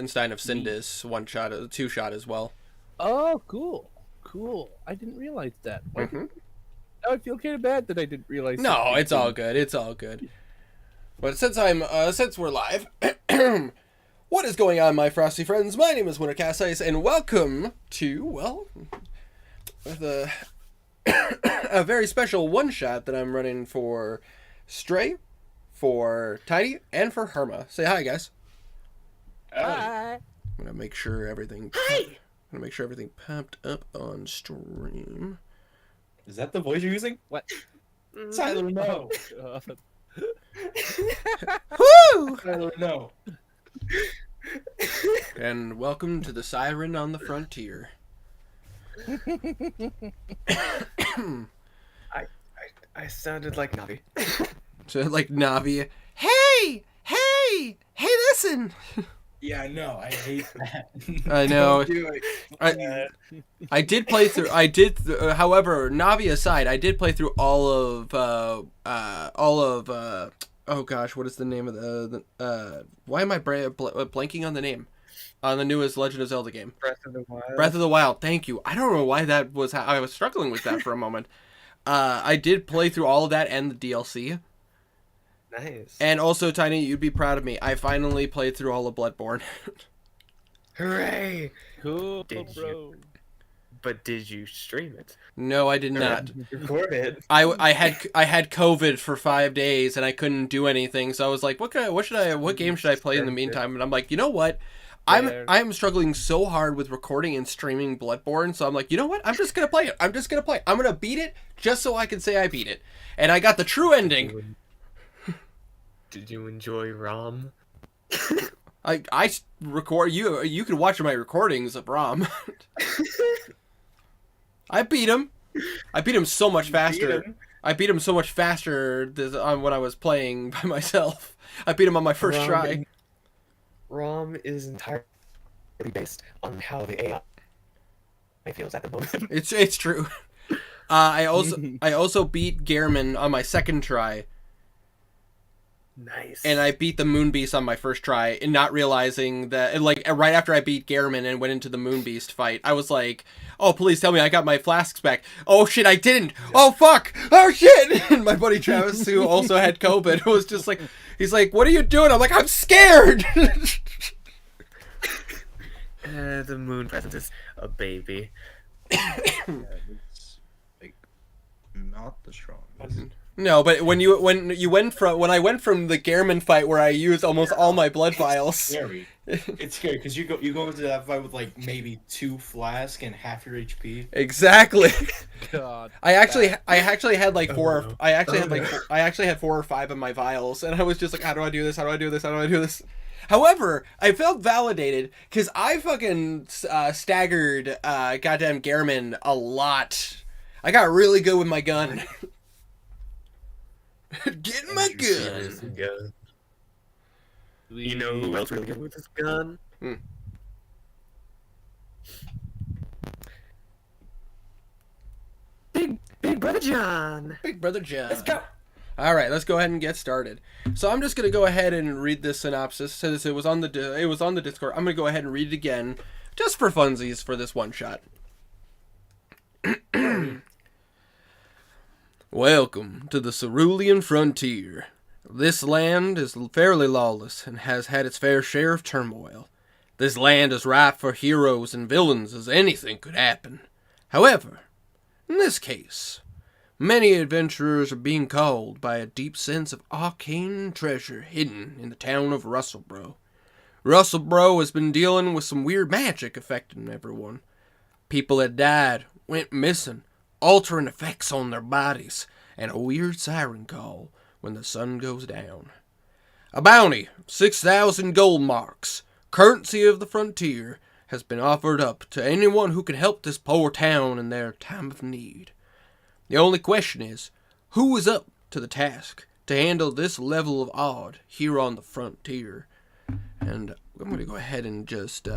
Wolfenstein of Sindis two shot as well. Oh, cool. I didn't realize that. Mm-hmm. Now I feel kind of bad that I didn't realize. No, it's all good. It's all good. But since we're live, what is going on, my frosty friends? My name is Winter Cassius, and welcome to the a very special one shot that I'm running for Stray, for Tiny, and for Herma. Say hi, guys. Hi. I'm gonna make sure everything. Hi. I'm gonna make sure everything popped up on stream. Is that the voice you're using? What? Tyler, no. Oh, God. Woo! Tyler, no. And welcome to the Siren on the Frontier. I sounded like Navi. So like Navi, hey, listen. Yeah, I know. I hate that. I know. Don't do it. I did play through. However, Navi aside, I did play through all of. Oh gosh, what is the name of the? Why am I blanking on the name? On the newest Legend of Zelda game. Breath of the Wild. Breath of the Wild. Thank you. I don't know why that was. I was struggling with that for a moment. I did play through all of that and the DLC. Nice. And also, Tiny, you'd be proud of me. I finally played through all of Bloodborne. Hooray! Cool, Did bro. But did you stream it? No, I did not. Record it. I had COVID for 5 days and I couldn't do anything. So I was like, what game should I play in the meantime? And I'm like, you know what? I'm struggling so hard with recording and streaming Bloodborne. So I'm like, you know what? I'm just gonna play it. I'm gonna beat it just so I can say I beat it. And I got the true ending. Did you enjoy ROM? I record you can watch my recordings of Rom. I beat him. I beat him so much faster. I beat him so much faster on when I was playing by myself. I beat him on my first try. ROM is entirely based on how the AI feels at the moment. It's true. I also beat Gehrman on my second try. Nice. And I beat the Moon Beast on my first try, and not realizing that, like, right after I beat Gehrman and went into the Moon Beast fight, I was like, oh, please tell me I got my flasks back. Oh, shit, I didn't. Oh, fuck. Oh, shit. And my buddy Travis, who also had COVID, was just like, he's like, what are you doing? I'm like, I'm scared. The moon presence is a baby. It's like not the strongest. No, but when I went from the Gehrman fight where I used almost all my blood vials. Scary. It's scary because you go into that fight with like maybe 2 flasks and half your HP. Exactly. God. I actually had like four. no. I actually had 4 or 5 of my vials, and I was just like, how do I do this? How do I do this? How do I do this? However, I felt validated because I fucking staggered goddamn Gehrman a lot. I got really good with my gun. Getting my gun. You know who else really good with his gun? Big Brother John. Big Brother John. Let's go. All right, let's go ahead and get started. So I'm just gonna go ahead and read this synopsis since it was on the Discord. I'm gonna go ahead and read it again, just for funsies for this one shot. Welcome to the Cerulean Frontier. This land is fairly lawless and has had its fair share of turmoil. This land is ripe for heroes and villains as anything could happen. However, in this case, many adventurers are being called by a deep sense of arcane treasure hidden in the town of Russelbro. Russelbro has been dealing with some weird magic affecting everyone. People had died, went missing, altering effects on their bodies, and a weird siren call when the sun goes down. A bounty, 6,000 gold marks, currency of the frontier, has been offered up to anyone who can help this poor town in their time of need. The only question is, who is up to the task to handle this level of odd here on the frontier? And I'm going to go ahead and just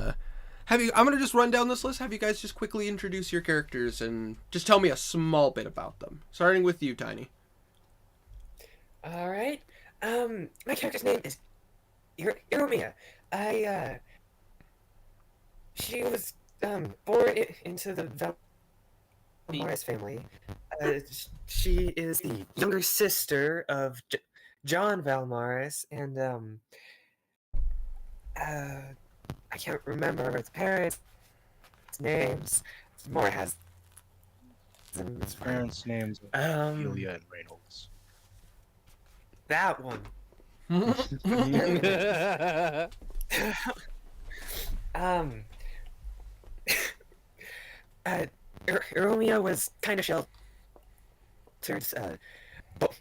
I'm going to just run down this list. Have you guys just quickly introduce your characters and just tell me a small bit about them. Starting with you, Tiny. All right. My character's name is Iromia. she was born into the Valmaris family. She is the younger sister of John Valmaris, and I can't remember his parents' names. Mora has them. His parents' names are Um, Ilya and Reynolds. that one. um, Romeo was kind of sheltered,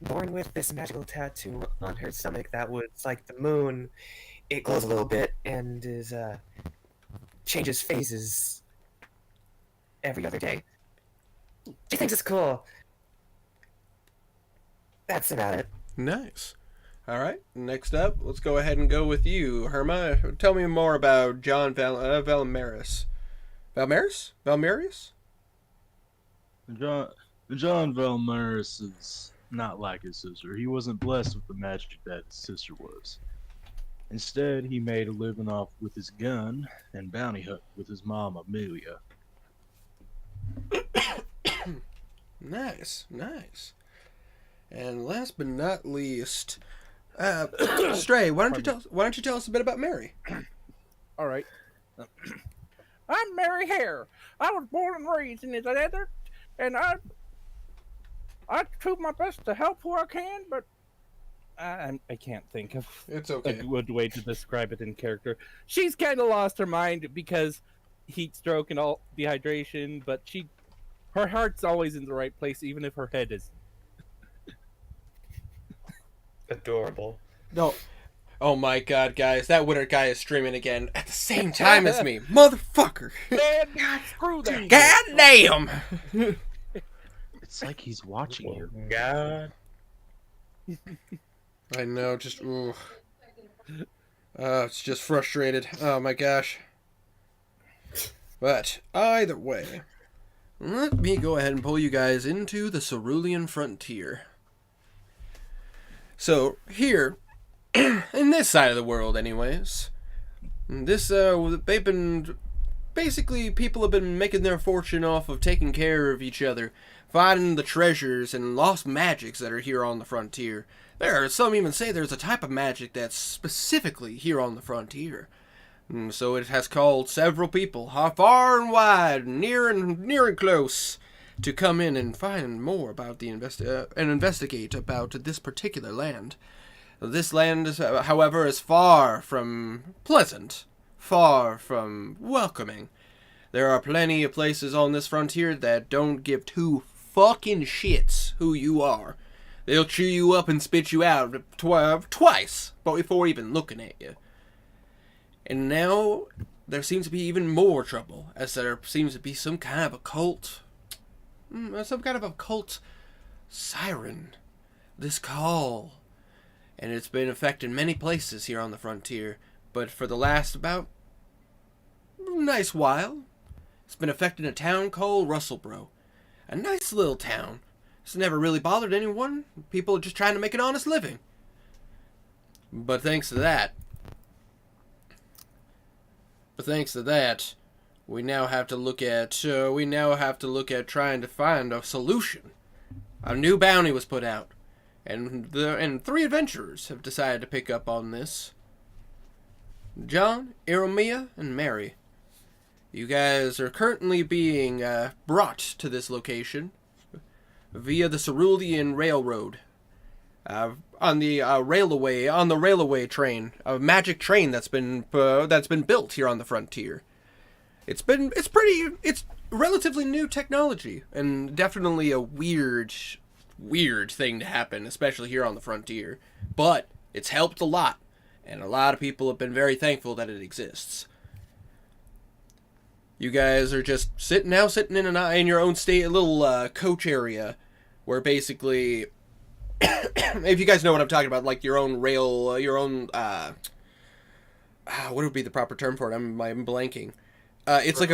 born with this magical tattoo on her stomach that was like the moon. It glows a little bit and is changes phases every other day. She thinks it's cool. That's about it. Nice. All right. Next up, let's go ahead and go with you, Herma. Tell me more about John Valmaris. Valmaris? Valmarius? John Valmaris is not like his sister. He wasn't blessed with the magic that his sister was. Instead, he made a living off with his gun and bounty hunt with his mom, Amelia. Nice, nice. And last but not least, Stray, why don't you tell us a bit about Mary? All right. I'm Mary Hare. I was born and raised in the desert, and I do my best to help who I can, but I can't think of It's a okay. good way to describe it in character. She's kind of lost her mind because heat stroke and all dehydration, but her heart's always in the right place, even if her head is. Adorable. No. Oh my god, guys, that winter guy is streaming again at the same time as me. Motherfucker. Man, screw that. God damn. It's like he's watching you. God. I know, just ooh. It's just frustrated. Oh my gosh. But either way, let me go ahead and pull you guys into the Cerulean frontier. So here, in this side of the world, anyways, they've been basically people have been making their fortune off of taking care of each other, finding the treasures and lost magics that are here on the frontier. There are some even say there's a type of magic that's specifically here on the frontier. So it has called several people, far and wide, near and close, to come in and find more about the and investigate about this particular land. This land, is, however, is far from pleasant, far from welcoming. There are plenty of places on this frontier that don't give two fucking shits who you are. They'll chew you up and spit you out twice before even looking at you. And now there seems to be even more trouble, as there seems to be some kind of occult siren, this call. And it's been affecting many places here on the frontier, but for the last about nice while, it's been affecting a town called Russelbro. A nice little town. It's never really bothered anyone. People are just trying to make an honest living. But thanks to that, we now have to look at trying to find a solution. A new bounty was put out, and 3 adventurers have decided to pick up on this. John, Iromia, and Mary. You guys are currently being brought to this location via the Cerulean Railroad. On the railway train, a magic train that's been built here on the frontier. It's relatively new technology, and definitely a weird thing to happen, especially here on the frontier. But it's helped a lot, and a lot of people have been very thankful that it exists. You guys are just sitting in your own little coach area, where basically, if you guys know what I'm talking about, like your own rail, what would be the proper term for it? I'm blanking. It's like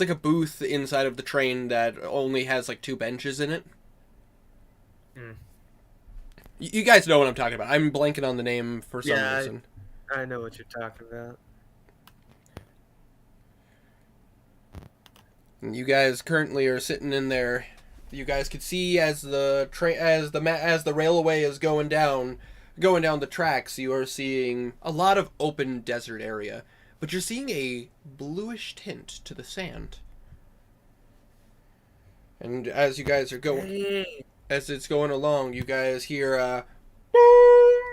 a booth inside of the train that only has like 2 benches in it. You guys know what I'm talking about. I'm blanking on the name for some reason. I know what you're talking about. And you guys currently are sitting in there. You guys can see as the railway is going down the tracks. You are seeing a lot of open desert area, but you're seeing a bluish tint to the sand. And as you guys are going, Hey. as it's going along, you guys hear boom.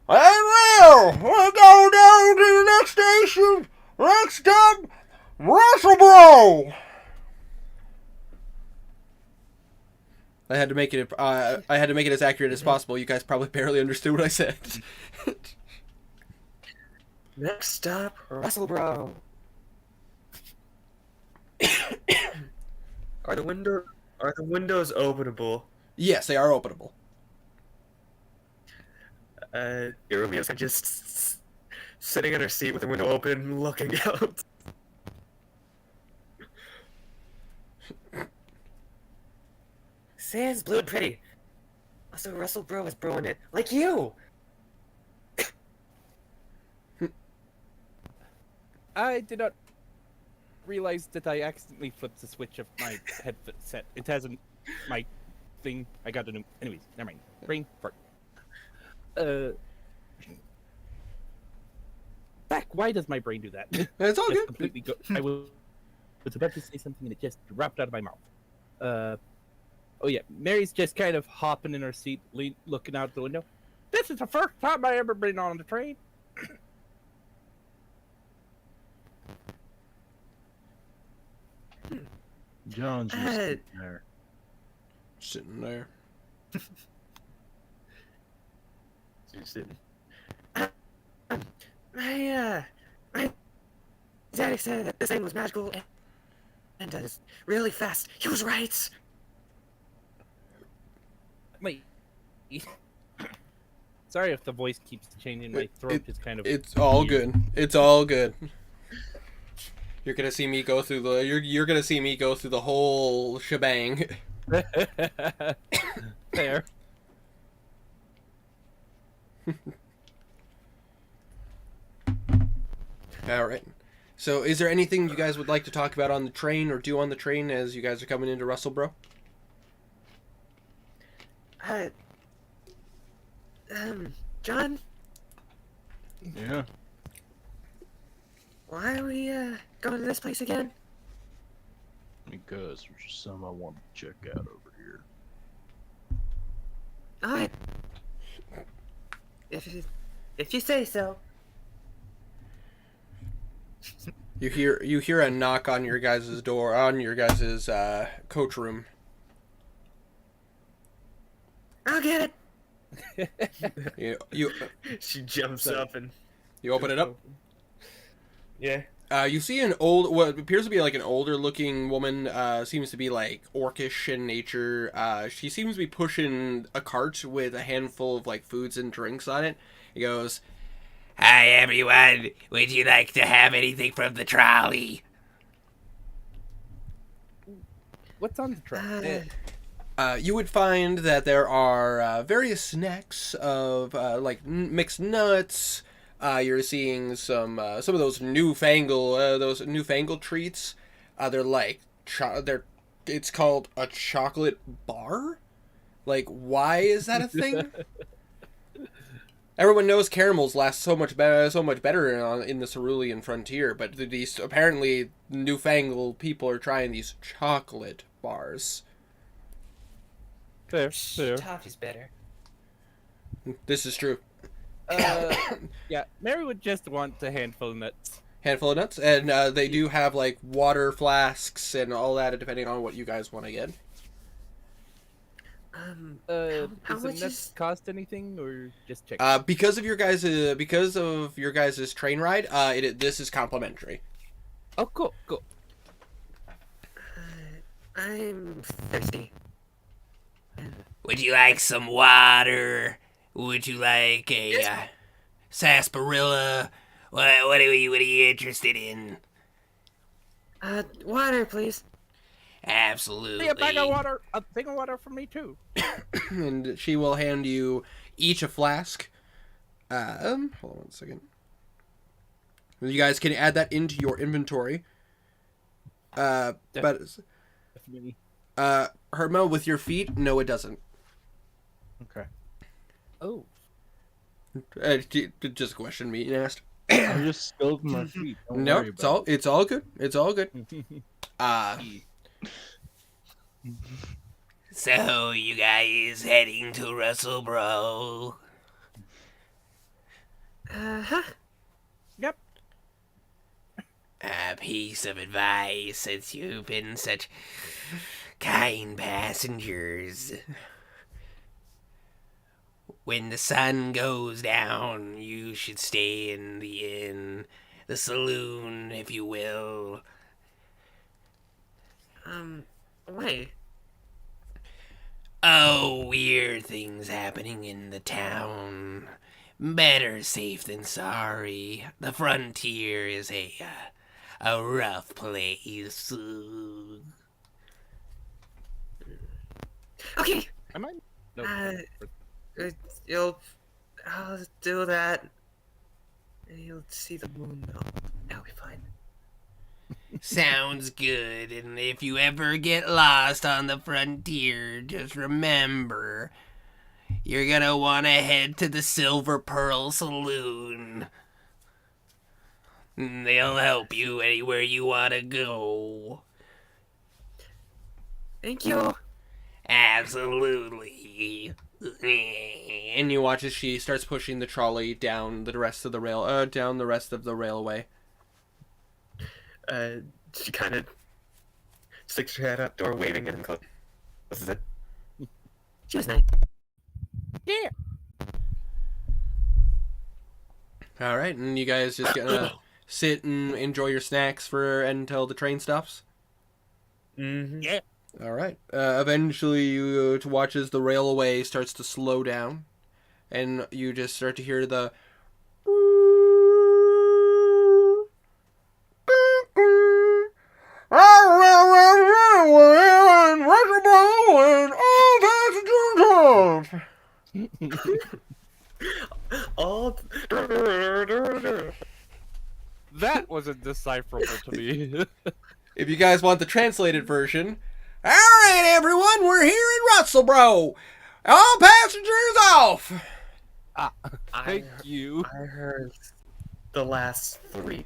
And now we're going down to the next station. Next stop, Russellboro. I had to make it. I had to make it as accurate as possible. You guys probably barely understood what I said. Next stop, Russellboro. Are the windows openable? Yes, they are openable. Irumia's just sitting in her seat with the window open, looking out. Sand's blue and pretty. Also, Russellboro is broing it, like you. I did not realize that I accidentally flipped the switch of my headset set. It hasn't my thing. I got a new. Anyways, never mind. Brain fart. Back. Why does my brain do that? It's all Just good. completely go. I was about to say something and it just dropped out of my mouth. Oh yeah, Mary's just kind of hopping in her seat, looking out the window. This is the first time I ever been on the train. John's just sitting there. Sitting there. She's sitting. My daddy said that this thing was magical and it's really fast. He was right. Wait. Sorry if the voice keeps changing. My throat is kind of. It's all good. It's all good. You're gonna see me go through the. You're gonna see me go through the whole shebang. There. All right. So, is there anything you guys would like to talk about on the train or do on the train as you guys are coming into Russellboro? John, Yeah. why are we going to this place again? Because there's just some I want to check out over here. Alright. If you say so. You hear a knock on your guys' door, on your guys' coach room. I'll get it. You She jumps up and you open it up. yeah. You see what appears to be like an older looking woman, seems to be like orcish in nature. She seems to be pushing a cart with a handful of like foods and drinks on it. He goes, "Hi everyone, would you like to have anything from the trolley?" What's on the train? You would find that there are various snacks of like mixed nuts. You're seeing some of those newfangled treats. They're like it's called a chocolate bar. Like, why is that a thing? Everyone knows caramels last so much better in the cerulean frontier, but these apparently newfangled people are trying these chocolate bars. There. Toffee's better. This is true. Yeah, Mary would just want a handful of nuts. Handful of nuts, and they do have like water flasks and all that, depending on what you guys want to get. How Does the much nuts is? cost anything, or just check? Because of your guys' train ride, this is complimentary. Oh, cool. I'm thirsty. Would you like some water? Would you like a sarsaparilla? What are you interested in? Water, please. Absolutely. Hey, a thing of water for me too. And she will hand you each a flask. Hold on 1 second. You guys can add that into your inventory. But Definitely. Herma, with your feet, no, it doesn't. Okay. Oh. Just a question being asked. I'm just skilled with my feet. Don't No, worry about it's all good. It's all good. it. So, you guys heading to Russell, bro? Uh-huh. Yep. A piece of advice, since you've been such kind passengers. When the sun goes down, you should stay in the inn, the saloon, if you will. Why? Oh, weird things happening in the town. Better safe than sorry. The frontier is a rough place. Okay. I might. No. I'll do that. And you'll see the moon, though. That'll be fine. Sounds good, and if you ever get lost on the frontier, just remember, you're gonna want to head to the Silver Pearl Saloon. They'll help you anywhere you want to go. Thank you. Absolutely. And you watch as she starts pushing the trolley down the rest of the railway. She kind of sticks her head out door, waving and closes it. She was nice. Yeah. All right, and you guys just gonna sit and enjoy your snacks until the train stops. Mm-hmm. Yeah. All right. Eventually, you watch as the railway starts to slow down, and you just start to hear the. All. That was indecipherable to me. If you guys want the translated version, all right, everyone, we're here in Russellboro. All passengers off. Thank you. I heard the last 3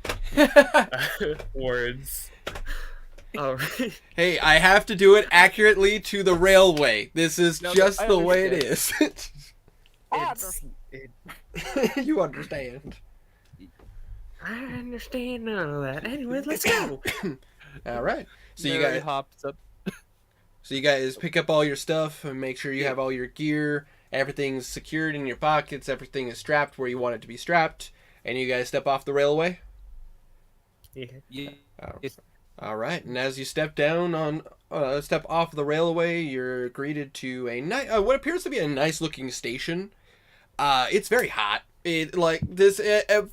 words. Alright. Hey, I have to do it accurately to the railway. This is No, just I the way it understand. is. You understand. I understand none of that. Anyway, let's go. All right. So you Mary guys, hops up. pick up all your stuff and make sure you have all your gear. Everything's secured in your pockets. Everything is strapped where you want it to be strapped. And you guys step off the railway. Yeah. All right. And as you step off the railway, you're greeted to what appears to be a nice looking station. It's very hot.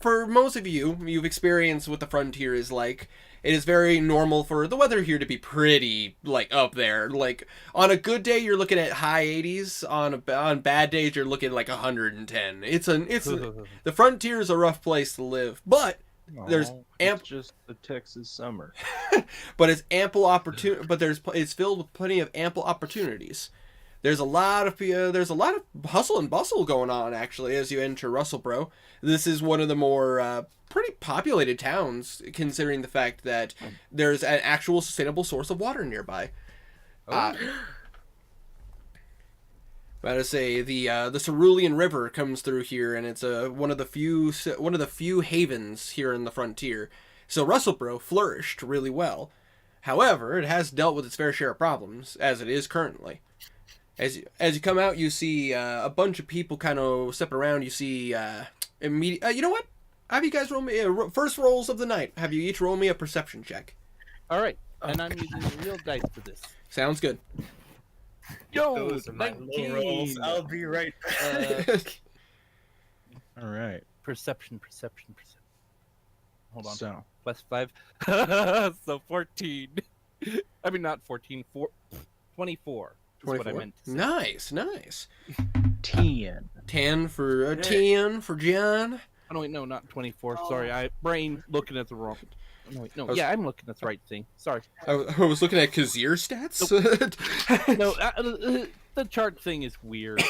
For most of you, you've experienced what the frontier is like. It is very normal for the weather here to be pretty, up there. On a good day, you're looking at high 80s. On bad days, you're looking at 110. The frontier is a rough place to live, but there's it's just the Texas summer. but it's ample opportunity. But it's filled with plenty of ample opportunities. There's a lot of hustle and bustle going on actually as you enter Russellboro. This is one of the more pretty populated towns, considering the fact that there's an actual sustainable source of water nearby. About to say the Cerulean River comes through here, and it's one of the few havens here in the frontier. So Russellboro flourished really well. However, it has dealt with its fair share of problems as it is currently. As you come out, you see a bunch of people kind of stepping around. You see you know what? Have you guys roll me first rolls of the night? Have you each roll me a perception check? All right, and I'm using real dice for this. Sounds good. Yo, Those are my low 19. rolls. I'll be right back. All right. Perception. Hold on. So, +5. So 14. I mean, not 14. 24. Is what I meant to say. Nice. 10. 10 for John. no, wait, no, not 24. Sorry, I brain looking at the wrong. No, wait, no, yeah, I'm looking at the right thing. Sorry. I was looking at Kazir stats. No, the chart thing is weird.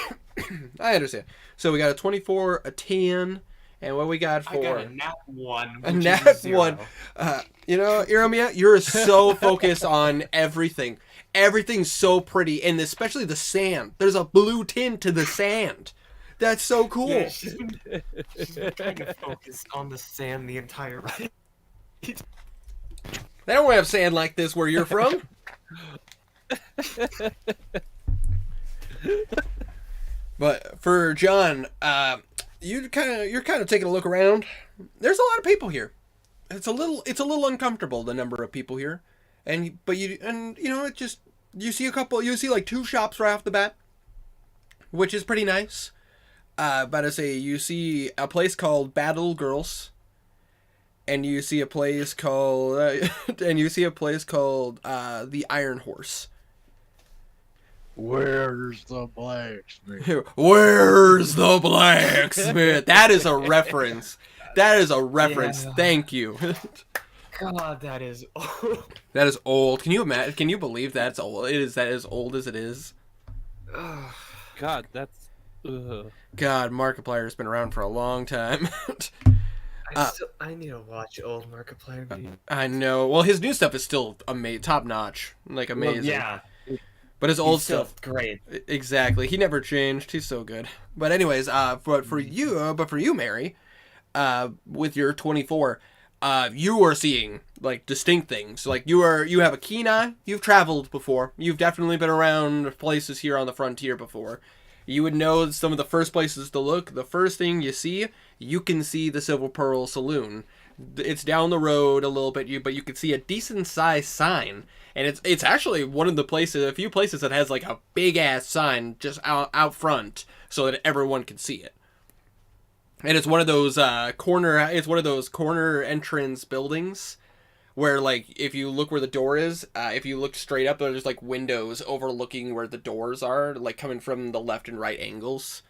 I understand. So we got a 24, a 10, and what we got I got for a nat 1. a which is nat zero. 1. You know, Iromia, you're so focused on everything. Everything's so pretty, and especially the sand. There's a blue tint to the sand. That's so cool. Yeah, she's trying to focus on the sand the entire ride. They don't have sand like this where you're from. But for John, you're kind of taking a look around. There's a lot of people here. It's a little uncomfortable, the number of people here, you know, it just, you see like 2 shops right off the bat, which is pretty nice. But I say you see a place called Battle Girls, and you see a place called the Iron Horse. Where's the blacksmith? Where's the blacksmith? That is a reference. Yeah. Thank you. God, that is old. That is old. Can you imagine? Can you believe that's old? It is that as old as it is. God, that's. God, Markiplier's been around for a long time. I need to watch old Markiplier videos. I know. Well, his new stuff is still top notch, like amazing. Well, yeah, But his old he's still stuff, great. exactly. He never changed. He's so good. But anyways, for you, Mary, with your 24, you are seeing like distinct things. Like you have a keen eye. You've traveled before. You've definitely been around places here on the frontier before. You would know some of the first places to look. The first thing you can see the Silver Pearl Saloon. It's down the road a little bit, but you can see a decent sized sign, and it's actually a few places that has like a big ass sign just out front so that everyone can see it. And it's one of those corner entrance buildings where, like, if you look where the door is, if you look straight up, there's like windows overlooking where the doors are, like coming from the left and right angles.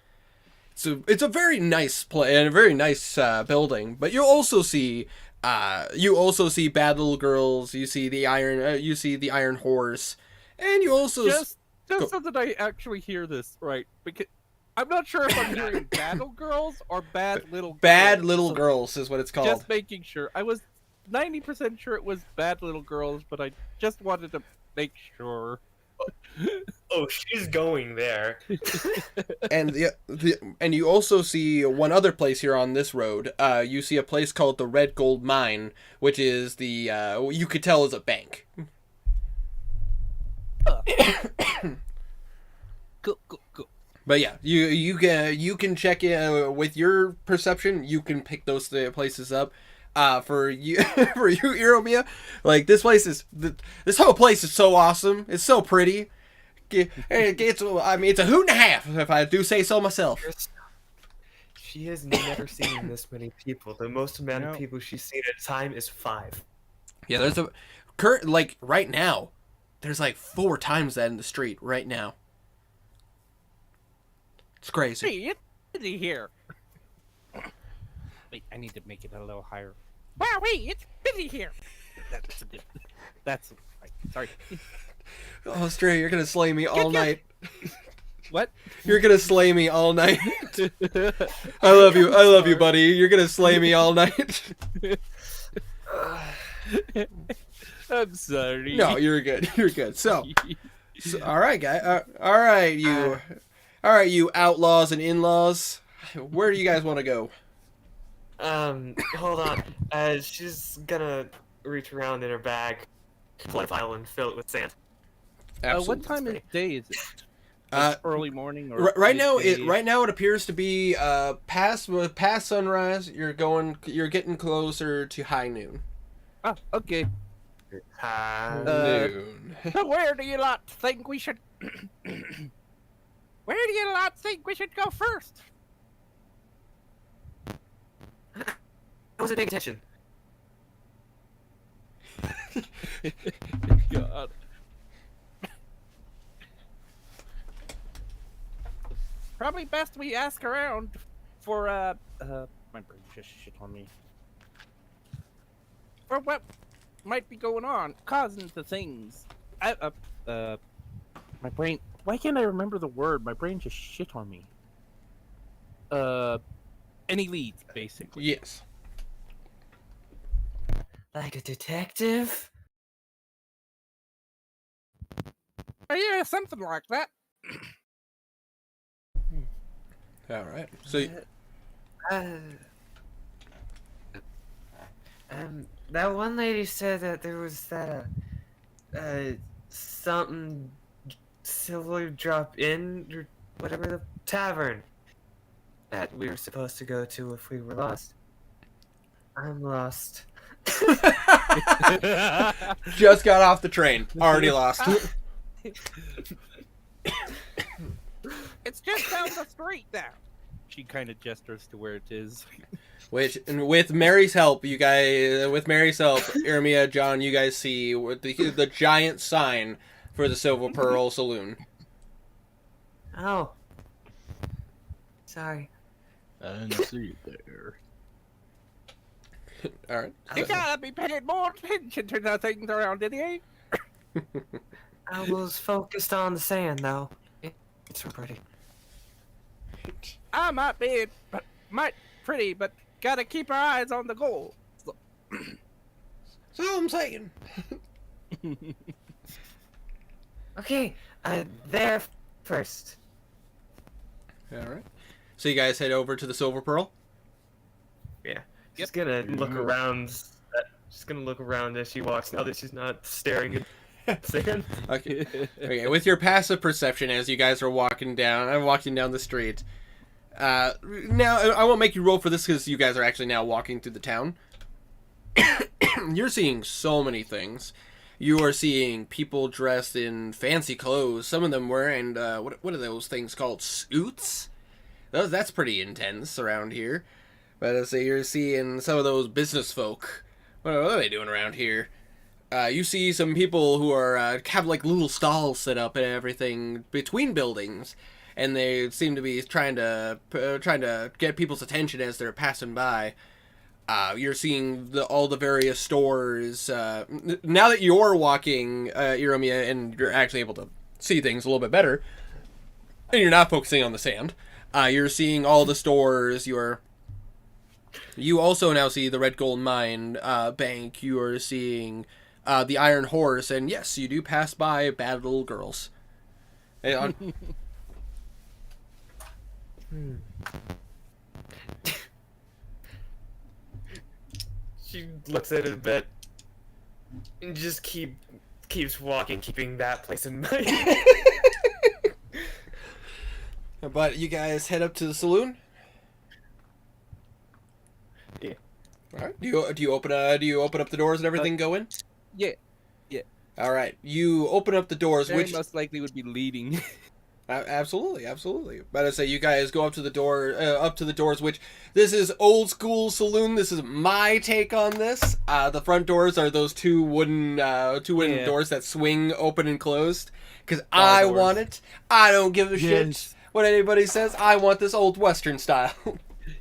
So it's a very nice play and a very nice building. But you also see Battle Girls. You see the Iron Horse, and you also Just so that I actually hear this right, because I'm not sure if I'm hearing Battle Girls or Bad Little Girls. Bad Little So Girls is what it's called. just making sure. I was 90% sure it was Bad Little Girls, but I just wanted to make sure. Oh, she's going there. And and you also see one other place here on this road. You see a place called the Red Gold Mine, which is you could tell is a bank. Go. But yeah, you can check in with your perception. You can pick those places up. For you, Iromia, like this whole place is so awesome. It's so pretty. It's a hoot and a half if I do say so myself. She has never seen this many people. The most amount of people she's seen at a time is 5. Yeah, there's right now, there's like 4 times that in the street right now. It's crazy. Hey, it's busy here. Wait, I need to make it a little higher. Wow, wait, it's busy here. That's right. Sorry. Oh, Stray, you're gonna slay me all night. What? You're gonna slay me all night. I love you, buddy. You're gonna slay me all night. I'm sorry. No, you're good. You're good. So all right, guy. All right, you outlaws and in-laws. Where do you guys want to go? Hold on. She's gonna reach around in her bag, pull a file, and fill it with sand. What time of day is it? Early morning or right now midday? right now it appears to be past sunrise. You're getting closer to high noon. Ah, okay. Noon. So where do you lot think we should? Where do you lot think we should go first? I wasn't paying attention. God. Probably best we ask around for My brain just shit on me. Or what might be going on, causing the things. My brain. Why can't I remember the word? My brain just shit on me. Any leads, basically. Yes. Like a detective? Yeah, something like that. All right. So That one lady said that there was something silver drop in, or whatever, the tavern that we were supposed to go to if we were lost. I'm lost. just got off the train. Already lost. It's just down the street there. She kind of gestures to where it is. Which, and with Mary's help, Irmia, John, you guys see the giant sign for the Silver Pearl Saloon. Oh. Sorry. I didn't see it there. All right. You gotta be paying more attention to the things around it, eh? I was focused on the sand, though. It's so pretty. I might be, pretty, but gotta keep our eyes on the goal. So I'm saying. Okay, there first. All right. So you guys head over to the Silver Pearl. Yeah. She's gonna look around. She's gonna look around as she walks now that she's not staring at sand. Okay. Okay. With your passive perception, as you guys are walking down, I'm walking down the street. Now I won't make you roll for this because you guys are actually now walking through the town. You're seeing so many things. You are seeing people dressed in fancy clothes. Some of them wearing what are those things called? Suits. That's pretty intense around here. But so you're seeing some of those business folk. What are they doing around here? You see some people who are have like little stalls set up and everything between buildings, and they seem to be trying to get people's attention as they're passing by. You're seeing all the various stores. Now that you're walking, Iromia, and you're actually able to see things a little bit better, and you're not focusing on the sand. You're seeing all the stores. You also now see the Red Gold Mine Bank. You are seeing the Iron Horse, and yes, you do pass by bad little girls. She looks at it a bit and just keeps walking, keeping that place in mind. But you guys head up to the saloon. Yeah. All right. Do you open up the doors and everything go in? Yeah. All right. You open up the doors, Very which most likely would be leading. absolutely. But I say you guys go up to the doors, which this is old school saloon. This is my take on this. The front doors are those two wooden doors that swing open and closed. Because I doors. want it. I don't give a shit what anybody says. I want this old Western style.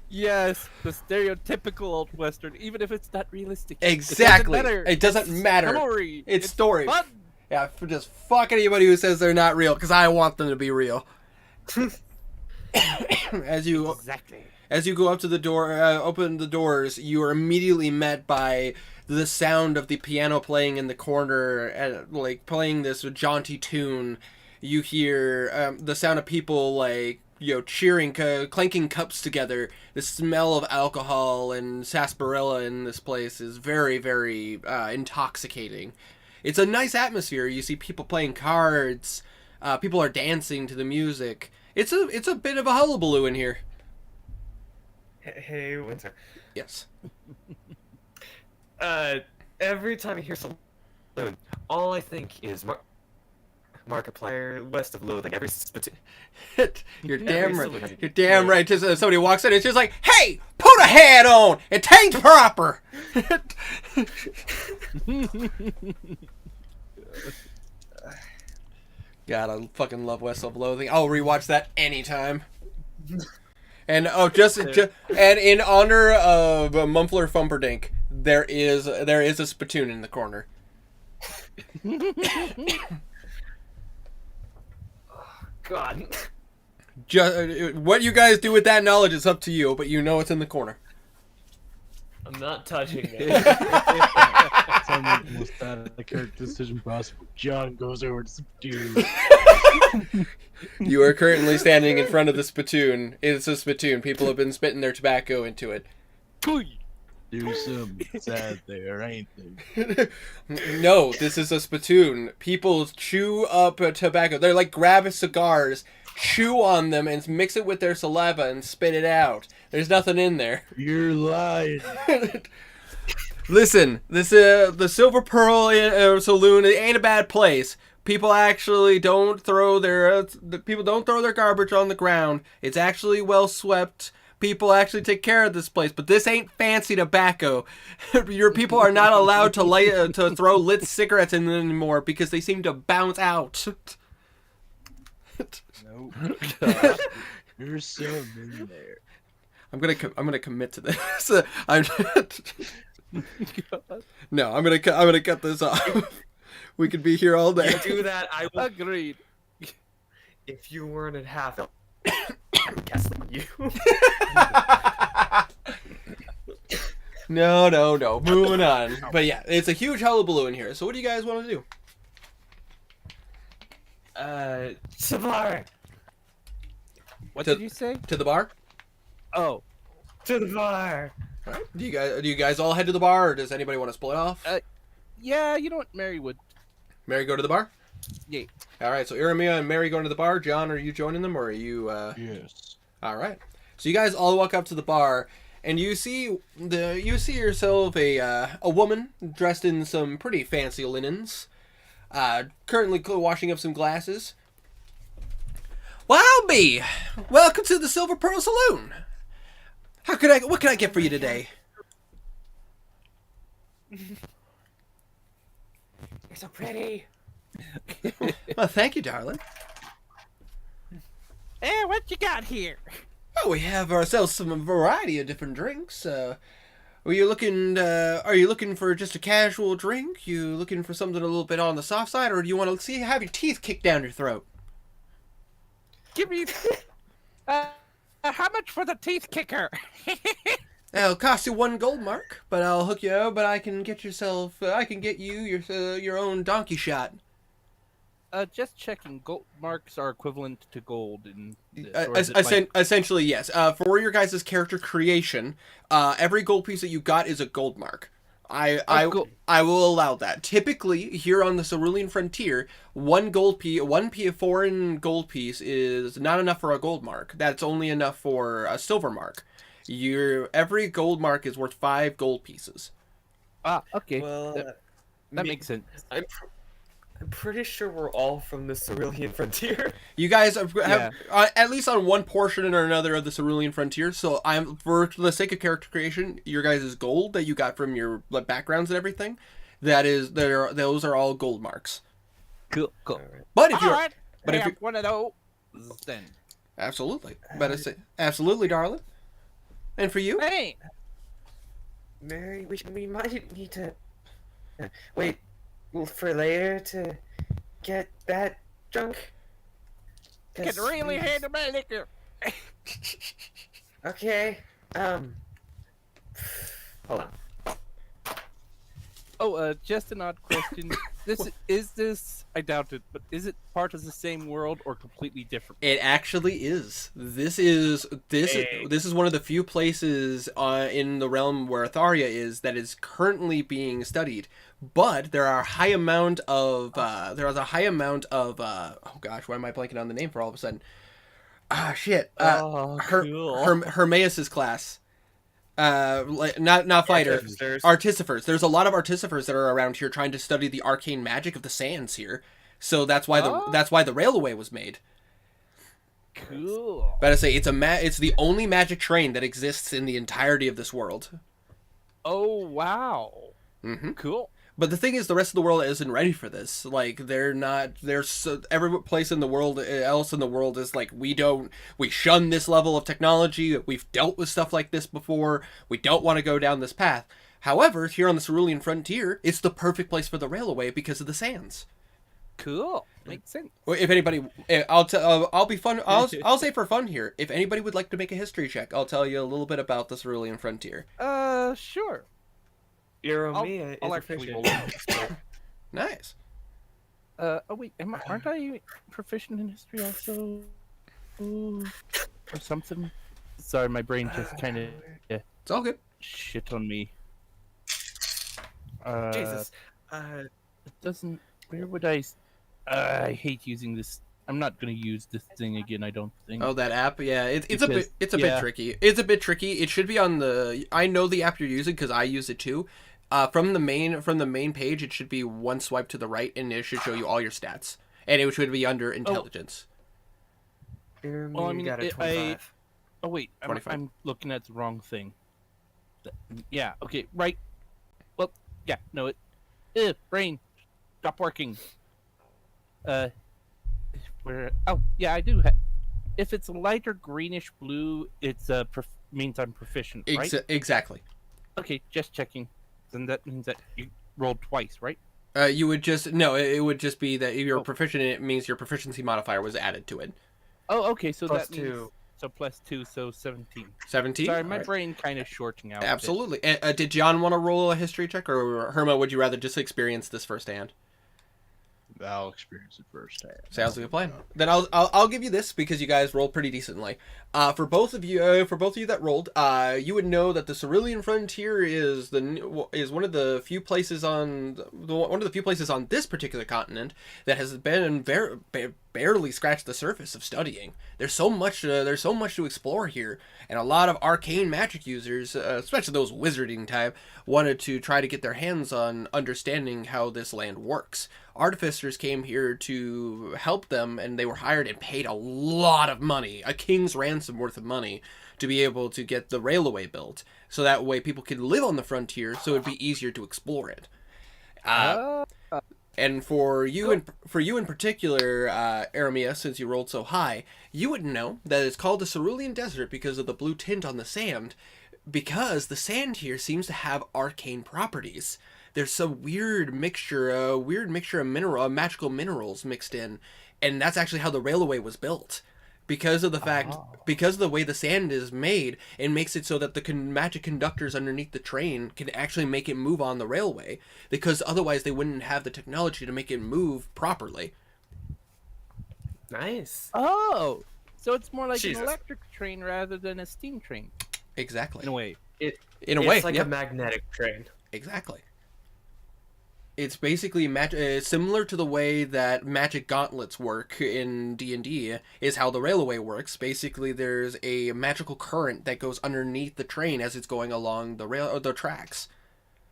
Yes, the stereotypical old Western, even if it's not realistic. Exactly. It doesn't matter. It's Story. It's story. Fun. Yeah, just fuck anybody who says they're not real, because I want them to be real. As you go up to the door, open the doors, you are immediately met by the sound of the piano playing in the corner, like playing this jaunty tune. You hear the sound of people cheering, clanking cups together. The smell of alcohol and sarsaparilla in this place is very, very intoxicating. It's a nice atmosphere. You see people playing cards. People are dancing to the music. It's a bit of a hullabaloo in here. Hey, Winter. Yes. Every time I hear saloon, all I think is Markiplier, West of Loathing. You're damn right. Absolutely. You're damn right. Just somebody walks in, it's just like, hey, put a hat on. It ain't proper. God, I fucking love West of Loathing. I'll rewatch that anytime. And and in honor of Mumpler Fumperdink, there is a spittoon in the corner. God. What you guys do with that knowledge is up to you, but you know it's in the corner. I'm not touching it. Sounds like the most out of character decision possible. John goes over to dude. You are currently standing in front of the spittoon. It's a spittoon. People have been spitting their tobacco into it. There's some sad there, ain't there? No, this is a spittoon. People chew up tobacco. They're like grab cigars, chew on them, and mix it with their saliva and spit it out. There's nothing in there. You're lying. Listen, the Silver Pearl Saloon, it ain't a bad place. People actually don't throw their garbage on the ground. It's actually well swept. People actually take care of this place, but this ain't fancy tobacco. Your people are not allowed to throw lit cigarettes in anymore because they seem to bounce out. Nope. There's some in there. I'm gonna commit to this. I'm gonna cut this off. We could be here all day. You do that, I will. Agreed. If you weren't at half, I'll cast on you. No. Moving on. But yeah, it's a huge hullabaloo in here. So what do you guys want to do? Savar! What To- did you say? To the bar? Oh, To the bar! All right. Do you guys all head to the bar, or does anybody want to split off? yeah. You know what? Mary would. Mary go to the bar? Yeah. All right. So Iramia and Mary going to the bar. John, are you joining them, or are you? Yes. All right. So you guys all walk up to the bar, and you see yourself a woman dressed in some pretty fancy linens, currently washing up some glasses. Well, B, welcome to the Silver Pearl Saloon. What can I get for you today? You're so pretty. Well, thank you, darling. Hey, what you got here? Oh, we have ourselves some variety of different drinks. Are you looking for just a casual drink? You looking for something a little bit on the soft side, or do you want to have your teeth kicked down your throat? Give me. How much for the teeth kicker? It'll cost you 1 gold mark, but I'll hook you up. But I can get you your own donkey shot. Just checking. Gold marks are equivalent to gold in. Or is it like- Essentially, yes. For your guys' character creation, every gold piece that you got is a gold mark. I will allow that. Typically, here on the Cerulean Frontier, one foreign gold piece is not enough for a gold mark. That's only enough for a silver mark. Every gold mark is worth 5 gold pieces. Okay. Well, that makes sense. I'm pretty sure we're all from the Cerulean Frontier. You guys have at least on one portion or another of the Cerulean Frontier. So for the sake of character creation, your guys' gold that you got from your backgrounds and everything, those are all gold marks. Cool. Alright. But if you're, Alright, but if have you one of those, then. absolutely, absolutely, darling. And for you, Hey, Mary, we might need to wait for later to get that drunk. can really handle my liquor. Okay. Hold on. Oh, just an odd question. I doubt it, but is it part of the same world or completely different? it actually is. This is one of the few places in the realm where Atharia is that is currently being studied. But there are a high amount of oh gosh, why am I blanking on the name for all of a sudden? Shit. Cool. Hermaeus's class. Not fighter. Artificers. There's a lot of artificers that are around here trying to study the arcane magic of the sands here. So that's why the railway was made. Cool. But I say it's the only magic train that exists in the entirety of this world. Oh wow. Mm-hmm. Cool. But the thing is, the rest of the world isn't ready for this. Like, they're not. There's every place in the world else in the world is like, we shun this level of technology. We've dealt with stuff like this before. We don't want to go down this path. However, here on the Cerulean frontier, it's the perfect place for the railway because of the sands. Cool. Makes sense. If anybody, I'll be fun. I'll say for fun here. If anybody would like to make a history check, I'll tell you a little bit about the Cerulean frontier. Sure. Euromia I'll is actually proficient. roll. Nice. Oh wait, aren't I proficient in history also? Ooh, or something? Sorry, my brain just kind of It's all good. shit on me. Jesus. It doesn't. Where would I hate using this. I'm not gonna use this thing again. I don't think. Oh, that app. Yeah, it's a Because- bit yeah. tricky. It's a bit tricky. It should be on the. I know the app you're using because I use it too. From the main page, it should be one swipe to the right, and it should show you all your stats, and it should be under intelligence. Euromia Well, I mean, got a I- 25. Oh wait, 25. I'm looking at the wrong thing. Yeah. Okay. Right. Well. Yeah. No. Brain. Stop working. Where? Oh, yeah. I do. If it's a lighter greenish blue, it's means I'm proficient, right? Exactly. Okay. Just checking. Then that means that you rolled twice, right? You would just no. It would just be that if you're Oh. proficient in it, means your proficiency modifier was added to it. Oh, okay. So Plus that means 2. so plus 2, so 17. 17. Sorry, my Alright. brain kind of shorting out. a bit. Absolutely. Did John want to roll a history check, or Herma? Would you rather just experience this firsthand? I'll experience it firsthand. Sounds like a plan. Then I'll give you this because you guys rolled pretty decently. For both of you that rolled, you would know that the Cerulean frontier is one of the few places on this particular continent that has been barely scratched the surface of studying. There's so much to explore here, and a lot of arcane magic users, especially those wizarding type, wanted to try to get their hands on understanding how this land works. Artificers came here to help them, and they were hired and paid a lot of money, a king's ransom worth of money, to be able to get the railway built. So that way people could live on the frontier, so it'd be easier to explore it. And for you in particular, Aramia, since you rolled so high, you would know that it's called the Cerulean Desert because of the blue tint on the sand, because the sand here seems to have arcane properties. There's some weird mixture of magical minerals mixed in, and that's actually how the railway was built. Because of the way the sand is made, it makes it so that the magic conductors underneath the train can actually make it move on the railway, because otherwise they wouldn't have the technology to make it move properly. Nice. Oh, so it's more like Jesus. an electric train rather than a steam train, Exactly. in a way. In a way, It's like yeah. a magnetic train. Exactly. It's basically similar to the way that magic gauntlets work in D&D, is how the railway works. Basically, there's a magical current that goes underneath the train as it's going along the tracks.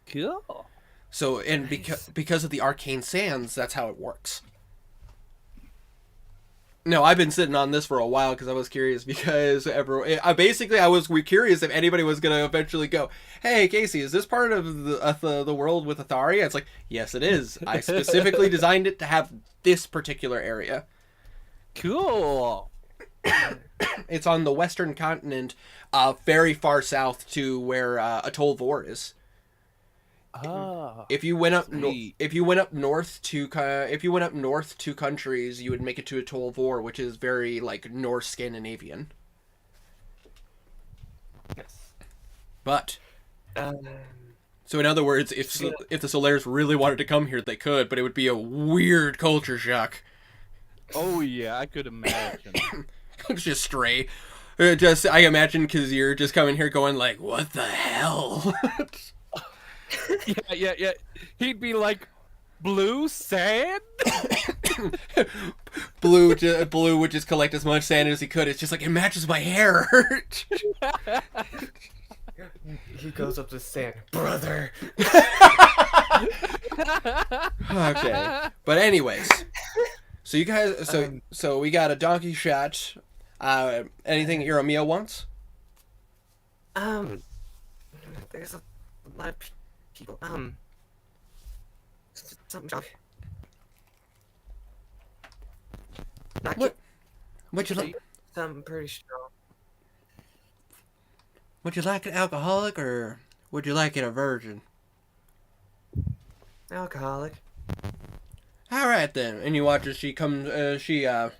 Cool. So, and Nice. because of the arcane sands, that's how it works. No, I've been sitting on this for a while because I was curious because I was curious if anybody was going to eventually go, hey, Casey, is this part of the world with Atharia? It's like, yes, it is. I specifically designed it to have this particular area. Cool. It's on the western continent, very far south to where Atoll Vor is. Ah. If you went up Sweet. north to countries, you would make it to Atoll Vor, which is very like Norse Scandinavian. Yes. But Um, so in other words, if the Solaires really wanted to come here, they could, but it would be a weird culture shock. Oh yeah, I could imagine. It's just stray. I imagine Kazir just coming here going like, "What the hell?" yeah. He'd be like, blue sand. Blue would just collect as much sand as he could. It's just like, it matches my hair. he goes up to sand, brother. Okay, but anyways, so you guys, so we got a donkey shot. Anything Iramia wants? There's a lot of people. something strong. Not What? Would you like? something pretty strong. Would you like it alcoholic or would you like it a virgin? Alcoholic. All right then. And you watch as she comes. Hold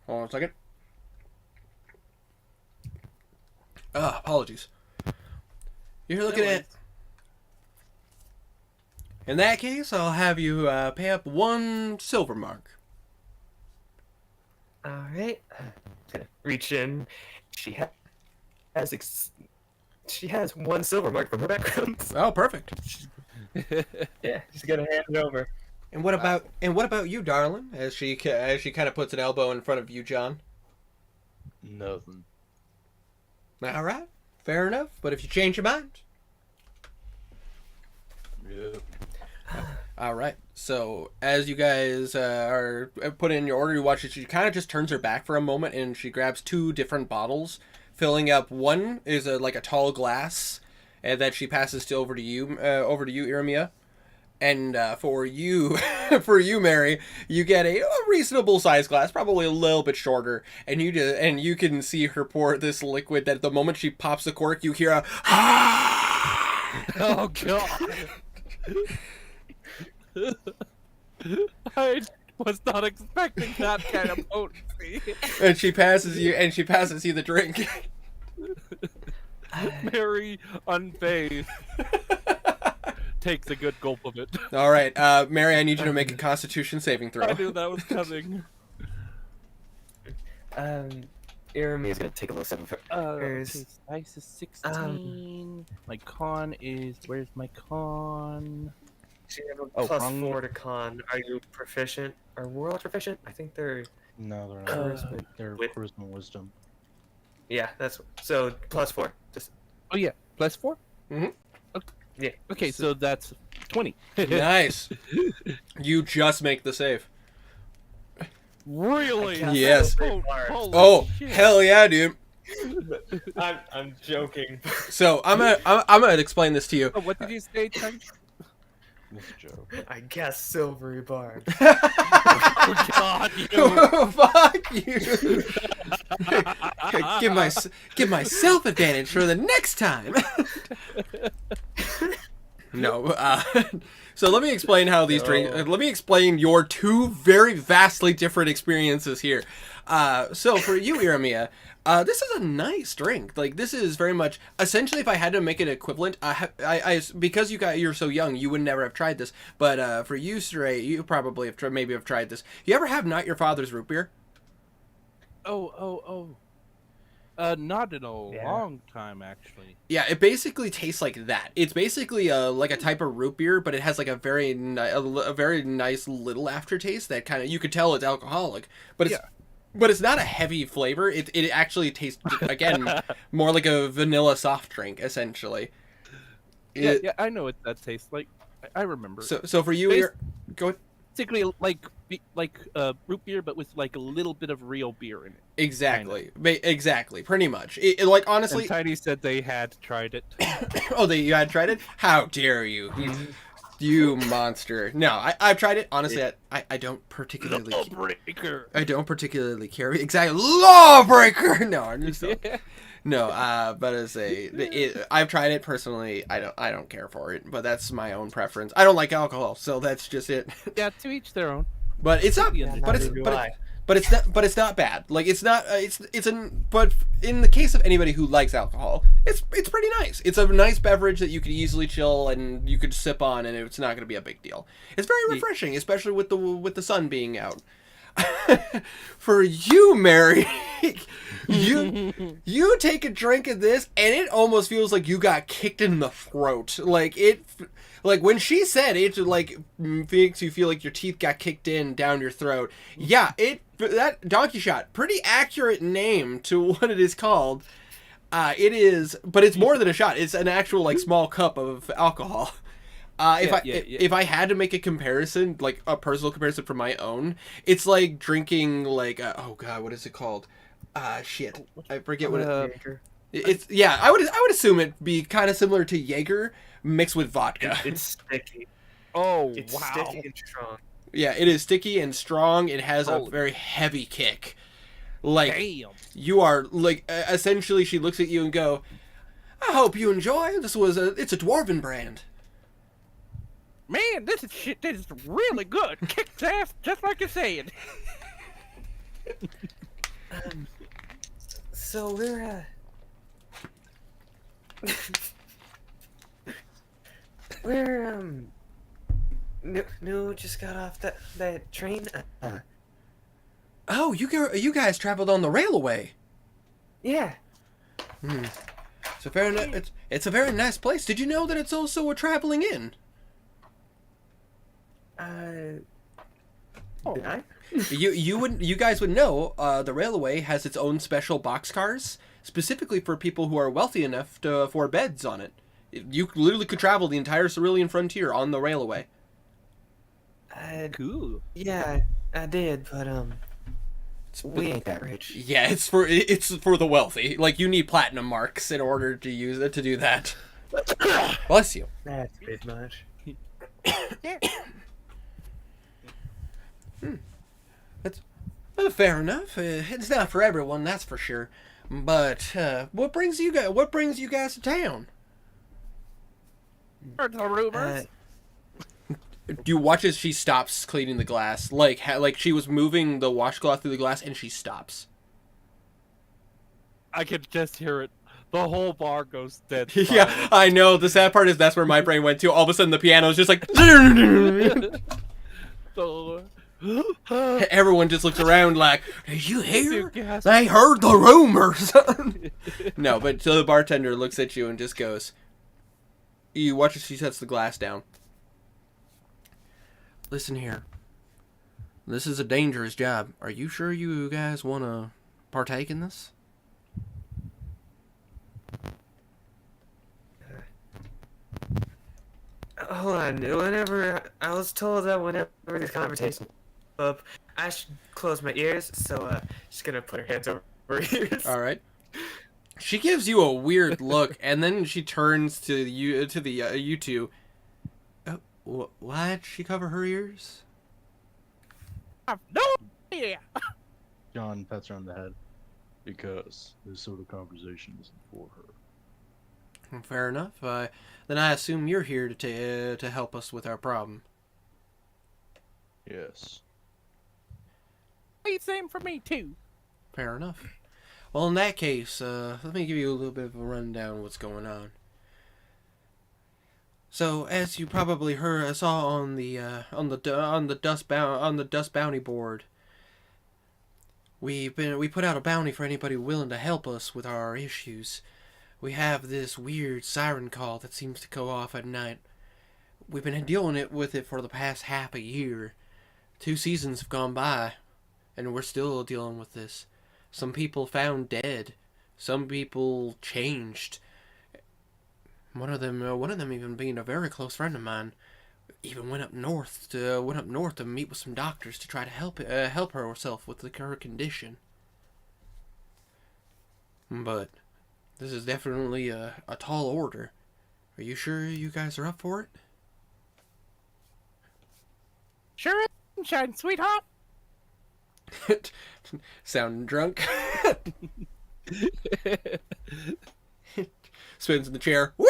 on a second. Apologies. You're looking at. In that case, I'll have you pay up 1 silver mark. All right. Gonna reach in. She she has 1 silver mark from her background. Oh, perfect. Yeah, she's gonna hand it over. And what about you, darling? As she kind of puts an elbow in front of you, John. Nothing. All right, fair enough. But if you change your mind, Yep. all right. So as you guys are put in your order, you watch it. She kind of just turns her back for a moment, and she grabs 2 different bottles, filling up. One is like a tall glass, and that she passes over to you, Iramia. And for you, Mary, you get a reasonable sized glass, probably a little bit shorter, and you can see her pour this liquid. That the moment she pops the cork, you hear a Oh god. I was not expecting that kind of potency. and she passes you the drink. Mary, unfazed, takes a good gulp of it. All right, Mary, I need you to make a Constitution saving throw. I knew that was coming. Irami is gonna take a little sip of hers. Okay, Spice is 16. My con is... Where's my con? She has a Oh, plus wrong. 4 to con. Are you proficient? Are world proficient? I think they're. No, they're not. Charisma They're with- charisma wisdom. Yeah, that's so plus 4. Just Oh yeah, plus 4? Mhm. Okay. Yeah. Okay, so that's 20. Nice. You just make the save. Really? I Yes. cast Holy Oh, shit. hell yeah, dude. I'm joking. So I'm gonna explain this to you. Oh, what did you say, Chuck? That's a joke. I guess silvery barb. Oh god, you. Fuck you. give myself advantage for the next time. No. So let me explain how these drinks. Let me explain your 2 very vastly different experiences here. So for you, Iramia, this is a nice drink. Like, this is very much essentially. If I had to make an equivalent, because you're so young, you would never have tried this. But for you, Stray, you probably have tried this. You ever have Not Your Father's root beer? Oh. Not in a Yeah. long time, actually. Yeah, it basically tastes like that. It's basically like a type of root beer, but it has like a very nice little aftertaste that kind of, you could tell it's alcoholic, but it's not a heavy flavor. It actually tastes, again, more like a vanilla soft drink essentially. Yeah, I know what that tastes like. I remember. So for you, go Basically, like root beer, but with like a little bit of real beer in it. exactly, exactly, pretty much. It like honestly. And Tiny said they had tried it. Oh, you had tried it? How dare you? You monster. No, I've tried it. Honestly, I don't particularly. Lawbreaker. I don't particularly care. Exactly. Lawbreaker! No, I'm just. No, but I've tried it personally. I don't care for it, but that's my own preference. I don't like alcohol, so that's just it. Yeah, to each their own. But it's not. Yeah, But neither do I. it's not bad. Like it's not. But in the case of anybody who likes alcohol, it's pretty nice. It's a nice beverage that you could easily chill and you could sip on, and it's not going to be a big deal. It's very refreshing, especially with the sun being out. For you, Mary, you take a drink of this and it almost feels like you got kicked in the throat. Like when she said it, like makes you feel like your teeth got kicked in down your throat. Yeah, that donkey shot, pretty accurate name to what it is called. It is, but it's more than a shot. It's an actual like small cup of alcohol. If I had to make a comparison, like a personal comparison from my own, it's like drinking like oh god, what is it called? Shit, I forget what it's. Yeah, I would assume it'd be kind of similar to Jaeger mixed with vodka. It's sticky. Oh, It's wow. sticky and strong. Yeah, it is sticky and strong. It has a Holy- very heavy kick. Like, Damn. you are, like, essentially she looks at you and go, I hope you enjoy. It's a dwarven brand. Man, this is shit that is really good. Kicks ass just like you said. So we're we're new just got off that train. Oh, you guys traveled on the railway. Yeah. It's a very it's a very nice place. Did you know that it's also a traveling inn? Did I? You guys would know the railway has its own special boxcars specifically for people who are wealthy enough to afford beds on it. You literally could travel the entire Cerulean frontier on the railway. Cool. Yeah, I did, but we ain't that rich. Yeah, it's for the wealthy. Like, you need platinum marks in order to use it to do that. Bless you. That's a bit much. That's fair enough. It's not for everyone, that's for sure. But what brings you guys to town? Heard the rumors. You watch as she stops cleaning the glass, like she was moving the washcloth through the glass, and she stops. I can just hear it. The whole bar goes dead. Yeah, silent. I know. The sad part is that's where my brain went to. All of a sudden, the piano's just like. So, Everyone just looks around like, "Did you hear? Gasp. They heard the rumors." No, but so the bartender looks at you and just goes. You watch as she sets the glass down. Listen here. This is a dangerous job. Are you sure you guys want to partake in this? Hold on. Whenever I was told that whenever this conversation up, I should close my ears. So she's gonna put her hands over her ears. All right. She gives you a weird look, and then she turns to you two. Why'd she cover her ears? I've no idea. John pats her on the head because this sort of conversation isn't for her. Fair enough. Then I assume you're here to help us with our problem. Yes. Same for me too. Fair enough. Well, in that case, let me give you a little bit of a rundown of what's going on. So, as you probably saw on the Dust Bounty board, we put out a bounty for anybody willing to help us with our issues. We have this weird siren call that seems to go off at night. We've been dealing with it for the past half a year. 2 seasons have gone by, and we're still dealing with this. Some people found dead. Some people changed. One of them even being a very close friend of mine, even went up north to meet with some doctors to try to help herself with her condition. But this is definitely a tall order. Are you sure you guys are up for Sure, sunshine, sweetheart. it? Sounding drunk. Spins in the chair. Woo!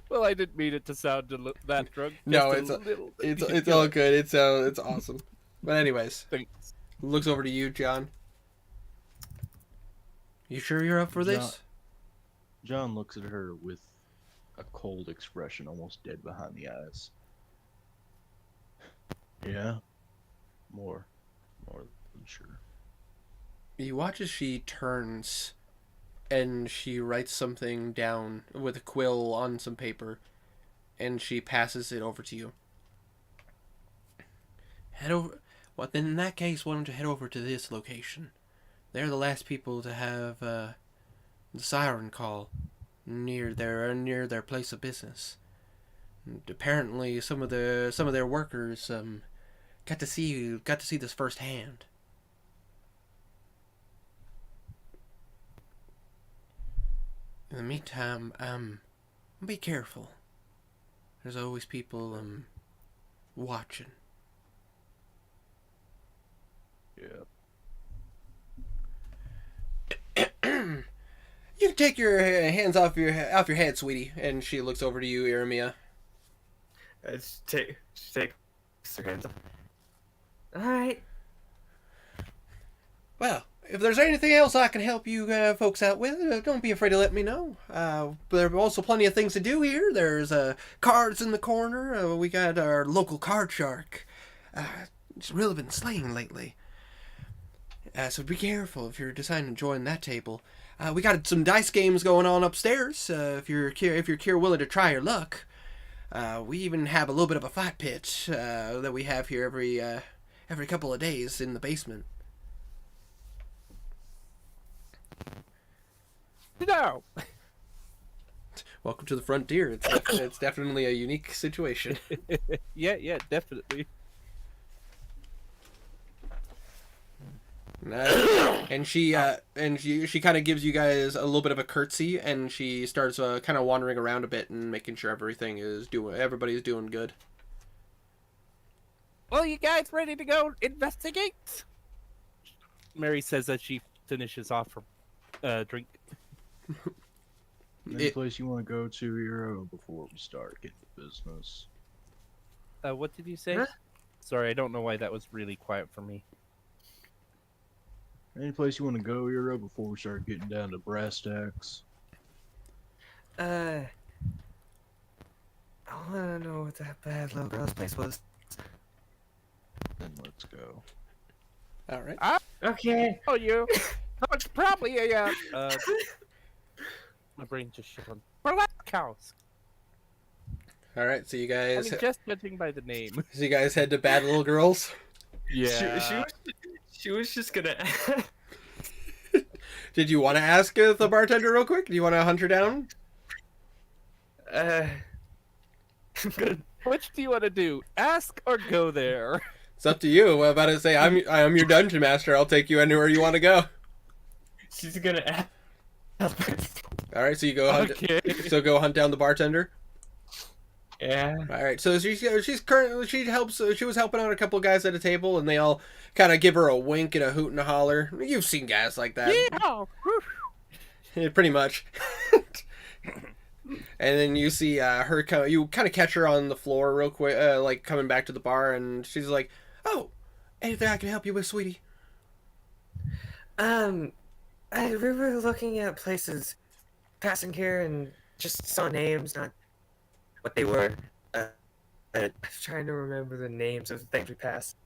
Well, I didn't mean it to sound that drunk. No, Just a little bit. it's all good. It's awesome. But anyways, Thanks. looks over to you, John. You sure you're up for this? John looks at her with a cold expression, almost dead behind the eyes. Yeah, more than sure. You watch as she turns and she writes something down with a quill on some paper and she passes it over to you. Head over. Well, then in that case, why don't you head over to this location? They're the last people to have the siren call near their place of business. And apparently, some of their workers got to see this firsthand. In the meantime, be careful. There's always people, watching. Yeah. You can take your hands off your head, sweetie. And she looks over to you, Eremia. She takes her hands off. Alright. Well, if there's anything else I can help you folks out with, don't be afraid to let me know. There are also plenty of things to do here. There's cards in the corner. We got our local card shark. It's really been slaying lately. So be careful if you're deciding to join that table. We got some dice games going on upstairs. If you're willing to try your luck. We even have a little bit of a fight pit that we have here every couple of days in the basement. No. Welcome to the frontier. It's definitely a unique situation. Yeah, definitely. And she kind of gives you guys a little bit of a curtsy, and she starts kind of wandering around a bit and making sure everybody's doing good. Well, you guys ready to go investigate? Mary says as she finishes off her drink. Any place you want to go to, Hero, before we start getting to business? What did you say? Huh? Sorry, I don't know why that was really quiet for me. Any place you want to go, Hero, before we start getting down to brass tacks? I wanna know what that bad little girl's place was. Then let's go. All right. Okay. Oh, you? It's probably a my brain just shut on. Black house. All right. So you I guys, mean, just judging by the name. so you guys head to Bad Little Girls. Yeah. She was just gonna. Did you want to ask the bartender real quick? Do you want to hunt her down? I'm gonna. Which do you want to do? Ask or go there? It's up to you. What about to say? I'm your dungeon master. I'll take you anywhere you want to go. She's gonna. All right. So you go hunt. Okay. So go hunt down the bartender. Yeah. All right, so she was helping out a couple of guys at a table, and they all kind of give her a wink and a hoot and a holler. You've seen guys like that, Yeah. pretty much. And then you see her you kind of catch her on the floor real quick, like coming back to the bar, and she's like, "Oh, anything I can help you with, sweetie?" We were looking at places, passing here, and just saw names, not what they were. I'm trying to remember the names of the things we passed.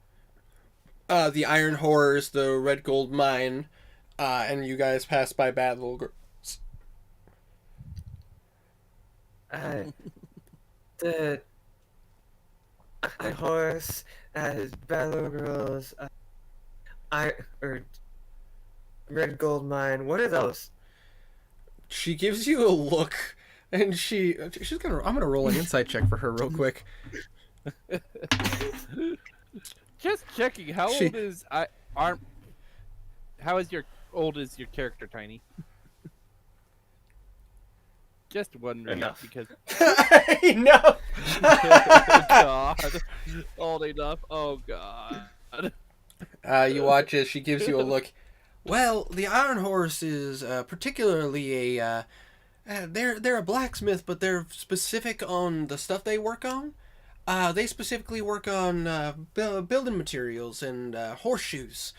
The Iron Horrors, the Red Gold Mine, and you guys pass by Bad Little Girls. The horse, bad little girls, red gold mine. What are those? She gives you a look, and I'm gonna roll an insight check for her real quick. Just checking. How She- old is old is your character, Tiny? Just wondering Enough. because No. God, old enough. Oh God. You watch as she gives you a look. Well, the Iron Horse is particularly they're a blacksmith, but they're specific on the stuff they work on. They specifically work on building materials and horseshoes.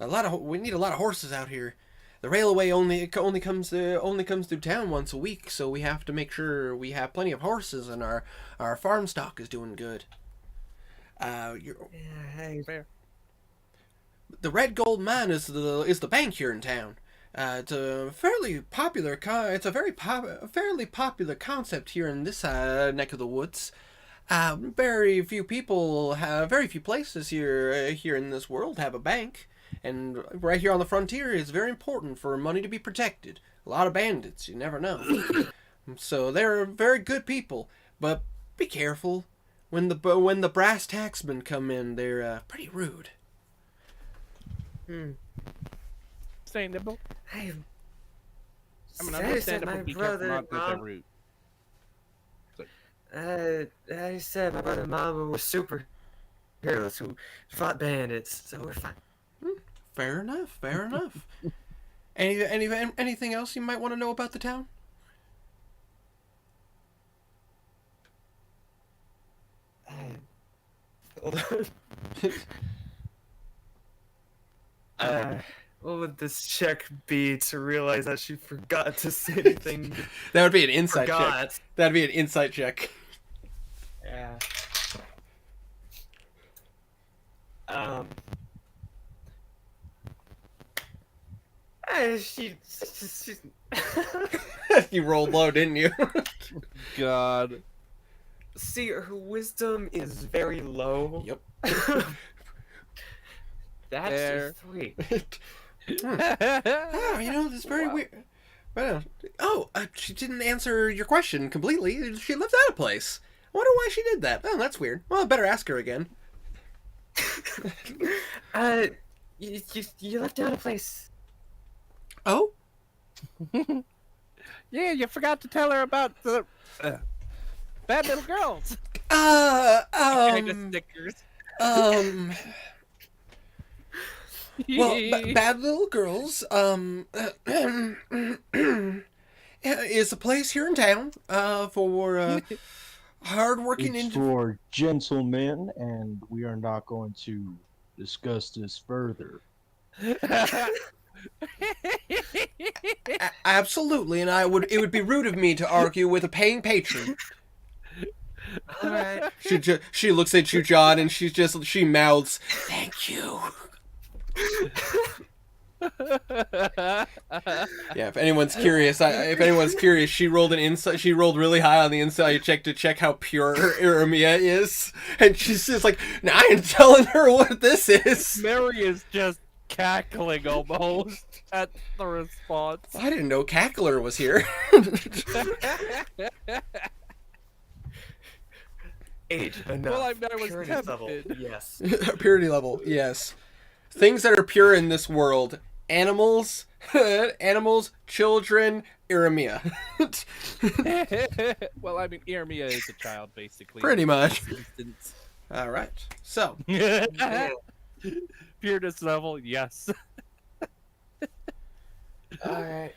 We need a lot of horses out here. The railway only comes through town once a week, so we have to make sure we have plenty of horses and our farm stock is doing good. Fair. The Red Gold Mine is the bank here in town. It's a fairly popular fairly popular concept here in this neck of the woods. Very few places here in this world have a bank, and right here on the frontier it's very important for money to be protected. A lot of bandits, you never know. So they're very good people, but be careful. When the brass tacksmen come in, they're pretty rude. Sustainable. I mean, Daddy understand said it my would be careful brother not and to the mom. root. Daddy said my brother and mom were superheroes who fought bandits, so we're fine. Fair enough. Fair enough. Anything else you might want to know about the town? Hold on. What would this check be to realize that she forgot to say anything? That would be an insight check. Forgot. That'd be an insight check. Yeah. She You rolled low, didn't you? God. see, her wisdom is very low. Yep. That's Fair. a 3. Oh, that's very weird. She didn't answer your question completely. She lives out of place. I wonder why she did that. Oh, that's weird. Well, I better ask her again. You left out a place. Oh? Yeah, you forgot to tell her about the bad little girls. Kind of stickers. Well, Bad Little Girls, is a place here in town, for, hard-working It's for gentlemen, and we are not going to discuss this further. Absolutely, and it would be rude of me to argue with a paying patron. All right. She looks at you, John, and she mouths, "Thank you." Yeah, if anyone's curious, she rolled an insight. She rolled really high on the insight check to check how pure Iramia is, and she's just like, "Nah, I ain't telling her what this is." Mary is just cackling almost at the response. I didn't know Cackler was here. Age enough. Well, I mean, I was Purity level. tempted. Yes. Purity level, yes. Things that are pure in this world: animals, children, Iramia. Well, I mean, Irmia is a child, basically. Pretty much. In this instance. All right. So, Pureness level, yes. All right.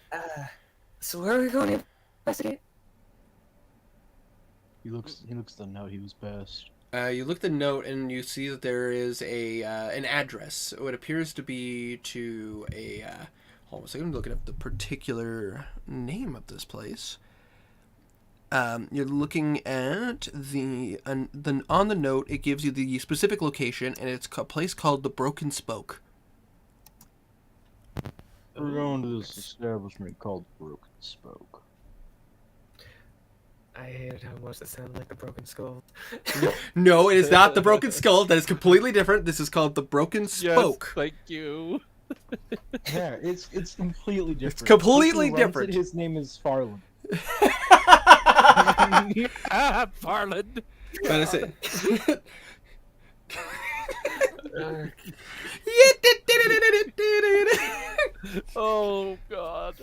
So where are we going to investigate? He looks the note. He was best. you look the note and you see that there is an address. What appears to be to a. Hold on a second. I'm looking up the particular name of this place. You're looking at on the note. It gives you the specific location, and it's a place called the Broken Spoke. We're going to this establishment called Broken Spoke. I hated how much that sounded like the Broken Skull. No, it is not the Broken Skull. That is completely different. This is called the Broken Spoke. Yes, thank you. Yeah, it's completely different. It's completely Who runs different. it, his name is Farland. Farland. But it's it. Oh, God.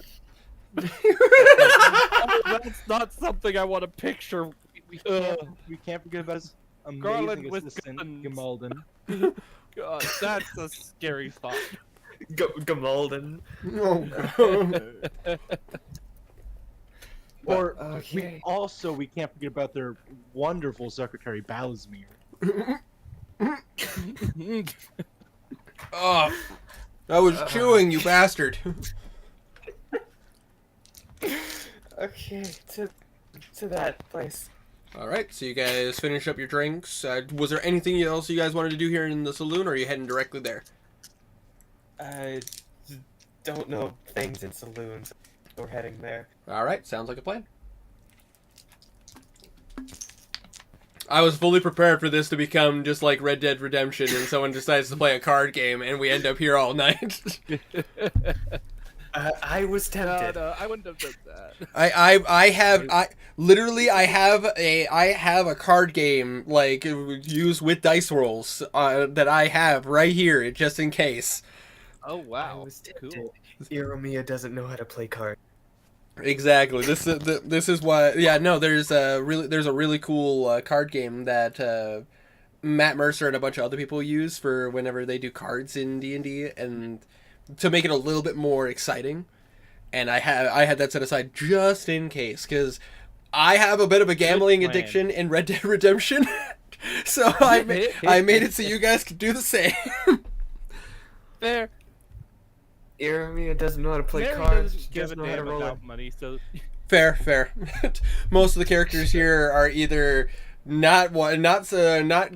That's not something I want to picture. We can't forget about his Garland amazing with assistant, guns. Gamalden. God, that's a scary thought. Gamalden. Oh, God. Or Okay. we can't forget about their wonderful secretary, Balasmir. Oh, I was chewing, you bastard. Okay, to that place. All right, so you guys finish up your drinks. Was there anything else you guys wanted to do here in the saloon, or are you heading directly there? I don't know things in saloons. We're heading there. All right, sounds like a plan. I was fully prepared for this to become just like Red Dead Redemption, and someone decides to play a card game, and we end up here all night. I was tempted. No, I wouldn't have done that. I have a card game like used with dice rolls that I have right here just in case. Oh, I wow. was tempted. Cool. Iromia doesn't know how to play cards. Exactly. This is why. Yeah, no. There's a really cool card game that Matt Mercer and a bunch of other people use for whenever they do cards in D&D, and to make it a little bit more exciting. And I had that set aside just in case, because I have a bit of a gambling plan. addiction in Red Dead Redemption, so I made it so you guys could do the same. Fair. Iramia doesn't know how to play Mary cards. doesn't She give a doesn't know how to damn roll about money, so Fair. Most of the characters here are either not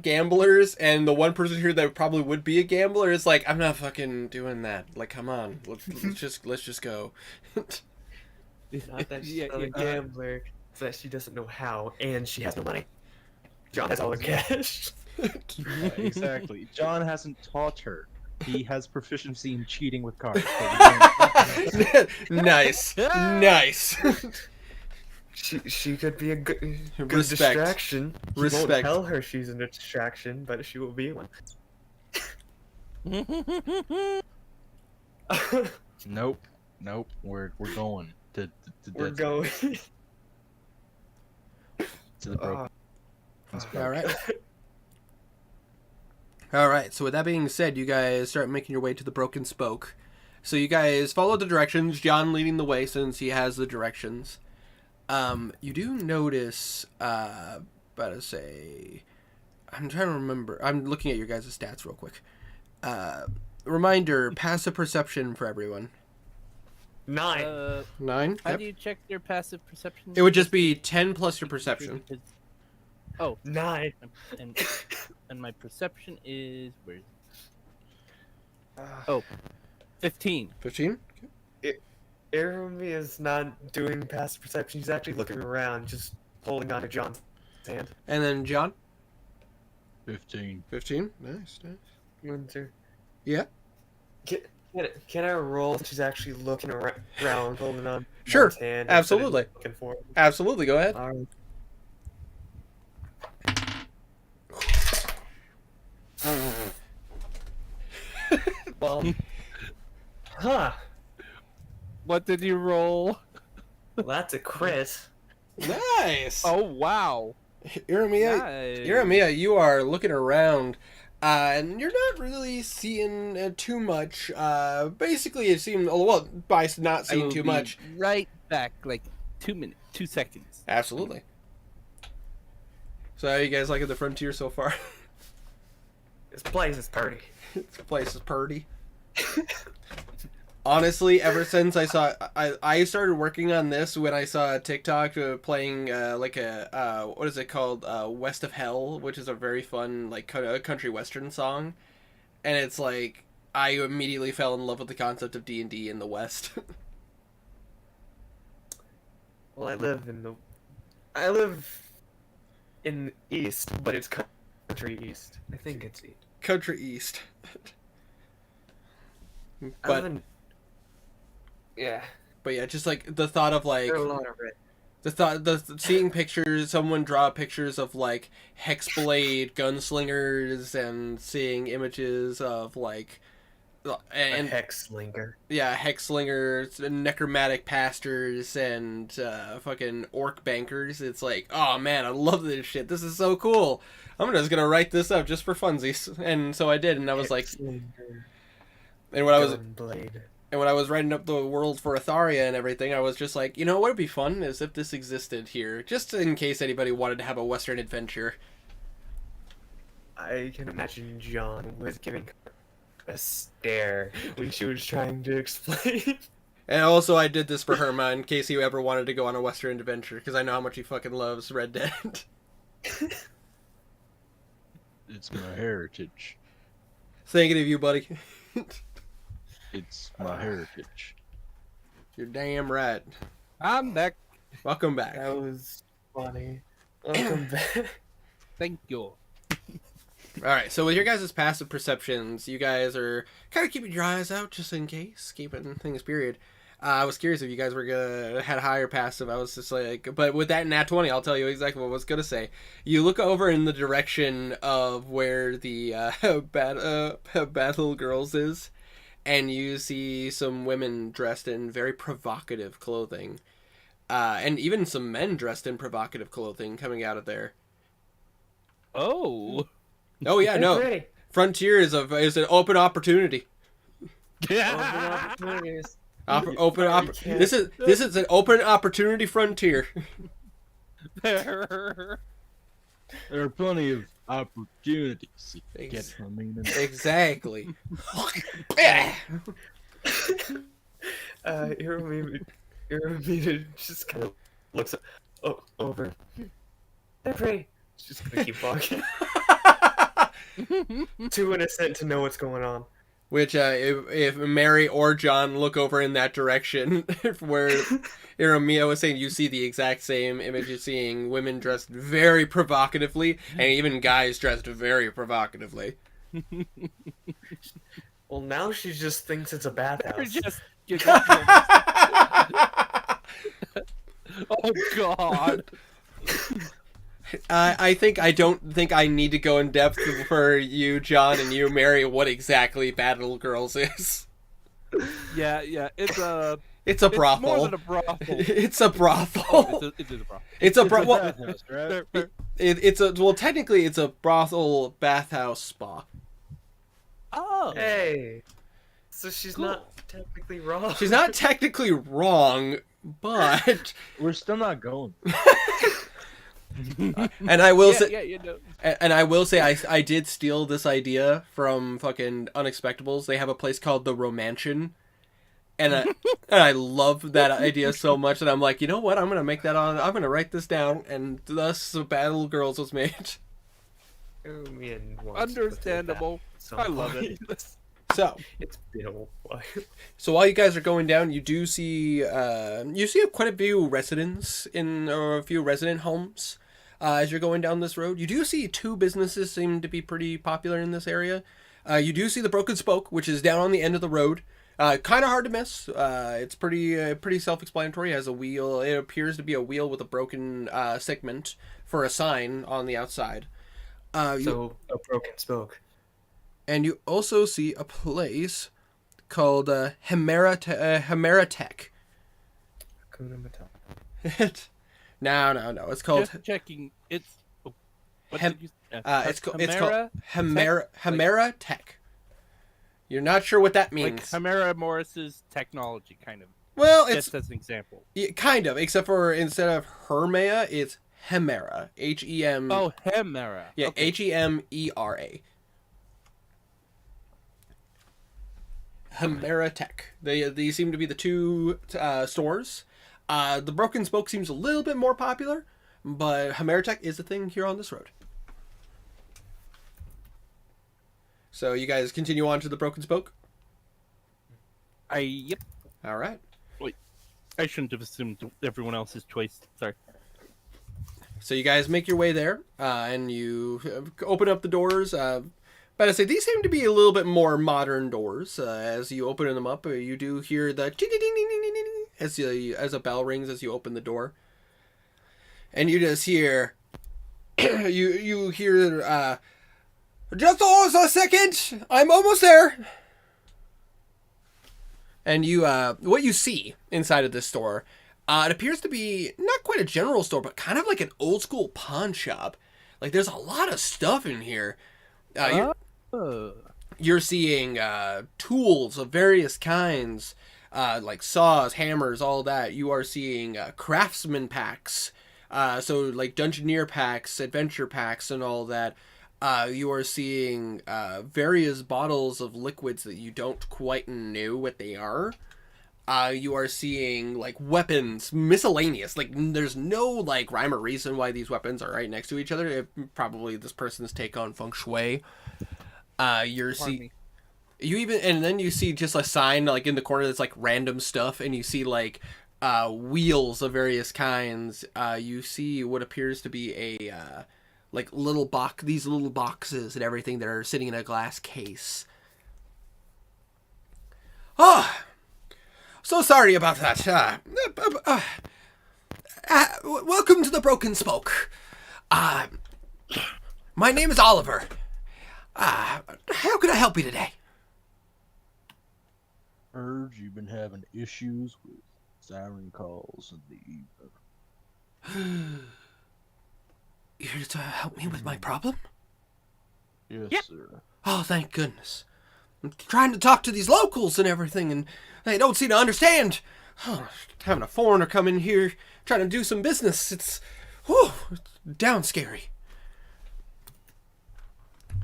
gamblers, and the one person here that probably would be a gambler is like, I'm not fucking doing that. Like, come on, let's just go. It's not that she's Yeah, not a yeah. gambler, it's that she doesn't know how, and she has no money. John has all the cash. Yeah, exactly. John hasn't taught her. He has proficiency in cheating with cards. but he don't- Nice. She could be a good Respect. distraction. He Respect. won't tell her she's a distraction, but she will be one. Nope. We're going to We're Dead going. Space, to the broken. All right. All right. So with that being said, you guys start making your way to the Broken Spoke. So you guys follow the directions. John leading the way since he has the directions. You do notice. About to say, I'm trying to remember. I'm looking at your guys' stats real quick. Reminder: passive perception for everyone. 9. 9. How Yep. do you check your passive perception? It would just be 10 plus your perception. Oh, 9. and my perception is where? Oh, 15. 15. Irumi is not doing passive perception. He's actually looking around, just holding on to John's hand. And then John. 15. 15. Nice. Winter. Yeah. Can I roll? She's actually looking around, holding on. to Sure, John's hand instead of absolutely. Looking for him. Absolutely. Go ahead. Alright. Well, huh? What did you roll? Well, that's a crit. Nice. Oh wow! Iramiya, Nice. Iramiya, you are looking around, and you're not really seeing too much. Basically, it seemed by not I seeing will too be much. Right back, like 2 seconds. Absolutely. So, how you guys liking the frontier so far? This place is party. This place is purty. Honestly, ever since I started working on this when I saw a TikTok playing like a what is it called, West of Hell, which is a very fun like country western song, and it's like I immediately fell in love with the concept of D&D in the West. Well, I live in the east, but it's country east. I think it's east. Country East. I live but in, yeah, but yeah, just like the thought of like there are a lot of red. the seeing pictures, someone draw pictures of like hexblade gunslingers, and seeing images of like And and Hexlinger. yeah, hexslingers, necromantic pastors, and fucking orc bankers. It's like, oh man, I love this shit. This is so cool. I'm just gonna write this up just for funsies, and so I did, and I was like, Hexlinger, and when I was Gunblade. And when I was writing up the world for Atharia and everything, I was just like, you know what would be fun is if this existed here, just in case anybody wanted to have a Western adventure. I can imagine John was giving her a stare when she was trying to explain. And also, I did this for Herma in case he ever wanted to go on a Western adventure, because I know how much he fucking loves Red Dead. It's my heritage. Thinking of you, buddy. It's my heritage. You're damn right. I'm back. Welcome back. That was funny. Welcome back. Thank you. Alright, so with your guys' passive perceptions, you guys are kind of keeping your eyes out just in case, keeping things period. I was curious if you guys were gonna had higher passive. I was just like, but with that nat 20, I'll tell you exactly what I was gonna say. You look over in the direction of where the battle girls is, and you see some women dressed in very provocative clothing. and even some men dressed in provocative clothing coming out of there. Oh. Oh yeah, Hey, no. pretty. Frontier is an open opportunity. Open opportunities. can't- This is an open opportunity frontier. There. There are plenty of opportunities to get Ex- from me. Exactly. Iromina just kind of looks over. They're pretty. She's just gonna keep walking. Too innocent to know what's going on. Which, if Mary or John look over in that direction, where Iromia was saying, you see the exact same image. You're seeing women dressed very provocatively, and even guys dressed very provocatively. Well, now she just thinks it's a bathhouse. Just oh God. I don't think I need to go in depth for you, John, and you, Mary, what exactly Battle Girls is. Yeah, it's a brothel. more than a brothel. It's a brothel. Oh, it is a brothel. It's a brothel. Well, Bathhouse, right? technically it's a brothel bathhouse spa. Oh. Hey, so she's Cool. not technically wrong. She's not technically wrong, but We're still not going. and I will say, Yeah, you know. and I will say, I did steal this idea from fucking Unexpectables. They have a place called the Romantion, and I love that idea so much that I'm like, you know what? I'm gonna write this down, and thus the Battle Girls was made. Iromian wants to go to Understandable. the bath at I some love it. point. So, It's been a while. so while you guys are going down, you do see quite a few residents in or a few resident homes. As you're going down this road, you do see two businesses seem to be pretty popular in this area. You do see the Broken Spoke, which is down on the end of the road. Kind of hard to miss. It's pretty self-explanatory. It has a wheel. It appears to be a wheel with a broken segment for a sign on the outside. So a broken spoke. And you also see a place called Hemera Tech. Hakuna Matata. No. It's called Just checking. It's. Oh, what Hem- did you? it's called Chimera Hemera Tech. You're not sure what that like means. Chimera Morris's technology, kind of. Well, it's Just as an example. kind of, except for instead of Hermea, it's Hemera. H-E-M. Oh, Chimera. Yeah, Okay. Hemera. Hemera Tech. They seem to be the two stores. The Broken Spoke seems a little bit more popular, but Hemera Tech is the thing here on this road. So you guys continue on to the Broken Spoke? Yep. All right. I shouldn't have assumed everyone else's choice. Sorry. So you guys make your way there, and you open up the doors. But I say these seem to be a little bit more modern doors. As you open them up, you do hear the ding ding ding ding ding ding as a bell rings as you open the door, and you just hear you hear just a second, I'm almost there. And you what you see inside of this store, it appears to be not quite a general store, but kind of like an old school pawn shop. Like there's a lot of stuff in here. You're seeing tools of various kinds, like saws, hammers, all that. You are seeing craftsman packs, so like Dungeoneer packs, adventure packs, and all that. You are seeing various bottles of liquids that you don't quite know what they are. You are seeing like weapons, miscellaneous. Like there's no like rhyme or reason why these weapons are right next to each other. Probably this person's take on feng shui. And then you see just a sign like in the corner that's like random stuff, and you see like wheels of various kinds. You see what appears to be a like these little boxes and everything that are sitting in a glass case. Oh, so sorry about that. Welcome to the Broken Spoke. My name is Oliver. How can I help you today? Heard you've been having issues with siren calls in the evening. You're here to help me with my problem? Yes, Yep. sir. Oh, thank goodness. I'm trying to talk to these locals and everything, and they don't seem to understand. Oh, having a foreigner come in here trying to do some business, it's down scary.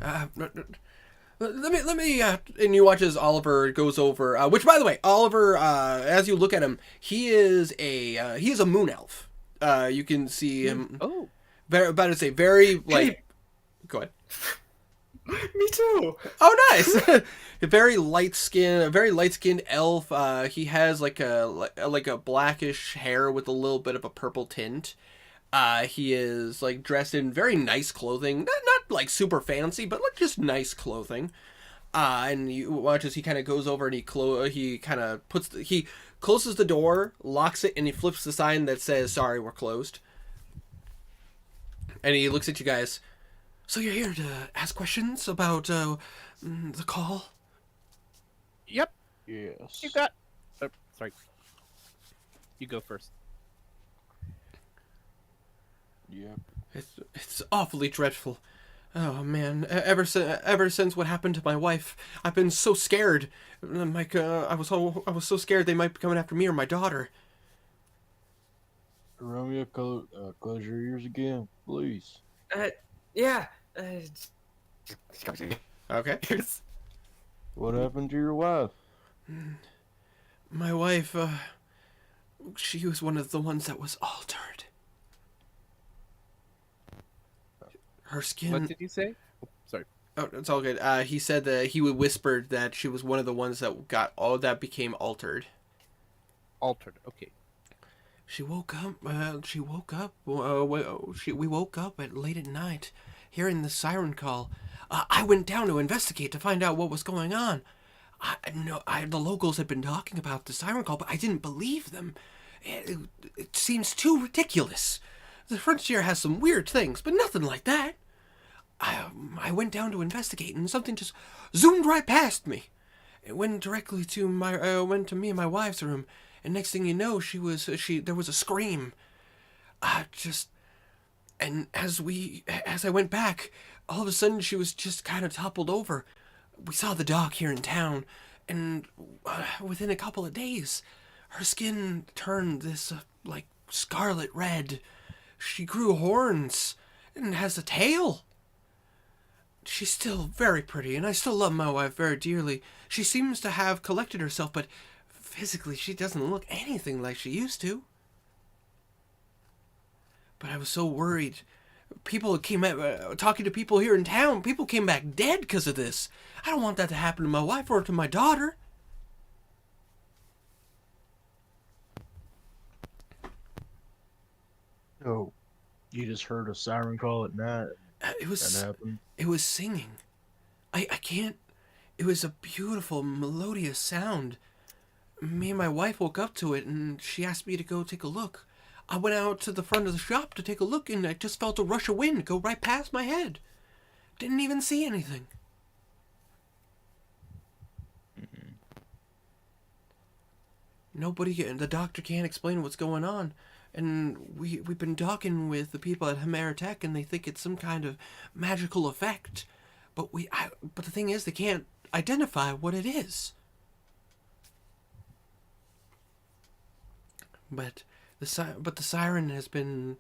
Let me, and you watch as Oliver goes over, which, by the way, Oliver, as you look at him, he is a moon elf. You can see him, Oh, about to say, very, like, Hey. go ahead. Me too. Oh, nice! A very light-skinned elf. He has like a blackish hair with a little bit of a purple tint. He is like dressed in very nice clothing, not like super fancy, but like just nice clothing. And you watch as he kind of goes over and he closes the door, locks it, and he flips the sign that says "Sorry, we're closed." And he looks at you guys. So you're here to ask questions about the call? yep. Yes. You got. Sorry. You go first. Yep. It's awfully dreadful. Oh man, ever since what happened to my wife, I've been so scared. Like I was so scared they might be coming after me or my daughter. Romeo, close your ears again, please. Yeah. Okay. What happened to your wife? My wife, she was one of the ones that was altered. Her skin. What did you say? Oh, sorry. Oh, it's all good. He said that he whispered that she was one of the ones that became altered. Altered. Okay. She woke up. We woke up at late at night, hearing the siren call. I went down to investigate to find out what was going on. The locals had been talking about the siren call, but I didn't believe them. It seems too ridiculous. The frontier has some weird things, but nothing like that. I went down to investigate, and something just zoomed right past me. It went directly to me and my wife's room, and next thing you know, there was a scream. And as I went back, all of a sudden she was just kind of toppled over. We saw the doc here in town, and within a couple of days, her skin turned this like scarlet red. She grew horns and has a tail. She's still very pretty, and I still love my wife very dearly. She seems to have collected herself, but physically she doesn't look anything like she used to. But I was so worried. People came talking to people here in town. People came back dead because of this. I don't want that to happen to my wife or to my daughter. Oh, you just heard a siren call at night. It was That happened. It was singing. I can't. It was a beautiful, melodious sound. Me and my wife woke up to it, and she asked me to go take a look. I went out to the front of the shop to take a look, and I just felt a rush of wind go right past my head. Didn't even see anything. The doctor can't explain what's going on. And we've been talking with the people at Hemeritech, and they think it's some kind of magical effect. But the thing is, they can't identify what it is. But the siren's been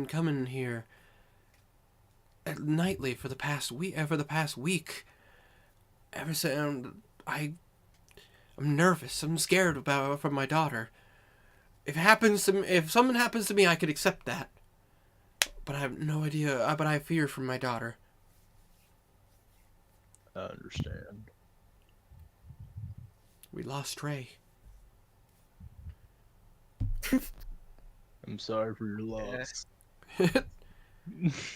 coming here nightly for the past week. Ever since I'm nervous. I'm scared for my daughter. If something happens to me, I could accept that. But I have no idea. But I have fear for my daughter. I understand. We lost Trey. I'm sorry for your loss.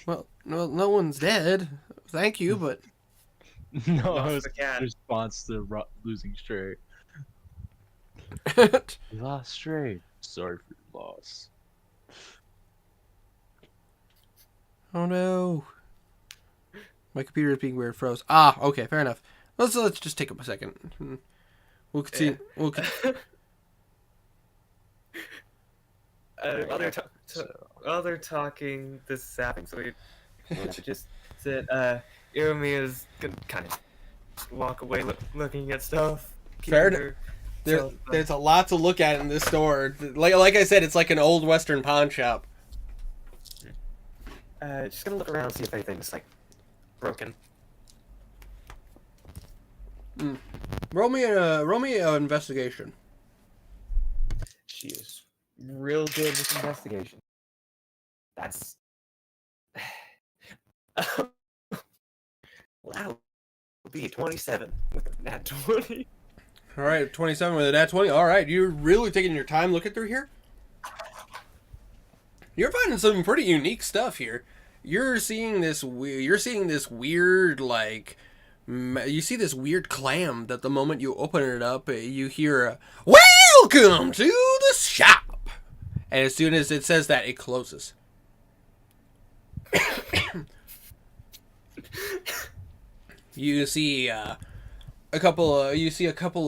Well, no one's dead. Thank you, but No, Lost it was the cat. a response to losing Stray. You lost Stray. Sorry for your loss. oh no, my computer is being weird. Froze. Ah, okay, fair enough. Let's just take a second. We'll continue. While they're So, while they're talking, this is happening, so we should just sit. Irumi is gonna kind of walk away, looking at stuff. Fair keeping enough. herself, There's a lot to look at in this store. Like I said, it's like an old Western pawn shop. just gonna look around, see if anything's like broken. Roll me an investigation. She is real good with investigation. That's well, that would be a 27 with a nat 20. All right, 27 with a nat 20. All right, you're really taking your time looking through here. You're finding some pretty unique stuff here. You're seeing this weird like. You see this weird clam that the moment you open it up, you hear a, "Welcome to the shop," and as soon as it says that, it closes. You see a couple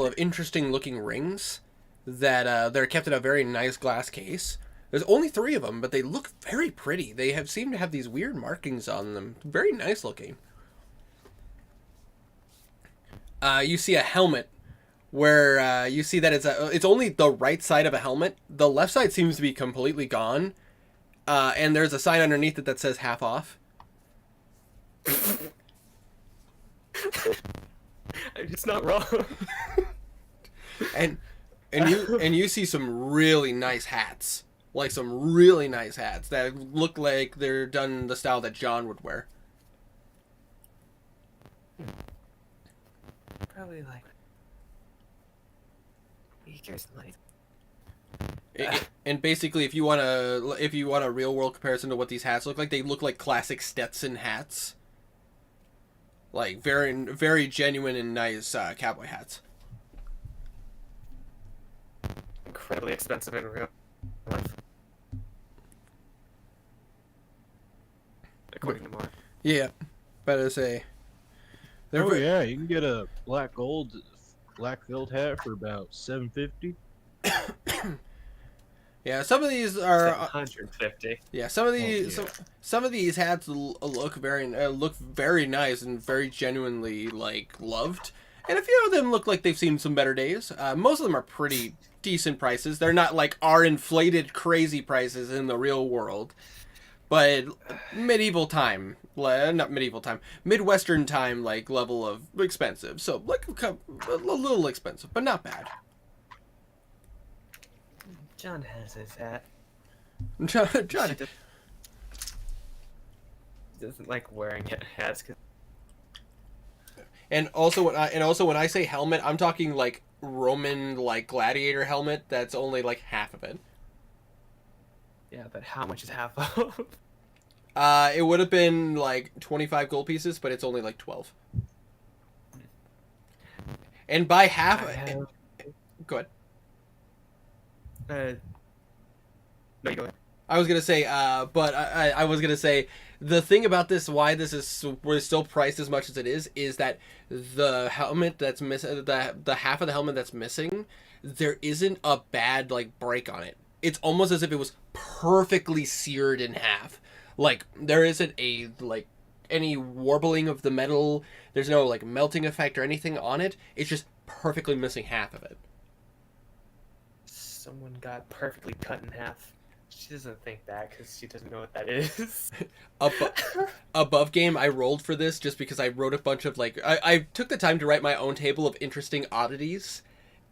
of interesting looking rings that they're kept in a very nice glass case. There's only 3 of them, but they look very pretty. They seem to have these weird markings on them. Very nice looking. You see a helmet where you see that it's only the right side of a helmet. The left side seems to be completely gone. And there's a sign underneath it that says half off. It's not wrong. and you see some really nice hats. Like some really nice hats that look like they're done the style that John would wear. Probably like he carries the money. And basically, if you want a real world comparison to what these hats look like, they look like classic Stetson hats. Like very very genuine and nice cowboy hats. Incredibly expensive in real life, according to Mark. Yeah, better say. They're oh yeah, you can get a black filled hat for about $750. Yeah, some of these are 150. yeah. Some of these hats look very nice and very genuinely like loved, and a few of them look like they've seen some better days. Most of them are pretty decent prices. They're not like our inflated crazy prices in the real world, but Midwestern time like level of expensive. So like a little expensive, but not bad. John has his hat. John, He doesn't like wearing hats. and also when I say helmet, I'm talking like Roman like gladiator helmet. That's only like half of it. Yeah, but how much is half of? It would have been like 25 gold pieces, but it's only like 12. And by half, go ahead. No, you go ahead. I was gonna say, but I was gonna say the thing about this, why this is we're still priced as much as it is that the helmet that's missing, the half of the helmet that's missing, there isn't a bad like break on it. It's almost as if it was perfectly seared in half. Like there isn't a like any warbling of the metal. There's no like melting effect or anything on it. It's just perfectly missing half of it. Someone got perfectly cut in half. She doesn't think that because she doesn't know what that is. Above game, I rolled for this just because I wrote a bunch of like I took the time to write my own table of interesting oddities,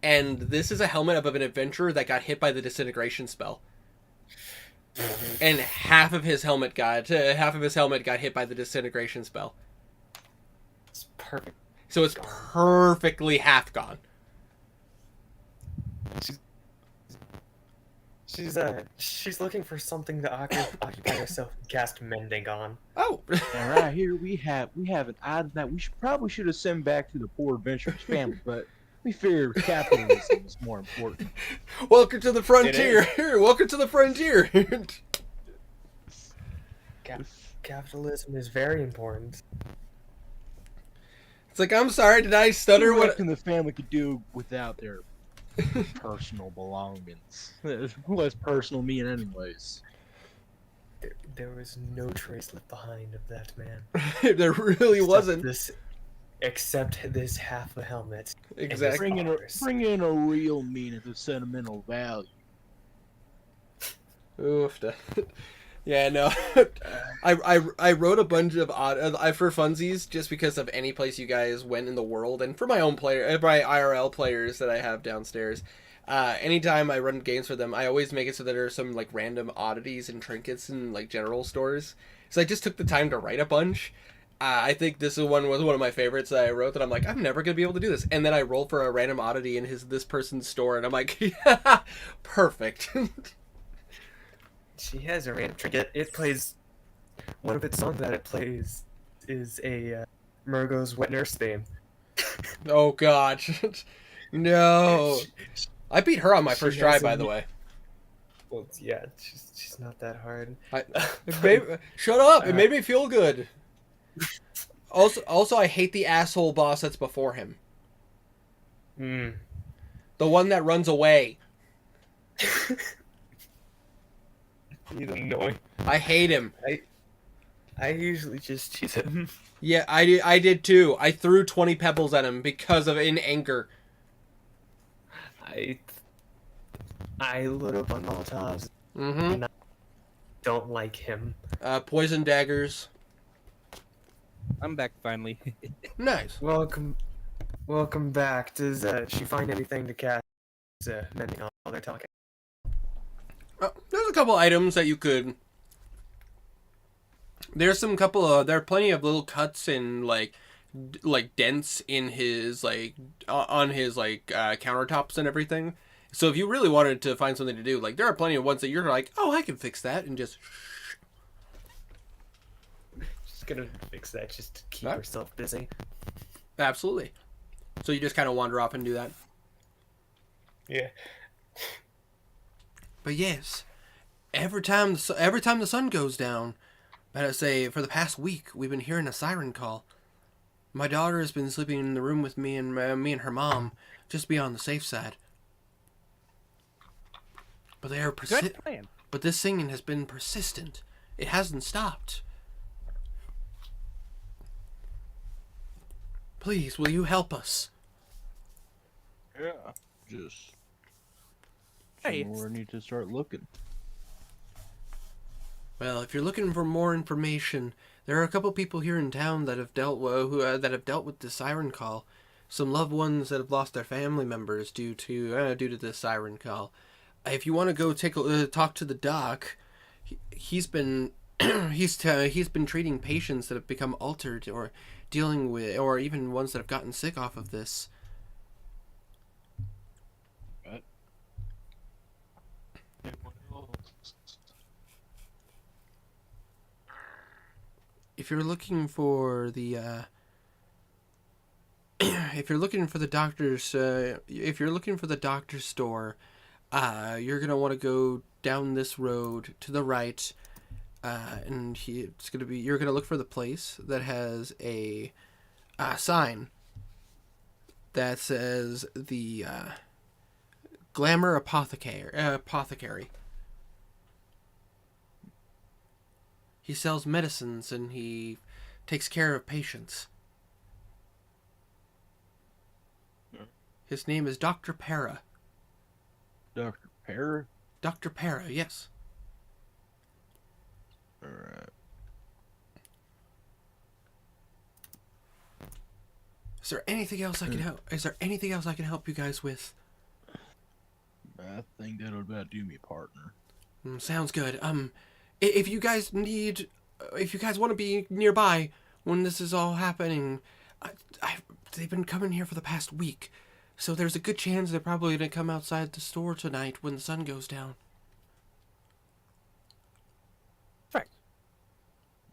and this is a helmet of an adventurer that got hit by the disintegration spell, and half of his helmet got hit by the disintegration spell. It's perfect. So it's perfectly half gone. She's looking for something to occupy herself and cast mending on. Oh, And right here we have an item that we should have sent back to the poor adventurer's family, but we figure capitalism is more important. welcome to the frontier. Welcome to the frontier. Capitalism is very important. It's like, I'm sorry, did I stutter? What What? can the family could do without their personal belongings. Less personal mean, anyways. There was no trace left behind of that man. There really wasn't. Except this half a helmet. Exactly. Bring in a real meaning to sentimental value. Oof. Yeah, no. I wrote a bunch of odd for funsies just because of any place you guys went in the world, and for my own my IRL players that I have downstairs. Anytime I run games for them, I always make it so that there are some like random oddities and trinkets in like general stores. So I just took the time to write a bunch. I think this was one of my favorites that I wrote that I'm like, I'm never gonna be able to do this. And then I roll for a random oddity in this person's store, and I'm like, yeah, perfect. She has a random trinket. It plays one of its songs that it plays is a Murgo's Wet Nurse theme. Oh god, no! I beat her on my first try, by the way. Well, yeah, she's not that hard. Shut up! It made me feel good. Also, I hate the asshole boss that's before him. The one that runs away. He's annoying. I hate him. I usually just choose him. Yeah, I did too. I threw 20 pebbles at him because of in anger. I load up on Molotovs. Mm-hmm. I don't like him. Poison daggers. I'm back finally. Nice. Welcome back. Does she find anything to cast? Mending all their talking. There's a couple items that you could. There are plenty of little cuts and like dents in his on his countertops and everything. So if you really wanted to find something to do, like there are plenty of ones that you're like, oh, I can fix that, and just gonna fix that just to keep herself busy. Absolutely. So you just kind of wander off and do that. Yeah. But yes, every time the sun goes down, I say for the past week we've been hearing a siren call. My daughter has been sleeping in the room with me and her mom, just to be on the safe side. But they are Good plan. But this singing has been persistent. It hasn't stopped. Please, will you help us? Yeah. Just. Hey, We need to start looking. Well, if you're looking for more information, there are a couple people here in town that have dealt with the siren call. Some loved ones that have lost their family members due to this siren call. If you want to go talk to the doc, he's been he's been treating patients that have become altered or dealing with, or even ones that have gotten sick off of this. If you're looking for the if you're looking for the doctor's store, you're gonna want to go down this road to the right, and you're gonna look for the place that has a sign that says the Glamour Apothecary. He sells medicines and he takes care of patients. His name is Dr. Para. Dr. Para? Dr. Para, yes. Alright. Is there anything else I can help? Is there anything else I can help you guys with? I think that'll about do me, partner. Sounds good. If you guys want to be nearby when this is all happening, they've been coming here for the past week, so there's a good chance they're probably gonna come outside the store tonight when the sun goes down. Right.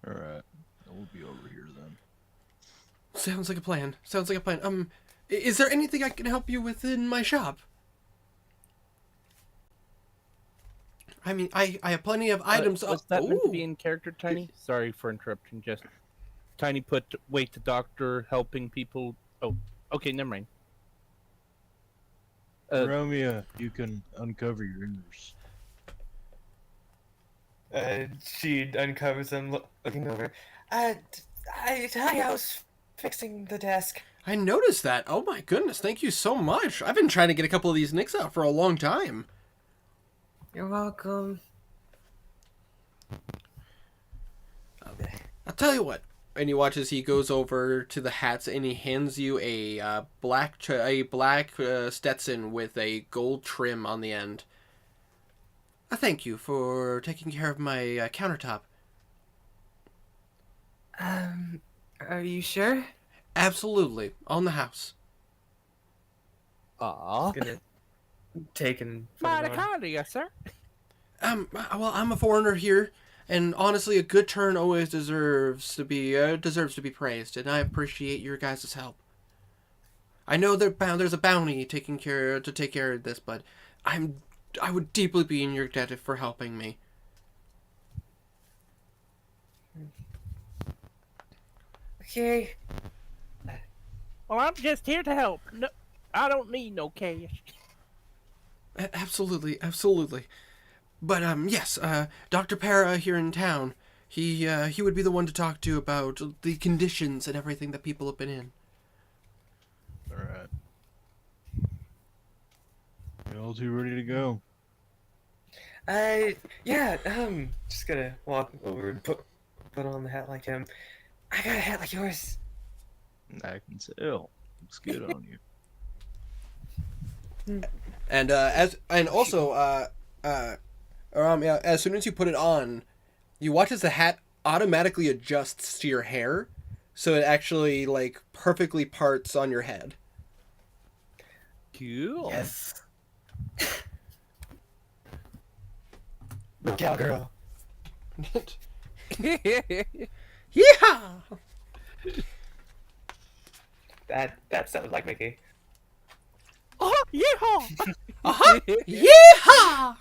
Alright. We'll be over here then. Sounds like a plan. Is there anything I can help you with in my shop? I mean, I have plenty of items. Was that meant to be in character, Tiny? Sorry for interrupting. Just Tiny put wait the doctor helping people. Oh, okay, never mind. Romeo, you can uncover your ears. She uncovers them, looking over. I was fixing the desk. I noticed that. Oh my goodness, thank you so much. I've been trying to get a couple of these nicks out for a long time. You're welcome. I'll tell you what. And you watch as he goes over to the hats and he hands you a black Stetson with a gold trim on the end. Thank you for taking care of my countertop. Are you sure? Absolutely, on the house. Aw. Gonna take and put Mighty it on. kind of you, sir. Well, I'm a foreigner here, and honestly, a good turn always deserves to be praised, and I appreciate your guys' help. I know there's a bounty to take care of this, but I would deeply be in your debt for helping me. Okay. Well, I'm just here to help. No, I don't need no cash. Absolutely, absolutely. But yes, Dr. Para here in town, he would be the one to talk to about the conditions and everything that people have been in. All right. Y'all two ready to go? Yeah, just gonna walk over and put on the hat like him. I got a hat like yours. I can tell. Looks good on you. And as soon as you put it on, you watch as the hat automatically adjusts to your hair, so it actually like perfectly parts on your head. Cool. Yes. Cowgirl. Yeah. That sounded like Mickey. Oh, yeehaw! Yeehaw!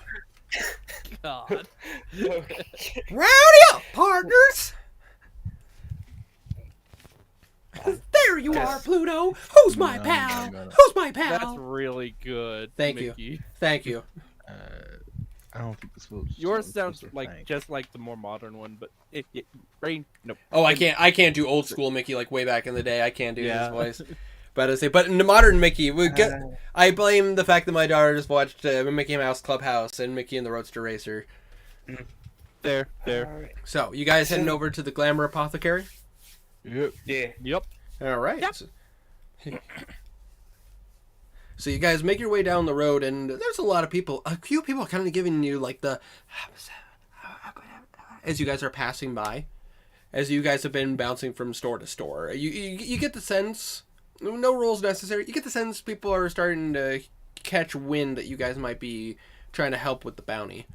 God. Okay. Rowdy up, partners! There you are, Yes. Pluto. Who's my No, pal? no. Who's my That's pal? really good. Thank you. Mickey. Thank you. I don't think this was. Yours sounds like just like the more modern one, but brain. Nope. Oh, I can't do old school Mickey like way back in the day. I can't do Yeah. his voice. But in the modern Mickey, I blame the fact that my daughter just watched Mickey Mouse Clubhouse and Mickey and the Roadster Racer. There. Alright. So, you guys heading over to the Glamour Apothecary? Yep. Yeah. Yep. All right. Yep. So you guys make your way down the road, and there's a lot of people. A few people kind of giving you like the as you guys are passing by, as you guys have been bouncing from store to store. You get the sense, no rules necessary. You get the sense people are starting to catch wind that you guys might be trying to help with the bounty.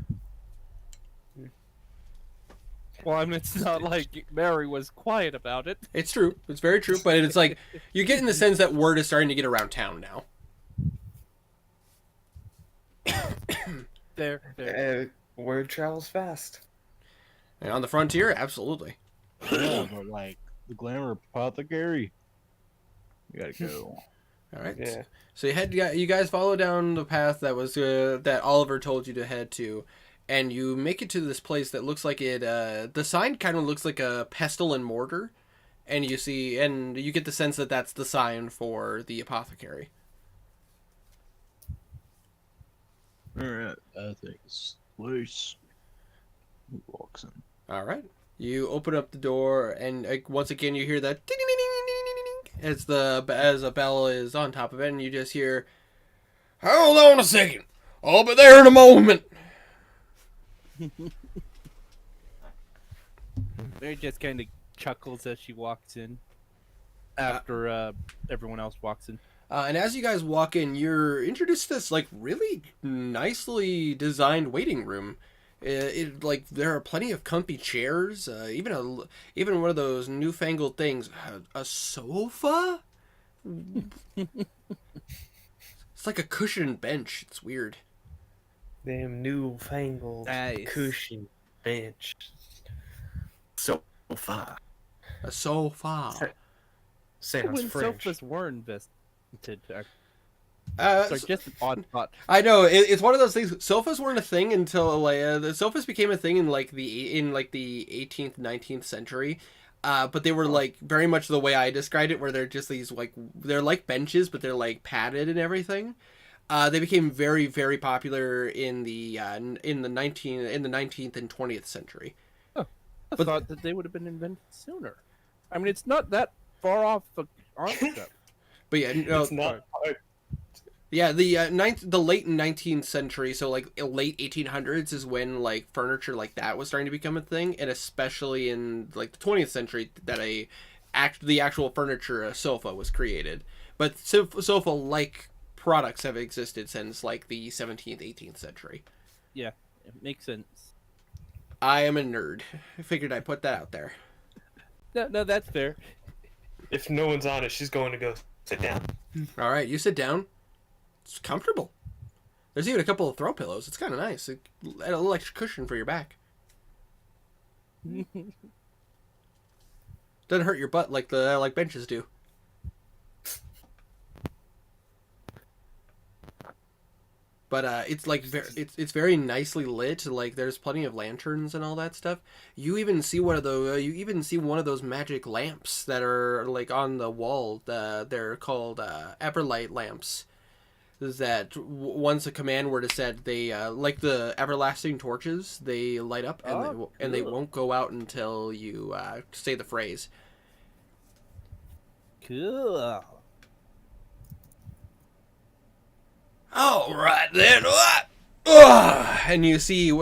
Well, I mean, it's not like Mary was quiet about it. It's true. It's very true. But it's like you're getting the sense that word is starting to get around town now. There. Word travels fast. And on the frontier, absolutely. Yeah, but like the Glamour Apothecary, you gotta go. All right. Yeah. So you guys follow down the path that was that Oliver told you to head to, and you make it to this place that looks like it. The sign kind of looks like a pestle and mortar, and you get the sense that that's the sign for the apothecary. Alright, I think it's place. Who walks in? All right. You open up the door, and once again you hear that ding, ding, ding, ding, ding, ding, as a bell is on top of it, and you just hear, "Hold on a second, I'll be there in a moment." Mary just kind of chuckles as she walks in. After everyone else walks in. And as you guys walk in, you're introduced to this like really nicely designed waiting room. Like there are plenty of comfy chairs, even one of those newfangled things, a sofa. It's like a cushioned bench. It's weird. Damn newfangled Nice. cushion bench. Sofa. A sofa. Sounds When French. sofas were invented. Sorry, just an odd thought. I know it's one of those things. Sofas weren't a thing until like the sofas became a thing in the 18th 19th century. But they were like very much the way I described it, where they're just these like they're like benches, but they're like padded and everything. They became very very popular in the 19th and 20th century. I thought that they would have been invented sooner. I mean, it's not that far off the concept. But yeah, no, It's not hard. yeah, the late 19th century, so like late 1800s is when like furniture like that was starting to become a thing, and especially in like the 20th century that the actual furniture, a sofa, was created. But sofa like products have existed since like the 17th 18th century. Yeah, it makes sense. I am a nerd. I figured I'd put that out there. No, that's fair. If no one's on it, she's going to go sit down. All right, you sit down. It's comfortable. There's even a couple of throw pillows. It's kind of nice. It add a little extra cushion for your back. Doesn't hurt your butt like the benches do. But it's like it's very nicely lit. Like there's plenty of lanterns and all that stuff. You even see one of those magic lamps that are like on the wall. They're called Everlight lamps. That once a command word is said, they like the everlasting torches. They light up and they won't go out until you say the phrase. Cool. All right then. And you see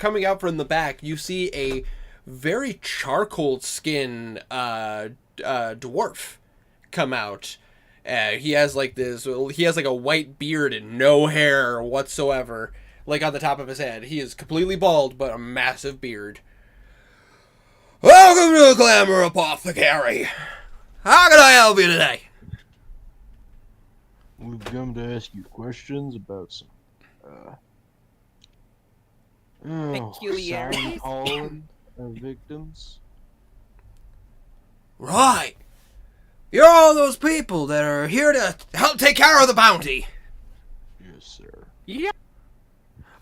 coming out from the back. You see a very charcoal skin dwarf come out. He has like a white beard and no hair whatsoever, like on the top of his head. He is completely bald, but a massive beard. Welcome to the Glamour Apothecary. How can I help you today? We've come to ask you questions about some Peculiarities? siren calling victims. Right. You're all those people that are here to help take care of the bounty. Yes, sir. Yeah.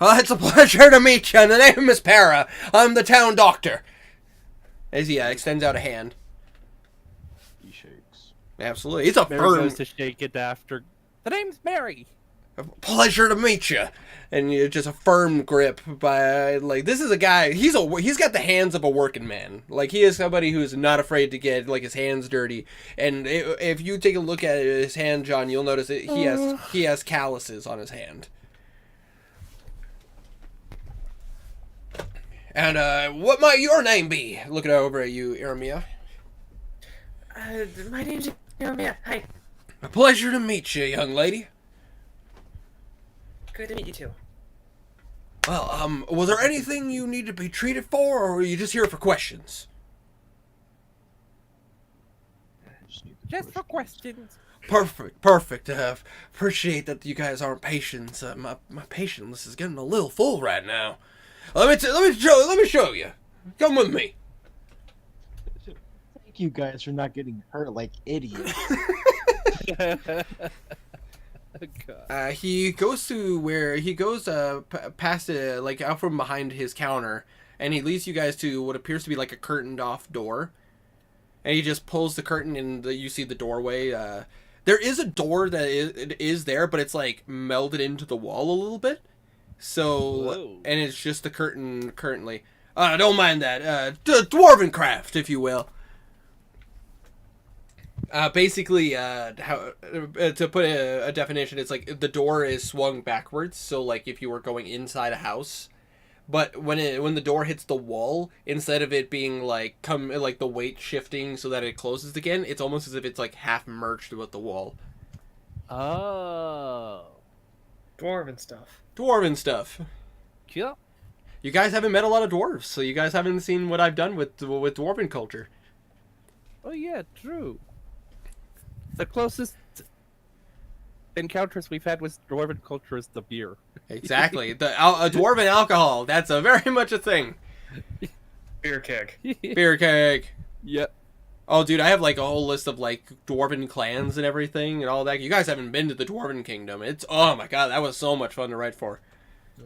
It's a pleasure to meet you. The name is Para. I'm the town doctor. As he extends out a hand. He shakes. Absolutely. It's a Mary firm... goes to shake it after. The name's Mary. Pleasure to meet you. And you just a firm grip by like this is a guy. He's got the hands of a working man. Like he is somebody who is not afraid to get like his hands dirty. And if you take a look at his hand, John, you'll notice that he has calluses on his hand. And what might your name be? Looking over at you, Iramia. My name's Jeremiah. Hi. A pleasure to meet you, young lady. Good to meet you too. Well, was there anything you need to be treated for, or were you just here for questions? Just for questions. Perfect. Appreciate that you guys aren't patients. My patient list is getting a little full right now. Let me show you. Come with me. Thank you guys for not getting hurt like idiots. God. He goes past like out from behind his counter, and he leads you guys to what appears to be like a curtained off door. And he just pulls the curtain, and you see the doorway. There is a door that is there, but it's like melded into the wall a little bit. So, Whoa. and it's just the curtain currently. Don't mind that. Dwarven craft, if you will. Basically, how to put a definition, it's like the door is swung backwards. So, like if you were going inside a house, but when the door hits the wall, instead of it being like the weight shifting so that it closes again, it's almost as if it's like half merged with the wall. Oh. Dwarven stuff. Dwarven stuff. Cool. You guys haven't met a lot of dwarves, so you guys haven't seen what I've done with dwarven culture. Oh yeah, true. The closest encounters we've had with dwarven culture is the beer. Exactly. A dwarven alcohol. That's very much a thing. Beer keg. Beer keg. Yep. Oh, dude, I have like a whole list of like dwarven clans and everything and all that. You guys haven't been to the Dwarven Kingdom. It's oh my god, that was so much fun to write for.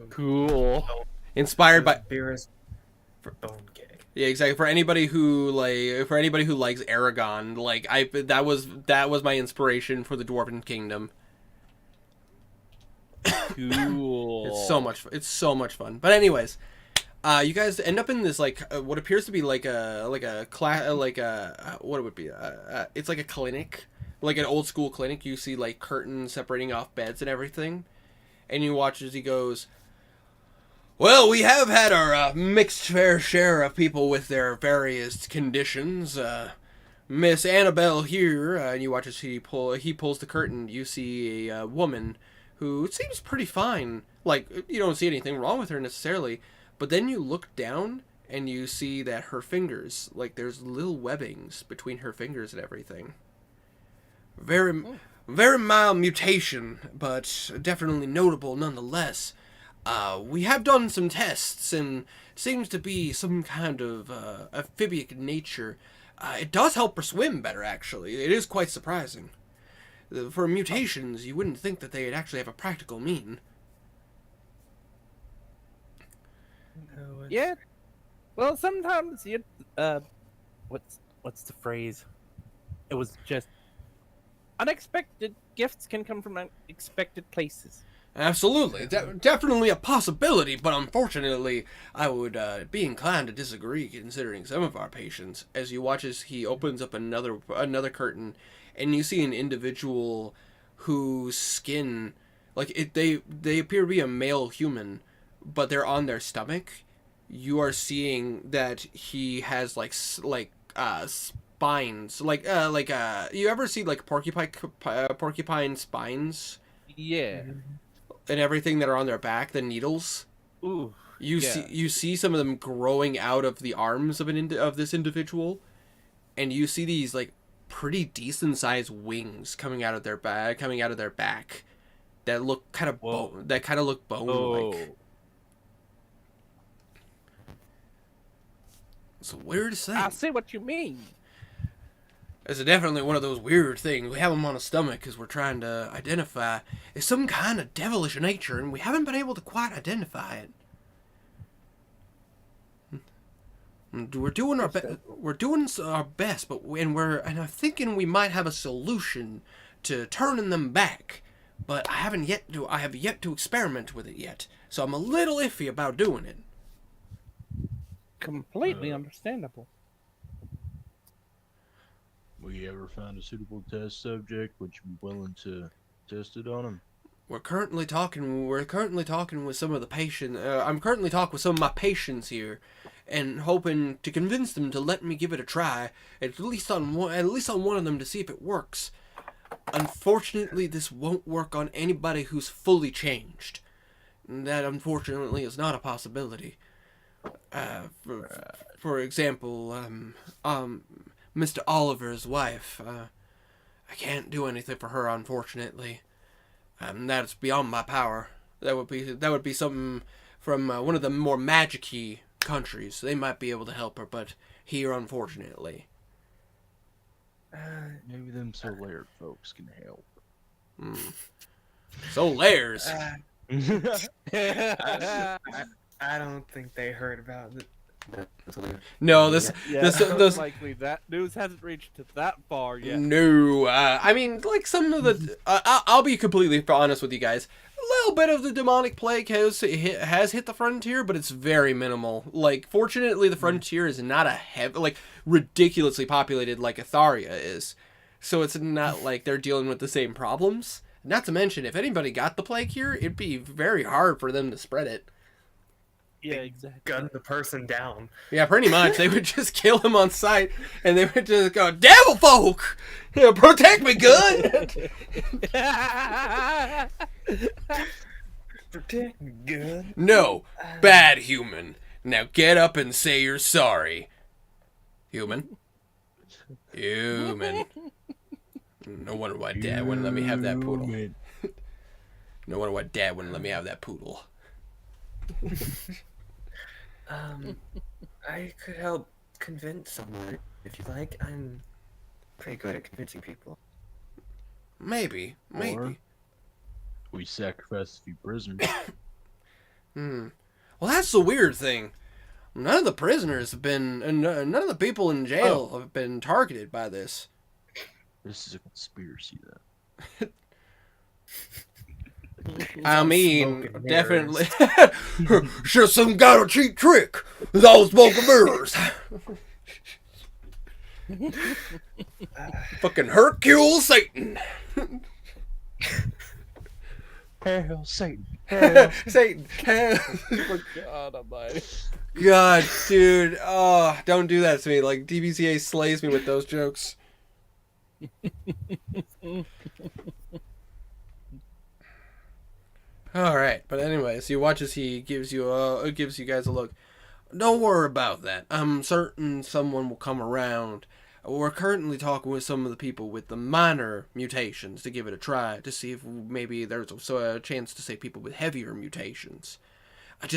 Cool. Inspired by Beerus bone gag. yeah, exactly. For anybody who likes Aragon, like that was my inspiration for the Dwarven Kingdom. Cool. It's so much fun. But anyways, you guys end up in this like what appears to be like a what it would be it's like a clinic, like an old school clinic. You see like curtains separating off beds and everything, and you watch as he goes, well, we have had our mixed fair share of people with their various conditions. Miss Annabelle here, and you watch as he pulls the curtain. You see a woman who seems pretty fine. Like, you don't see anything wrong with her necessarily, but then you look down and you see that her fingers, like there's little webbings between her fingers and everything. Very mild mutation, but definitely notable nonetheless. We have done some tests, and seems to be some kind of amphibic nature. It does help her swim better, actually. It is quite surprising. For mutations, you wouldn't think that they'd actually have a practical mean. No, Yeah. Well, sometimes you what's the phrase? It was just unexpected gifts can come from unexpected places. Absolutely. Definitely a possibility, but unfortunately, I would be inclined to disagree considering some of our patients. As you watch as he opens up another curtain, and you see an individual whose skin, like they appear to be a male human, but they're on their stomach. You are seeing that he has spines, you ever see like porcupine spines Yeah. and everything that are on their back, the needles. Ooh. You see some of them growing out of the arms of this individual, and you see these like pretty decent sized wings coming out of their back that look kind of bone like. Oh. It's a weird thing. I see what you mean. It's definitely one of those weird things. We have them on a stomach because we're trying to identify it's some kind of devilish nature, and we haven't been able to quite identify it. We're doing our best. We're doing our best, but I'm thinking we might have a solution to turning them back. But I have yet to experiment with it yet, so I'm a little iffy about doing it. Completely understandable. Will you ever find a suitable test subject? Would you be willing to test it on him? We're currently talking with some of the patients. I'm currently talking with some of my patients here, and hoping to convince them to let me give it a try, at least on one of them to see if it works. Unfortunately, this won't work on anybody who's fully changed. That unfortunately is not a possibility. For example, Mr. Oliver's wife. I can't do anything for her, unfortunately. That's beyond my power. That would be something from one of the more magic-y countries. They might be able to help her, but here, unfortunately. Maybe them Solaire folks can help. Solaire's. I don't think they heard about it. No, this Likely that news hasn't reached that far yet. No, I mean, like some of the. I'll be completely honest with you guys. A little bit of the demonic plague has hit the frontier, but it's very minimal. Like, fortunately, the frontier is not ridiculously populated like Atharia is, so it's not like they're dealing with the same problems. Not to mention, if anybody got the plague here, it'd be very hard for them to spread it. Yeah, exactly. Gun the person down. Yeah, pretty much. They would just kill him on sight, and they would just go, "Devil folk, protect me, good." Protect me, good. No, bad human. Now get up and say you're sorry. Human. Human. No wonder why Dad wouldn't let me have that poodle. No wonder why Dad wouldn't let me have that poodle. I could help convince someone if you like. pretty good at convincing people. Maybe. Or we sacrifice a few prisoners. Well, that's the weird thing. None of the prisoners have been, and none of the people in jail have been targeted by this. This is a conspiracy, then. I mean, smoke and definitely. Just some got a cheap trick. It's all smoke and mirrors. Fucking Hercule Satan. Hail Satan. Satan. God almighty. God, dude. Oh, don't do that to me. Like, DBCA slays me with those jokes. Alright, but anyways, you watch as he gives you guys a look. Don't worry about that. I'm certain someone will come around. We're currently talking with some of the people with the minor mutations to give it a try to see if maybe there's a chance to save people with heavier mutations. I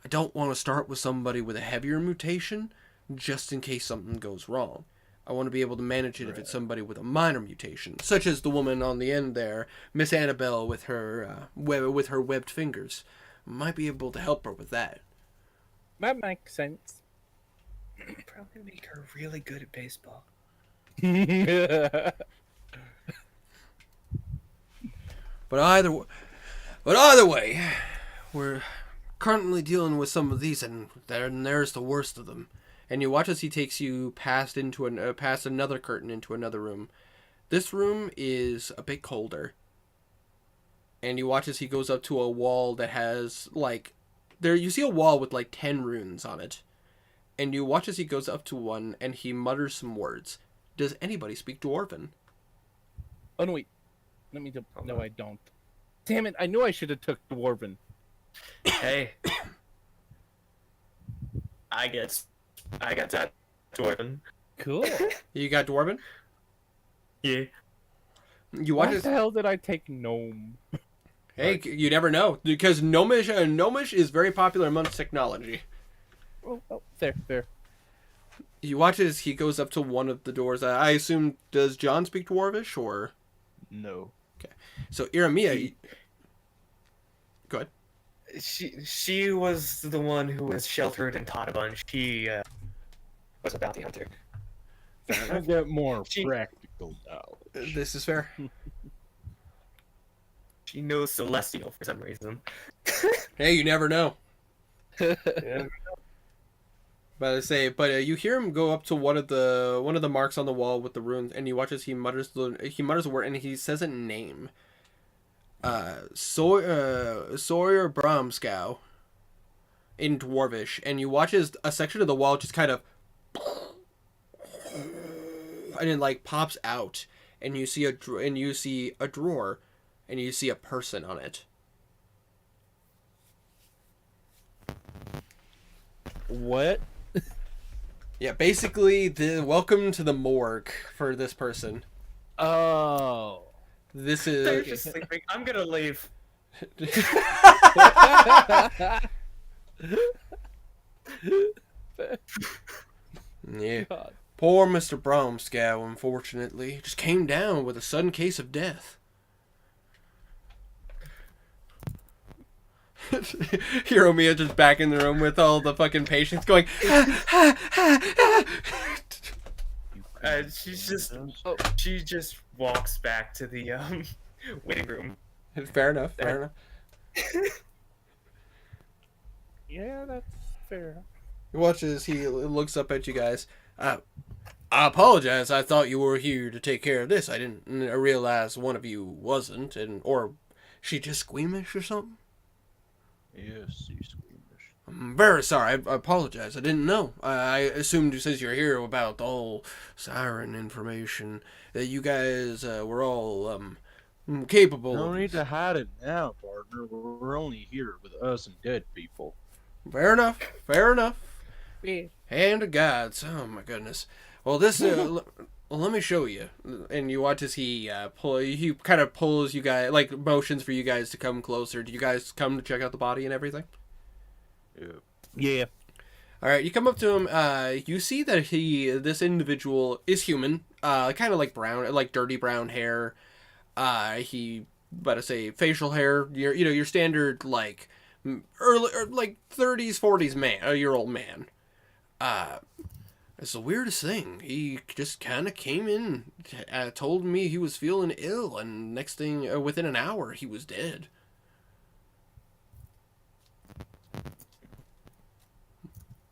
don't want to start with somebody with a heavier mutation just in case something goes wrong. I want to be able to manage it if it's somebody with a minor mutation, such as the woman on the end there, Miss Annabelle with her webbed fingers. Might be able to help her with that. That makes sense. Probably make her really good at baseball. But either way, we're currently dealing with some of these, and there's the worst of them. And you watch as he takes you past another curtain into another room. This room is a bit colder. And you watch as he goes up to a wall that has, you see a wall with 10 runes on it. And you watch as he goes up to one and he mutters some words. Does anybody speak Dwarven? Oh no, wait. Let me. No, I don't. Damn it! I knew I should have took Dwarven. Hey, I got that Dwarven. Cool. You got Dwarven? Yeah. You watch Why as... the hell did I take gnome? Hey, you never know. Because Gnomish is very popular amongst technology. Oh, fair. You watch as he goes up to one of the doors. I assume, does John speak Dwarvish, or? No. Okay. So, Iramia... Go ahead. She was the one who was sheltered and taught a bunch. She was a bounty hunter. I get more She- practical knowledge. This is fair. She knows Celestial for some reason. Hey, you never know. Yeah. But you hear him go up to one of the marks on the wall with the runes, and you watch as he mutters a word, and he says a name. Sawyer Bromskow in Dwarvish, and you watch as a section of the wall just kind of and it pops out, and you see a drawer, and you see a person on it. What? Yeah, basically, welcome to the morgue for this person. Oh. This They're is... just sleeping. I'm gonna leave. Yeah. God. Poor Mr. Bromskow, unfortunately, just came down with a sudden case of death. Hiromiya just back in the room with all the fucking patients going, She just walks back to the waiting room. Fair enough. Yeah, that's fair. He watches, he looks up at you guys. I apologize, I thought you were here to take care of this. I didn't realize one of you wasn't, or she just squeamish or something? Yes, she's squeamish. I'm very sorry, I apologize, I didn't know. I assumed since you're here about the whole Siren information, that you guys were all capable No of... need to hide it now, partner. We're only here with us and dead people. Fair enough. Yeah. Hand of gods. Oh my goodness. Well, this. Let me show you. And you watch as he kind of pulls you guys, motions for you guys to come closer. Do you guys come to check out the body and everything? Yeah. All right. You come up to him. You see that this individual is human. kind of like brown, like dirty brown hair. But I say facial hair. Your standard like early, like 30s, 40s man, a year old man. It's the weirdest thing. He just kind of came in, told me he was feeling ill, and next thing, within an hour, he was dead.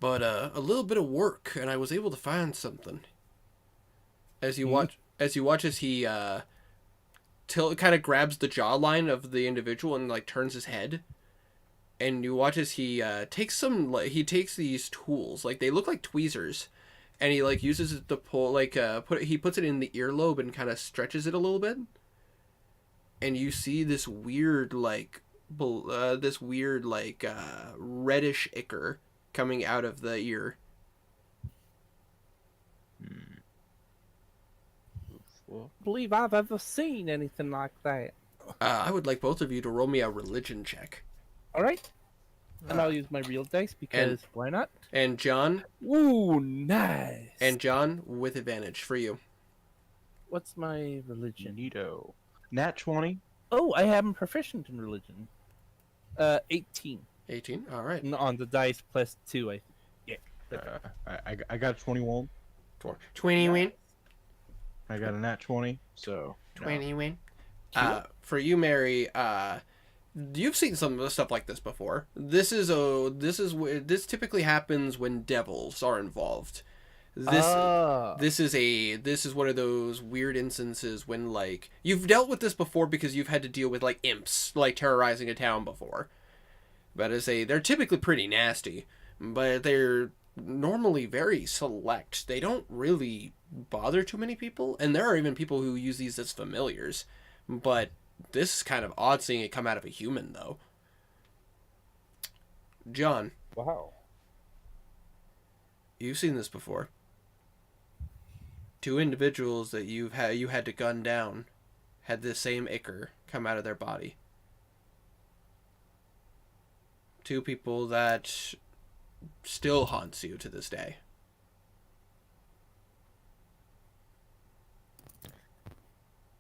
But a little bit of work, and I was able to find something. As you watch, as he kind of grabs the jawline of the individual and like turns his head, and you watch as he takes these tools, like they look like tweezers. And he like uses it to pull, like he puts it in the earlobe and kind of stretches it a little bit, and you see this weird reddish ichor coming out of the ear. Believe I've ever seen anything like that. I would like both of you to roll me a religion check. All right, and I'll use my real dice because why not? And John. Ooh, nice. And John with advantage for you. What's my religion? Neato. Nat 20. Oh, I am proficient in religion. 18. 18. All right. On the dice plus 2, I think. I got 21. 20 win. I got a nat 20, so 20 win. For you, Mary, you've seen some of the stuff like this before. This typically happens when devils are involved. This is one of those weird instances when like you've dealt with this before because you've had to deal with like imps like terrorizing a town before. But they're typically pretty nasty, but they're normally very select. They don't really bother too many people, and there are even people who use these as familiars. But this is kind of odd seeing it come out of a human, though. John. Wow. You've seen this before. Two individuals that you had to gun down had the same ichor come out of their body. Two people that still haunts you to this day.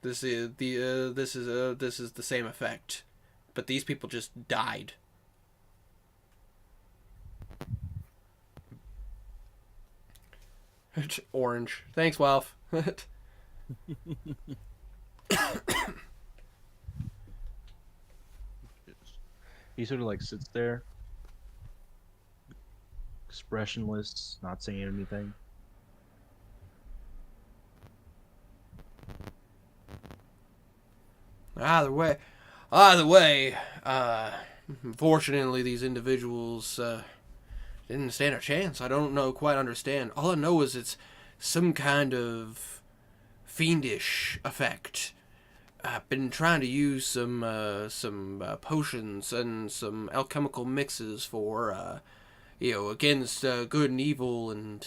This is the same effect, but these people just died. Orange. Thanks, Walf. he sort of like sits there, expressionless, not saying anything. Either way, unfortunately, these individuals didn't stand a chance. I don't quite understand. All I know is it's some kind of fiendish effect. I've been trying to use some potions and some alchemical mixes for, against good and evil and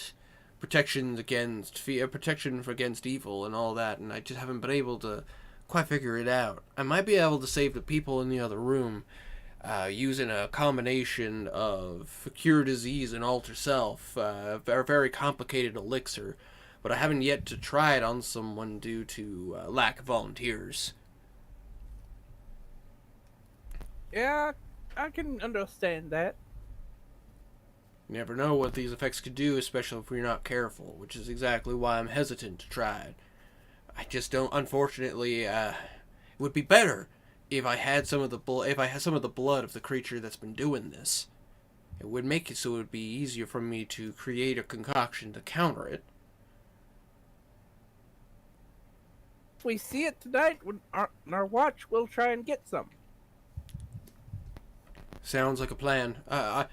protection against evil and all that. And I just haven't been able to quite figure it out. I might be able to save the people in the other room using a combination of cure disease and alter self, a very complicated elixir, but I haven't yet to try it on someone due to lack of volunteers. Yeah, I can understand that. You never know what these effects could do, especially if you're not careful, which is exactly why I'm hesitant to try it. I just don't. Unfortunately, it would be better if I had some of the blood of the creature that's been doing this. It would make it so it would be easier for me to create a concoction to counter it. If we see it tonight on our watch, we'll try and get some. Sounds like a plan. I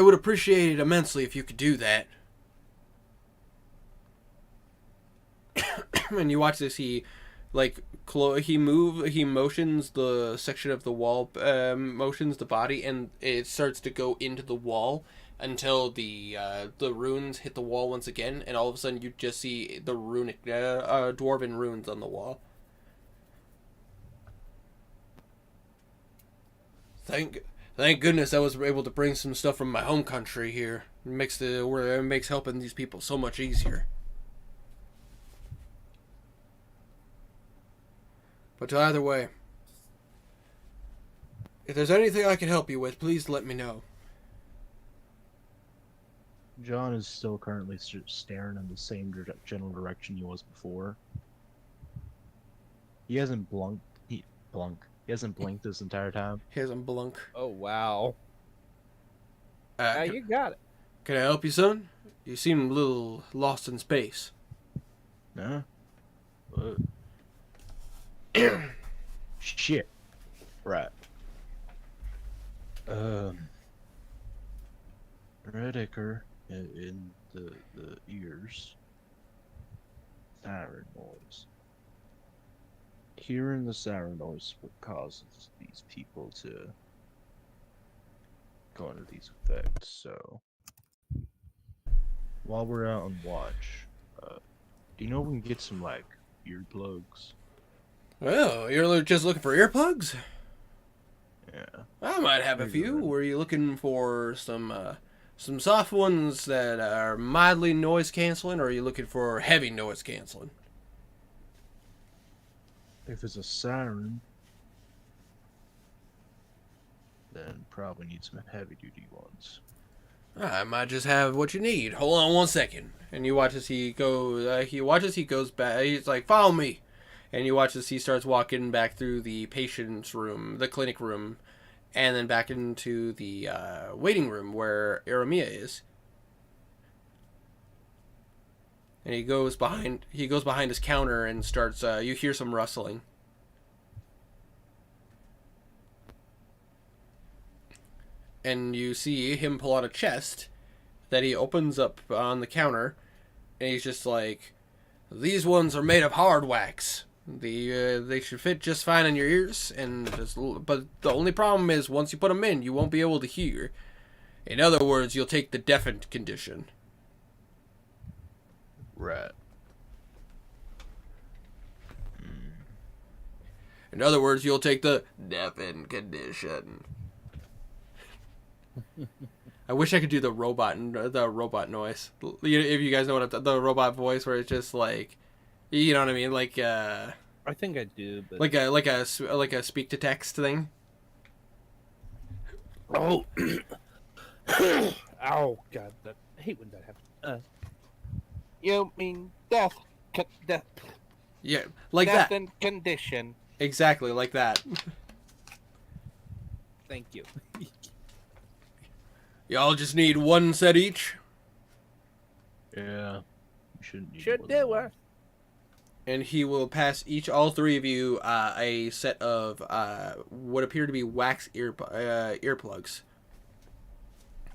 would appreciate it immensely if you could do that. And you watch this, he motions the section of the wall, motions the body, and it starts to go into the wall until the runes hit the wall once again, and all of a sudden you just see the runic dwarven runes on the wall. Thank goodness I was able to bring some stuff from my home country here. It makes helping these people so much easier. But either way, if there's anything I can help you with, please let me know. John is still currently staring in the same general direction he was before. He hasn't blunked. He hasn't blinked this entire time. Here's a blunk. Oh wow. Uh, You got it. can I help you, son? You seem a little lost in space. Nah. Shit. Right. Red ichor in the ears. Siren noise. Hearing the siren noise is what causes these people to go into these effects. So, while we're out on watch, do you know we can get some like earplugs? Well, you're just looking for earplugs? Yeah. I might have a few. Were you looking for some soft ones that are mildly noise canceling, or are you looking for heavy noise canceling? If it's a siren, then probably need some heavy duty ones. I might just have what you need. Hold on 1 second. And you watch as he goes. He goes back. He's like, "Follow me," and you watch as he starts walking back through the patient's room, the clinic room, and then back into the waiting room where Aramia is. And he goes behind his counter and starts. You hear some rustling. And you see him pull out a chest that he opens up on the counter, and he's just like, "These ones are made of hard wax. They should fit just fine in your ears, but the only problem is once you put them in, you won't be able to hear. In other words, you'll take the deafened condition." Right. In other words, you'll take the deafened condition. I wish I could do the robot noise. If you guys know what the robot voice, where it's just like, you know what I mean, like I think I do, but like a speak to text thing. oh, oh god, I hate when that happens. You mean death, death, Yeah, like death that. and condition. Exactly like that. Thank you. Y'all just need one set each. Yeah. You shouldn't need Should more do than one. it. And he will pass all three of you a set of what appear to be wax earplugs.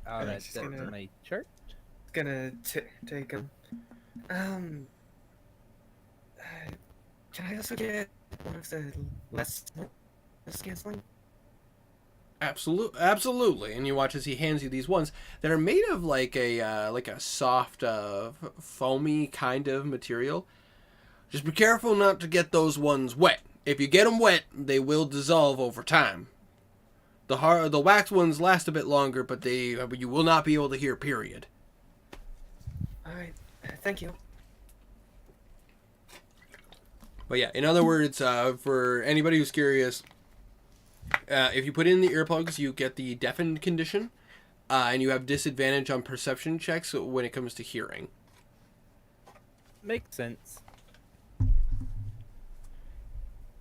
Oh, Yeah, that's she's gonna- my shirt. Gonna take them. Can I also get one of the less canceling? Absolutely. And you watch as he hands you these ones that are made of like a soft, foamy kind of material. Just be careful not to get those ones wet. If you get them wet, they will dissolve over time. The wax ones last a bit longer, but you will not be able to hear. Period. All right, thank you. But yeah, in other words, for anybody who's curious, if you put in the earplugs, you get the deafened condition, and you have disadvantage on perception checks when it comes to hearing. Makes sense.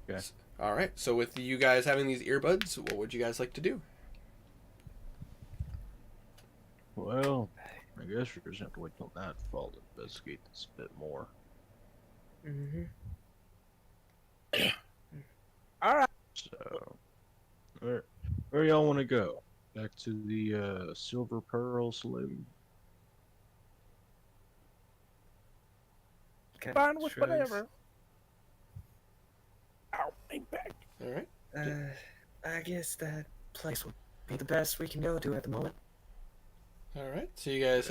Okay. All right. So with you guys having these earbuds, what would you guys like to do? Well, I guess we're just have to wait till nightfall to investigate this a bit more. Mm-hmm. All right. So, where y'all want to go? Back to the Silver Pearl Saloon? Fine with whatever. Ow, my back. All right. I guess that place will be the best we can go to at the moment. All right. So you guys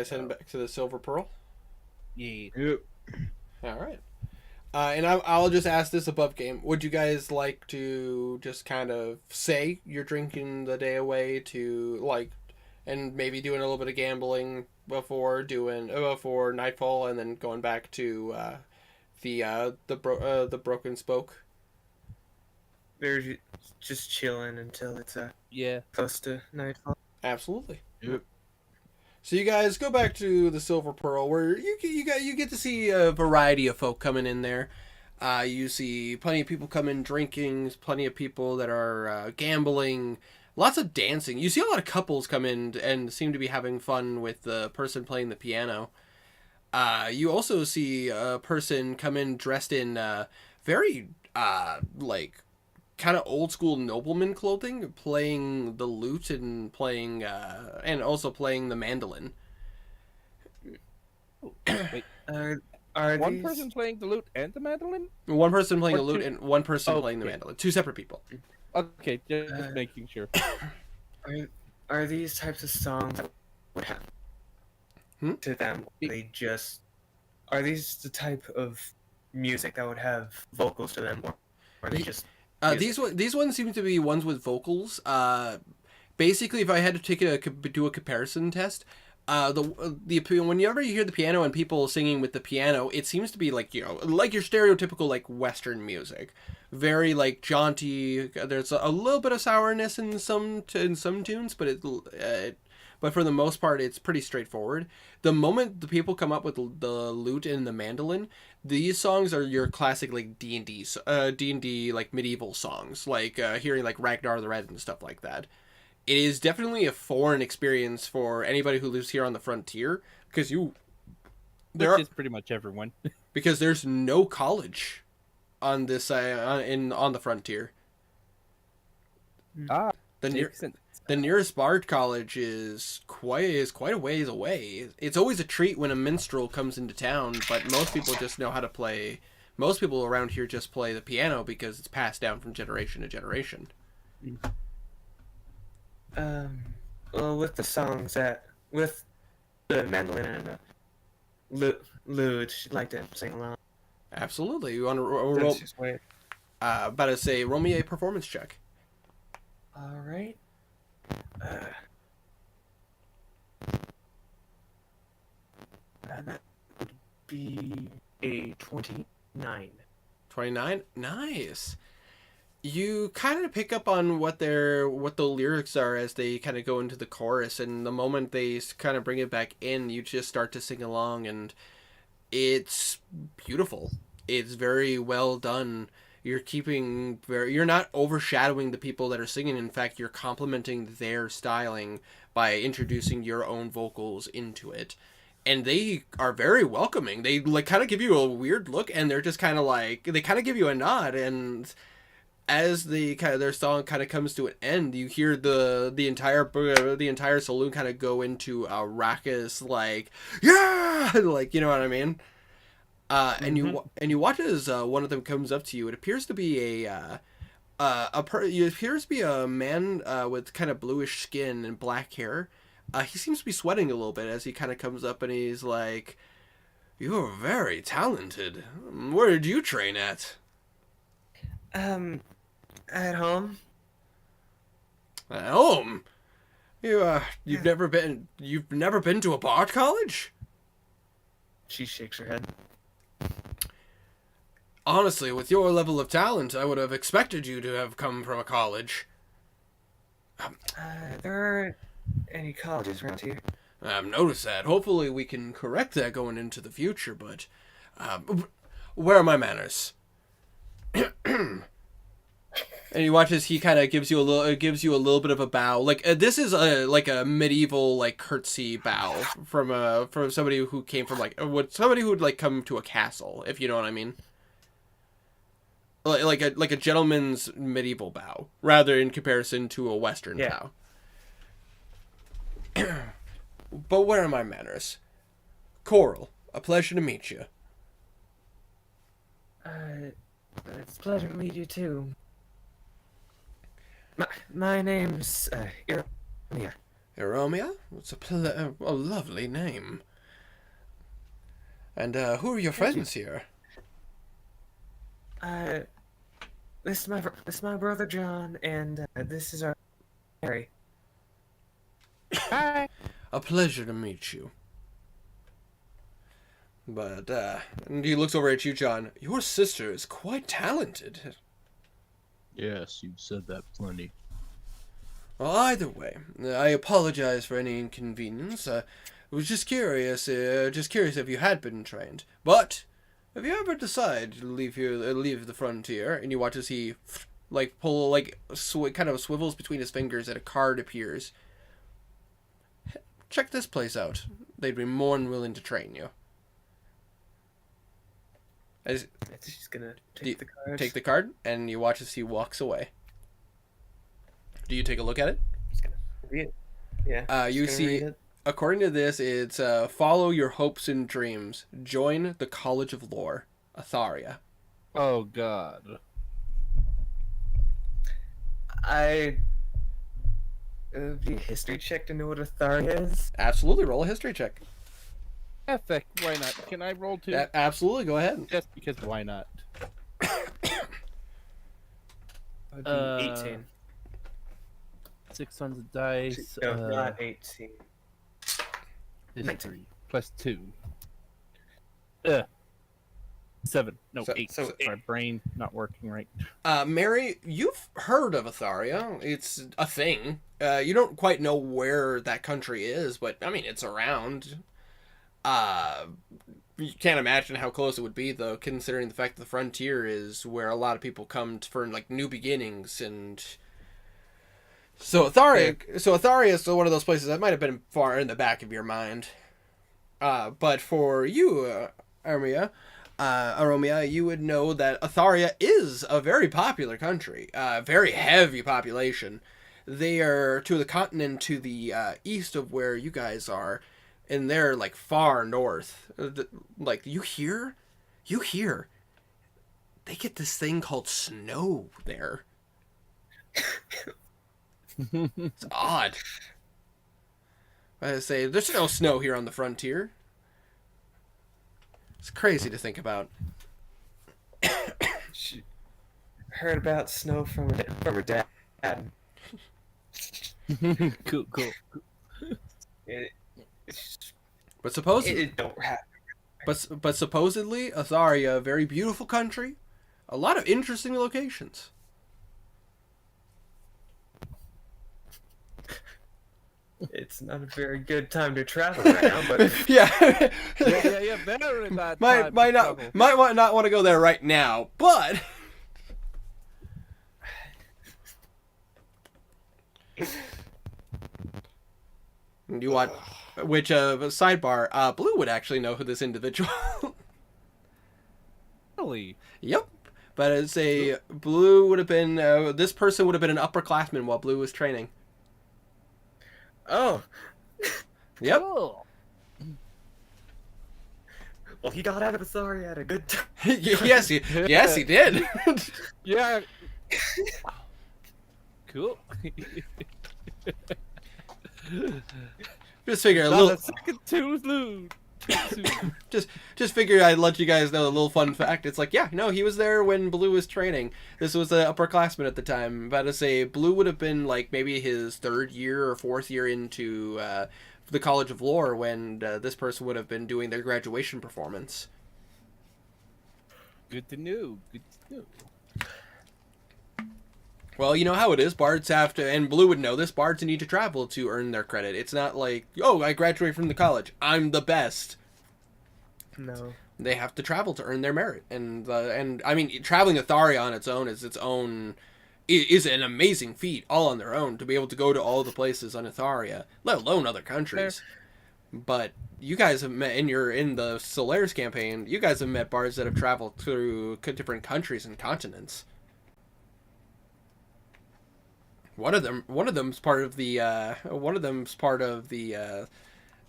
heading back to the Silver Pearl? Yeah. Yep. All right. And I'll just ask this above game. Would you guys like to just kind of say you're drinking the day away and maybe doing a little bit of gambling before nightfall, and then going back to the Broken Spoke they're just chilling until it's Yeah. close to nightfall. Absolutely. Yep. So you guys go back to the Silver Pearl, where you get to see a variety of folk coming in there. You see plenty of people coming drinking, plenty of people that are gambling, lots of dancing. You see a lot of couples come in and seem to be having fun with the person playing the piano. You also see a person come in dressed in very like kind of old school nobleman clothing, playing the lute and also playing the mandolin. Wait, Are one these person playing the lute and the mandolin? One person playing Or the lute two- and one person Oh, playing the okay. mandolin. Two separate people. Okay, just Uh, making sure. are these types of songs that would have Hmm? to them? They just are these the type of music that would have vocals to them, or are they Ye- just These ones seem to be ones with vocals. Basically, if I had to do a comparison test, whenever you hear the piano and people singing with the piano, it seems to be like like your stereotypical like Western music, very like jaunty. There's a little bit of sourness in some tunes, but for the most part, it's pretty straightforward. The moment the people come up with the lute and the mandolin, these songs are your classic like D&D like medieval songs, like hearing like Ragnar the Red and stuff like that. It is definitely a foreign experience for anybody who lives here on the frontier because Which is pretty much everyone. because there's no college on this on the frontier. Ah, The near makes sense. the nearest bard college is quite a ways away. It's always a treat when a minstrel comes into town, but most people just know how to play. Most people around here just play the piano because it's passed down from generation to generation. well, with the songs with the mandolin and the lute, she'd like to sing along. Absolutely. You want to That's just way. about to say roll me a performance check. All right. That would be a 29. 29. Nice. You kind of pick up on what the lyrics are as they kind of go into the chorus, and the moment they kind of bring it back in, you just start to sing along, and it's beautiful. It's very well done. You're not overshadowing the people that are singing. In fact, you're complementing their styling by introducing your own vocals into it. And they are very welcoming. They like kind of give you a weird look, and they're just kind of like they kind of give you a nod. And as their song kind of comes to an end, you hear the entire saloon kind of go into a raucous like yeah, like you know what I mean. And you watch as one of them comes up to you. It appears to be it appears to be a man with kind of bluish skin and black hair. He seems to be sweating a little bit as he kind of comes up and he's like, "You're very talented. Where did you train at?" At home. At home. You've never been to a bard college? She shakes her head. Honestly, with your level of talent, I would have expected you to have come from a college. There aren't any colleges around here. I've noticed that. Hopefully we can correct that going into the future, but where are my manners? And you watch as he kind of gives you a little bit of a bow. Like this is a medieval like curtsy bow from somebody who came from somebody who would like come to a castle, if you know what I mean. Like a gentleman's medieval bow, rather in comparison to a Western bow. But where are my manners? Coral, a pleasure to meet you. It's a pleasure to meet you too. My name's Iromia. Eromia? It's a lovely name. And who are your friends here? This is my brother John, and this is our Harry. Hi. A pleasure to meet you. But, and he looks over at you, John. Your sister is quite talented. Yes, you've said that plenty. Well, either way, I apologize for any inconvenience. I was just curious if you had been trained. But if you ever decide to leave the frontier, and you watch as he kind of swivels between his fingers, and a card appears. Check this place out. They'd be more than willing to train you. She's gonna take the card. Take the card, and you watch as he walks away. Do you take a look at it? Just gonna read it. Yeah. You just gonna see, read it. according to this, it's follow your hopes and dreams. Join the College of Lore, Atharia. Oh God. It would be a history check to know what Atharia is. Absolutely, roll a history check. Heck, why not? Can I roll too? Absolutely, go ahead. Just because why not? That'd be 18. 6 on the dice. No, not 18. History plus 2. 7. No, So- 8. so- Sorry, brain not working right. Mary, you've heard of Atharia. It's a thing. You don't quite know where that country is, but, I mean, it's around. You can't imagine how close it would be, though, considering the fact that the frontier is where a lot of people come for, like, new beginnings, and... So Atharia is one of those places that might have been far in the back of your mind. But for you, Aromia, you would know that Atharia is a very popular country, very heavy population. They are to the continent to the east of where you guys are, and they're like far north. Like you hear, they get this thing called snow there. It's odd. I say there's no snow here on the frontier. It's crazy to think about. She heard about snow from her dad. Cool. But supposedly, It don't happen. but supposedly, Atharia, a very beautiful country, a lot of interesting locations. It's not a very good time to travel right now, but Yeah, yeah. Better in that might not want to go there right now, but you want which sidebar? Blue would actually know who this individual. Really? Yep. But it's a Blue would have been this person would have been an upperclassman while Blue was training. oh, Yep. Cool. well, he got out of Atharia at a good time. yes, he did. Yeah. Cool. Just figure a Not little. a second too soon. Just figure I'd let you guys know a little fun fact. It's like, yeah, no, he was there when Blue was training. This was the upperclassman at the time. I'm about to say Blue would have been like maybe his third year or fourth year into the College of Lore when this person would have been doing their graduation performance. Good to know. Good to know. Well, you know how it is. Bards have to, and Blue would know this, bards need to travel to earn their credit. It's not like, oh, I graduated from the college, I'm the best. No. They have to travel to earn their merit. And I mean, traveling Atharia on its own is an amazing feat, all on their own, to be able to go to all the places on Atharia, let alone other countries. But you guys have met, in the Solaris campaign, you guys have met bards that have traveled through different countries and continents. One of them's part of the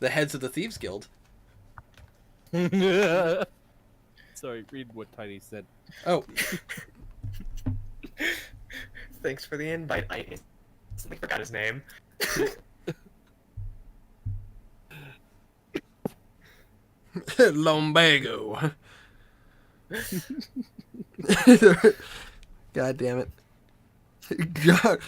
heads of the Thieves Guild. Sorry, read what Tiny said. Oh, Thanks for the invite. I instantly forgot his name. Lumbago. God damn it. God.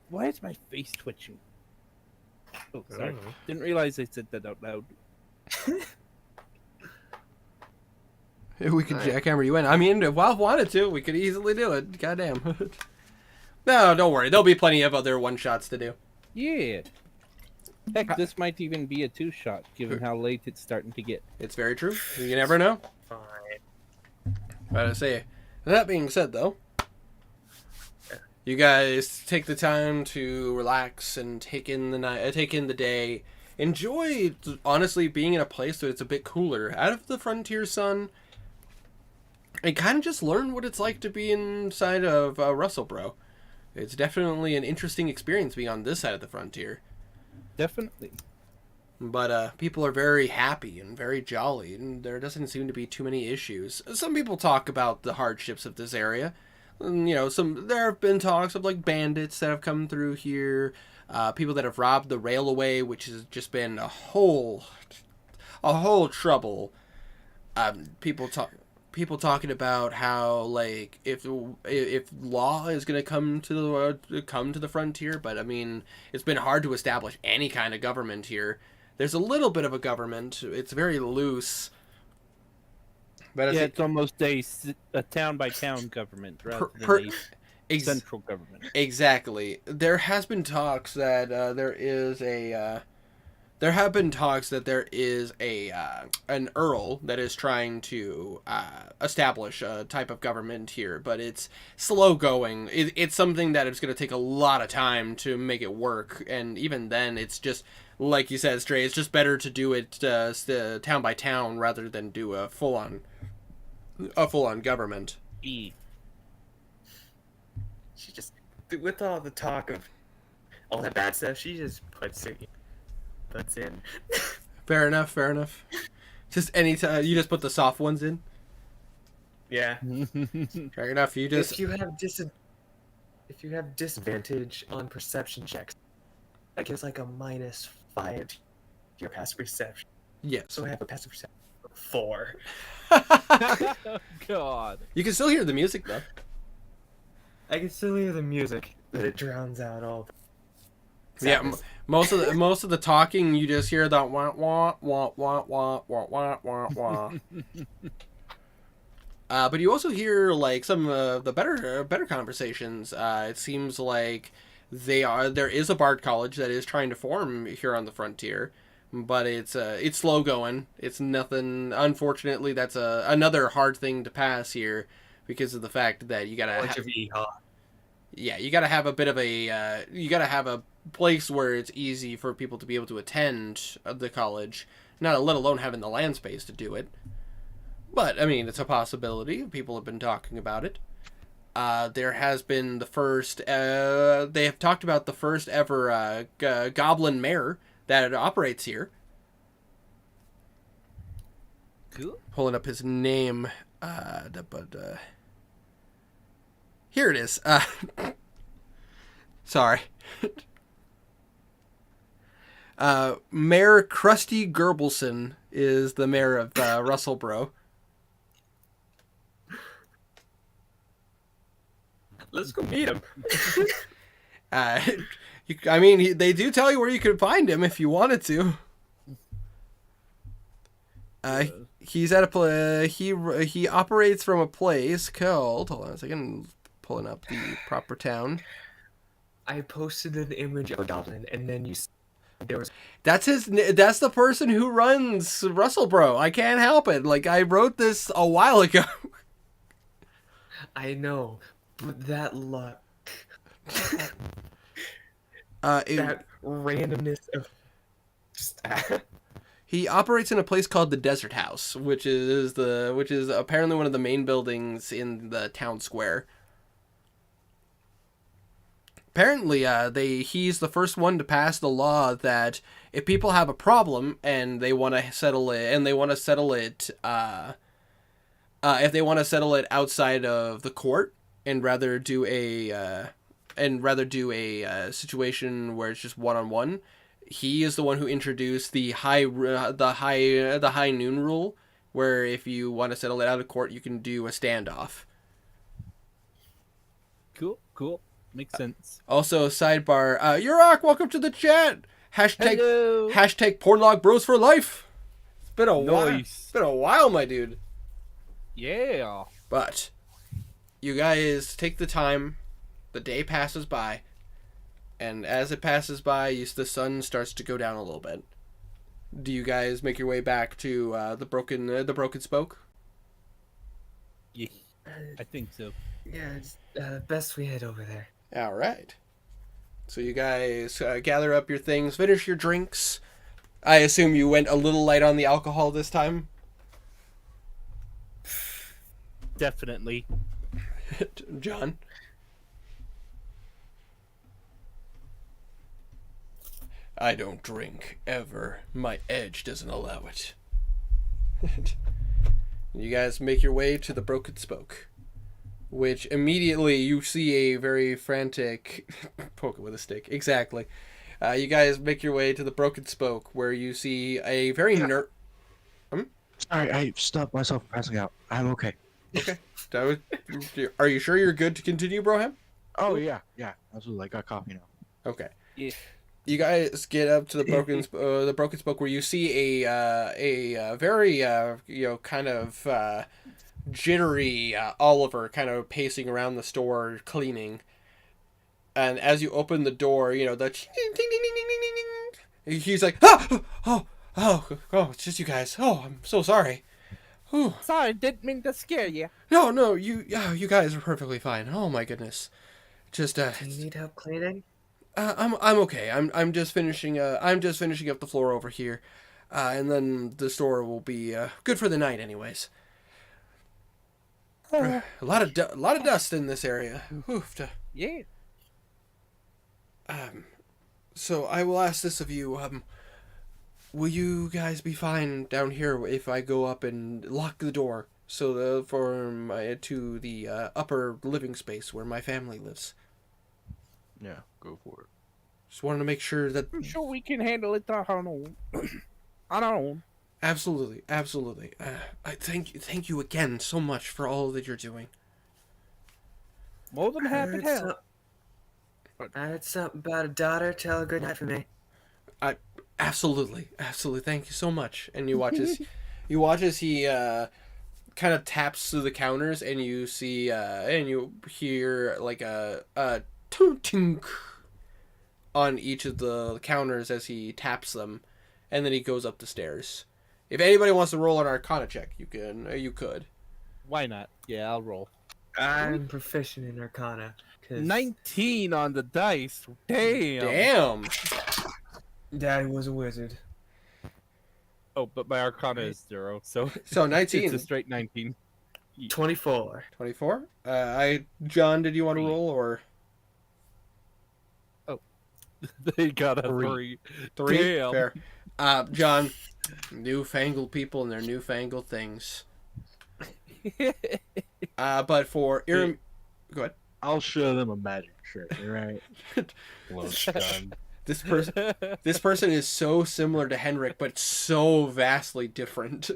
Why is my face twitching? Oh, I sorry. don't know. Didn't realize I said that out loud. We could Alright. jackhammer you in. I mean, if Valve wanted to, we could easily do it. Goddamn. No, don't worry. There'll be plenty of other one-shots to do. Yeah. Heck, this might even be a 2-shot, given how late it's starting to get. It's very true. You never know. Fine. But I say, that being said, though, you guys take the time to relax and take in the night, take in the day. Enjoy, honestly, being in a place where it's a bit cooler, out of the frontier sun, and kind of just learn what it's like to be inside of Russellboro. It's definitely an interesting experience being on this side of the frontier. Definitely. But people are very happy and very jolly, and there doesn't seem to be too many issues. Some people talk about the hardships of this area. And, you know, there have been talks of like bandits that have come through here, people that have robbed the railway, which has just been a whole trouble. People talking about how like if law is going to come to the frontier, but I mean it's been hard to establish any kind of government here. There's a little bit of a government. It's very loose. But Yeah, it's almost a town by town government rather than a central government. Exactly. There has been talks that there have been talks that there is an earl that is trying to establish a type of government here, but it's slow going. It's something that it's going to take a lot of time to make it work, and even then, it's just like you said, Stray. It's just better to do it town by town rather than do a full on government. E. She just, with all the talk of all that bad stuff, she just puts in. Fair enough. Just anytime you just put the soft ones in. Yeah. Fair enough. You just If you have disadvantage on perception checks, that gives like a -5 to your passive perception. yes. So I have a passive perception of 4. Oh, God. You can still hear the music though. I can still hear the music, but it drowns out all the Yeah, sadness. most of the talking you just hear the wah wah wah wah wah wah wah wah wah. But you also hear like some of the better conversations. It seems like there is a Bard College that is trying to form here on the frontier, but it's slow going. It's nothing. Unfortunately, that's another hard thing to pass here because of the fact that you gotta. Bunch of yeehaw. Yeah, you gotta have a bit of a you gotta have a place where it's easy for people to be able to attend the college, not let alone having the land space to do it. But I mean, it's a possibility. People have been talking about it. There has been the first. They have talked about the first ever goblin mayor that operates here. Cool. Pulling up his name, here it is. Sorry. Mayor Krusty Gerbelson is the mayor of Russellboro. Let's go meet him. They do tell you where you can find him if you wanted to. He's at he operates from a place called. Hold on a second, pulling up the proper town. I posted an image of a goblin, and then there was. That's the person who runs Russellboro. I can't help it. Like I wrote this a while ago. I know, but that luck. That randomness of. He operates in a place called the Desert House, which is apparently one of the main buildings in the town square. Apparently, he's the first one to pass the law that if people have a problem and they want to settle it, if they want to settle it outside of the court and rather do a situation where it's just one-on-one, he is the one who introduced the high noon rule, where if you want to settle it out of court, you can do a standoff. Cool. Makes sense. Also, sidebar, Yurok, welcome to the chat. Hello. Hashtag Portlog Bros for life. It's been a while. Nice. It's been a while, my dude. Yeah. But you guys take the time. The day passes by, and as it passes by, the sun starts to go down a little bit. Do you guys make your way back to the broken spoke? Yeah. I think so. Yeah, it's, best we head over there. All right. So you guys gather up your things, finish your drinks. I assume you went a little light on the alcohol this time. Definitely. John? I don't drink, ever. My edge doesn't allow it. You guys make your way to the broken spoke, which immediately you see a very frantic... poke it with a stick. Exactly. You guys make your way to the broken spoke, where you see a very Sorry, I stopped myself from passing out. I'm okay. Okay. Are you sure you're good to continue, Broham? Oh yeah, absolutely. I got coffee now. Okay. Yeah. You guys get up to the broken spoke, where you see a very kind of jittery Oliver kind of pacing around the store cleaning. And as you open the door, the ding, ding, ding, ding, ding, ding, ding. He's like, oh, it's just you guys. Oh, I'm so sorry. Whew. Sorry, didn't mean to scare you. No, you guys are perfectly fine. Oh my goodness. Just Do you need help cleaning? I'm okay. I'm just finishing up the floor over here, and then the store will be good for the night, anyways. A lot of dust in this area. Oof. Yeah. So I will ask this of you. Will you guys be fine down here if I go up and lock the door to the upper living space where my family lives? Yeah, go for it. Just wanted to make sure that... I'm sure we can handle it on our own. On our own. Absolutely. I thank you again so much for all that you're doing. More than happy to help. I heard something about a daughter. Tell her good night for me. Absolutely. Thank you so much. And you watch as he kind of taps through the counters, and you see and you hear like a tink on each of the counters as he taps them, and then he goes up the stairs. If anybody wants to roll an Arcana check, you could. Why not? Yeah, I'll roll. I'm proficient in Arcana. 19 on the dice. Damn. Daddy was a wizard. Oh, but my Arcana is 0, so So 19. it's a straight 19. 24. 24. John, did you want to roll or? They got a 3. 3? Damn. Fair. John, newfangled people and their newfangled things. But for Iram... Go ahead. I'll show them a magic trick, right? Blow stun. This person is so similar to Henrik, but so vastly different.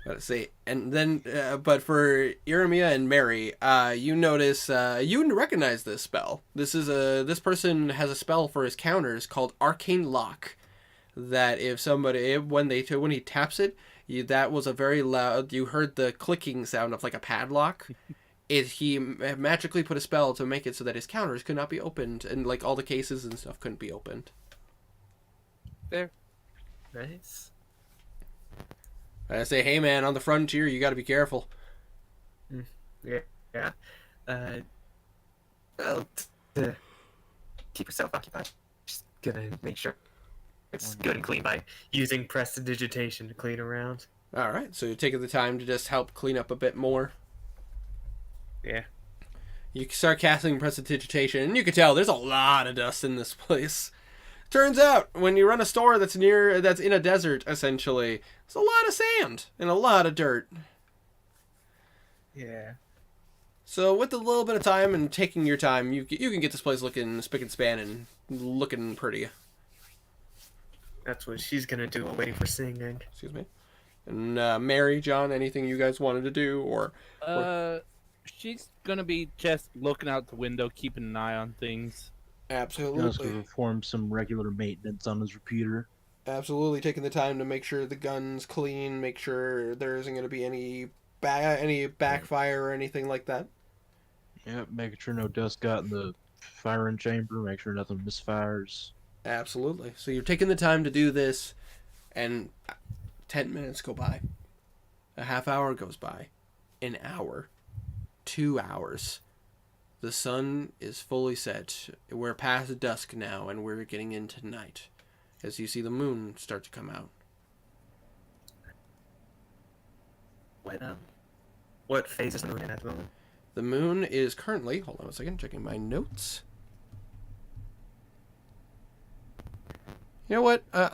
Let's see. And then, but for Iramia and Mary, you notice, you recognize this spell. This person has a spell for his counters called Arcane Lock. That when he taps it, that was a very loud, you heard the clicking sound of like a padlock. He magically put a spell to make it so that his counters could not be opened, and like all the cases and stuff couldn't be opened. There. Nice. I say, hey man, on the frontier, you got to be careful. Yeah. Well, to keep yourself occupied, just gonna make sure it's good and clean by using prestidigitation to clean around. All right, so you're taking the time to just help clean up a bit more. Yeah. You start casting prestidigitation, and you can tell there's a lot of dust in this place. Turns out, when you run a store that's in a desert, essentially, there's a lot of sand and a lot of dirt. Yeah. So with a little bit of time and taking your time, you can get this place looking spick and span and looking pretty. That's what she's gonna do while waiting for singing. Excuse me. And Mary, John, anything you guys wanted to do or... she's gonna be just looking out the window, keeping an eye on things. John's Absolutely. going to perform some regular maintenance on his repeater. Absolutely taking the time to make sure the gun's clean, make sure there isn't going to be any backfire or anything like that. Yep, making sure no dust got in the firing chamber, make sure nothing misfires. Absolutely. So you're taking the time to do this, and 10 minutes go by. A half hour goes by. An hour. 2 hours. The sun is fully set. We're past dusk now, and we're getting into night. As you see the moon start to come out. What phase is the moon in at the moment? The moon is currently, hold on a second, checking my notes. You know what? I'm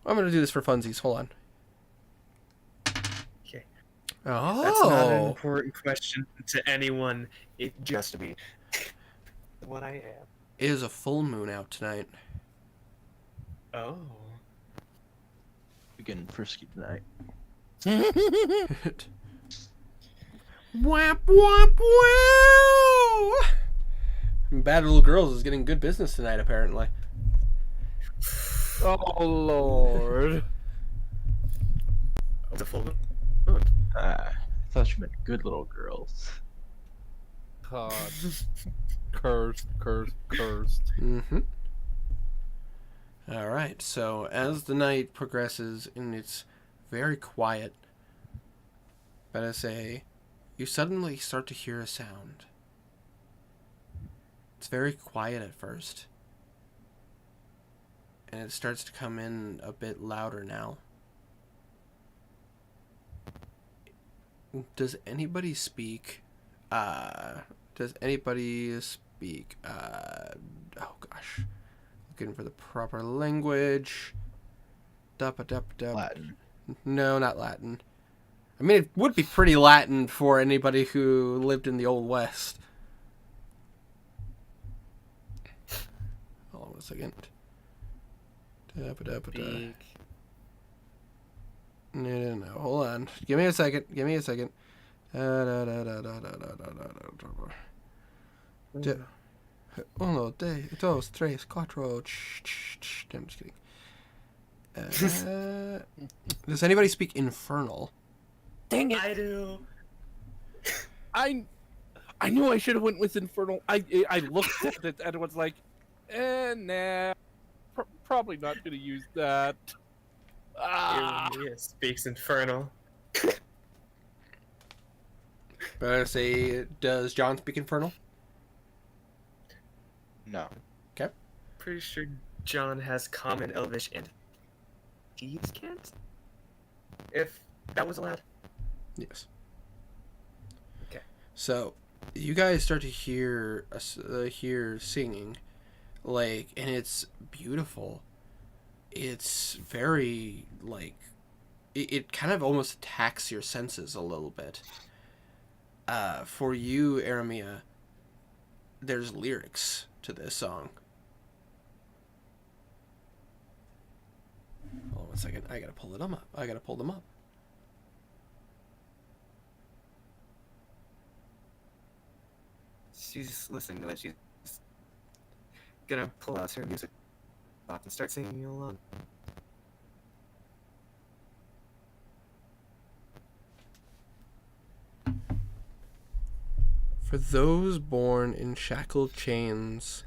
going to do this for funsies. Hold on. Okay. Oh. That's not an important question to anyone. It just me. What I am. It is a full moon out tonight. Oh. We're getting frisky tonight. Whap, whap, wow! Bad Little Girls is getting good business tonight, apparently. Oh Lord! It's a full moon. I thought you meant good little girls. God, cursed. Mm-hmm. All right. So as the night progresses and it's very quiet, but I say, you suddenly start to hear a sound. It's very quiet at first, and it starts to come in a bit louder now. Does anybody speak? Does anybody speak? Oh gosh, looking for the proper language. Latin. No, not Latin. I mean, it would be pretty Latin for anybody who lived in the Old West. Hold on a second. Speak. No. Hold on. Give me a second. Uno, dos, tres, cuatro. I'm just kidding. Does anybody speak Infernal? Dang it! I do. I knew I should have went with Infernal. I looked at it and was like, nah, probably not gonna use that. It speaks Infernal. But I say, does John speak Infernal? No. Pretty sure John has Common, Elvish, and Thieves' Cant? If that was allowed. Yes. Okay. So, you guys start to hear singing, and it's beautiful. It's very it kind of almost attacks your senses a little bit. For you, Aramia, there's lyrics to this song. Hold on 1 second. I gotta pull them up. She's listening to it. She's gonna pull out her music box and start singing along. For those born in shackled chains,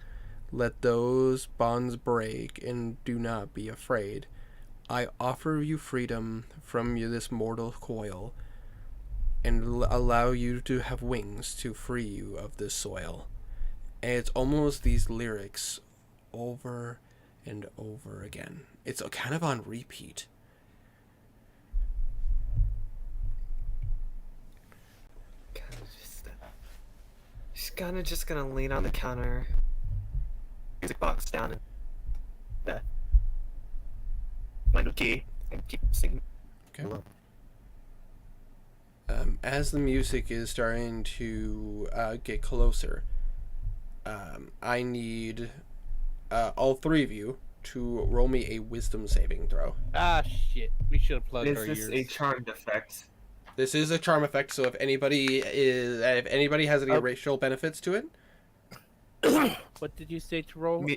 let those bonds break and do not be afraid. I offer you freedom from this mortal coil and allow you to have wings to free you of this soil. And it's almost these lyrics over and over again. It's kind of on repeat. She's kind of just gonna lean on the counter, music box down, and find a key and keep singing. Okay. As the music is starting to get closer, I need all three of you to roll me a wisdom saving throw. Ah, shit. We should have plugged Is our this ears. a charmed effect? This is a charm effect, so if anybody has any racial benefits to it, What did you say to roll? Me-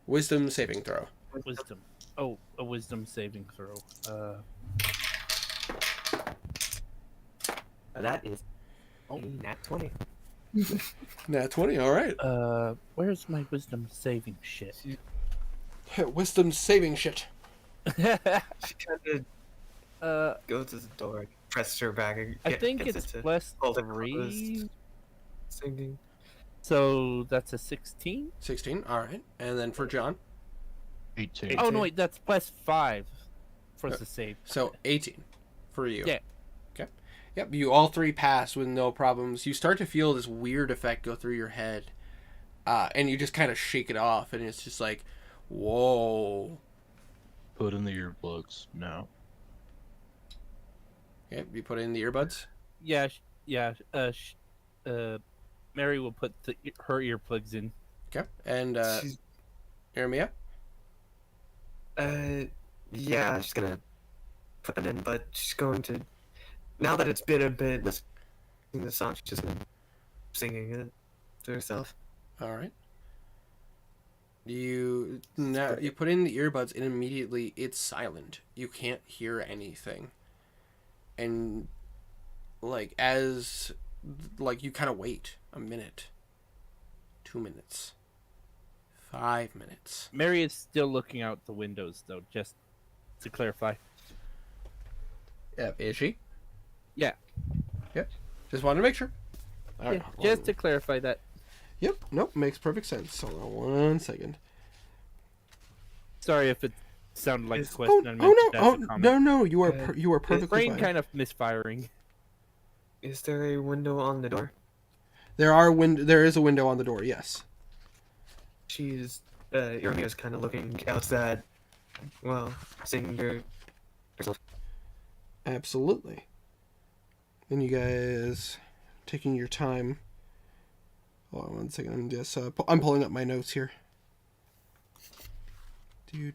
wisdom saving throw. Wisdom. Oh, a wisdom saving throw. That is a nat 20. Nat 20, all right. Where's my wisdom saving shit? Wisdom saving shit. She kind Uh, of goes to the door, presses her back, and I think gets it's it to plus hold it 3. closed, singing. So that's a 16? 16, all right. And then for John, 18. Oh, no, wait, that's plus 5 for the save. so 18 for you. Yeah. Okay. Yep, you all three pass with no problems. You start to feel this weird effect go through your head, and you just kind of shake it off, and it's just like, whoa. Put in the earplugs now. Okay, you put in the earbuds. Yeah, Mary will put her earplugs in. Okay, and She's, Ermia. yeah, she's gonna put them in, but she's going to, now that it's been a bit listening to the song, she's just gonna singing it to herself. All right. You put in the earbuds, and immediately it's silent. You can't hear anything, and you kind of wait a minute, 2 minutes, 5 minutes. Mary is still looking out the windows, though, just to clarify. Yeah, is she? Yeah. Yep. Just wanted to make sure. All right. Yeah, just to clarify that. Yep. Nope. Makes perfect sense. Hold on 1 second. Sorry if it sounded like a Is- question. I meant to ask a comment. No. You are Uh, you are perfectly Brain fine. kind of misfiring. Is there a window on the door? There is a window on the door. Yes. She's, Yomiya's kind of looking outside, well, singing to herself. Absolutely. And you guys taking your time. Hold on 1 second. I'm just I'm pulling up my notes here. Do.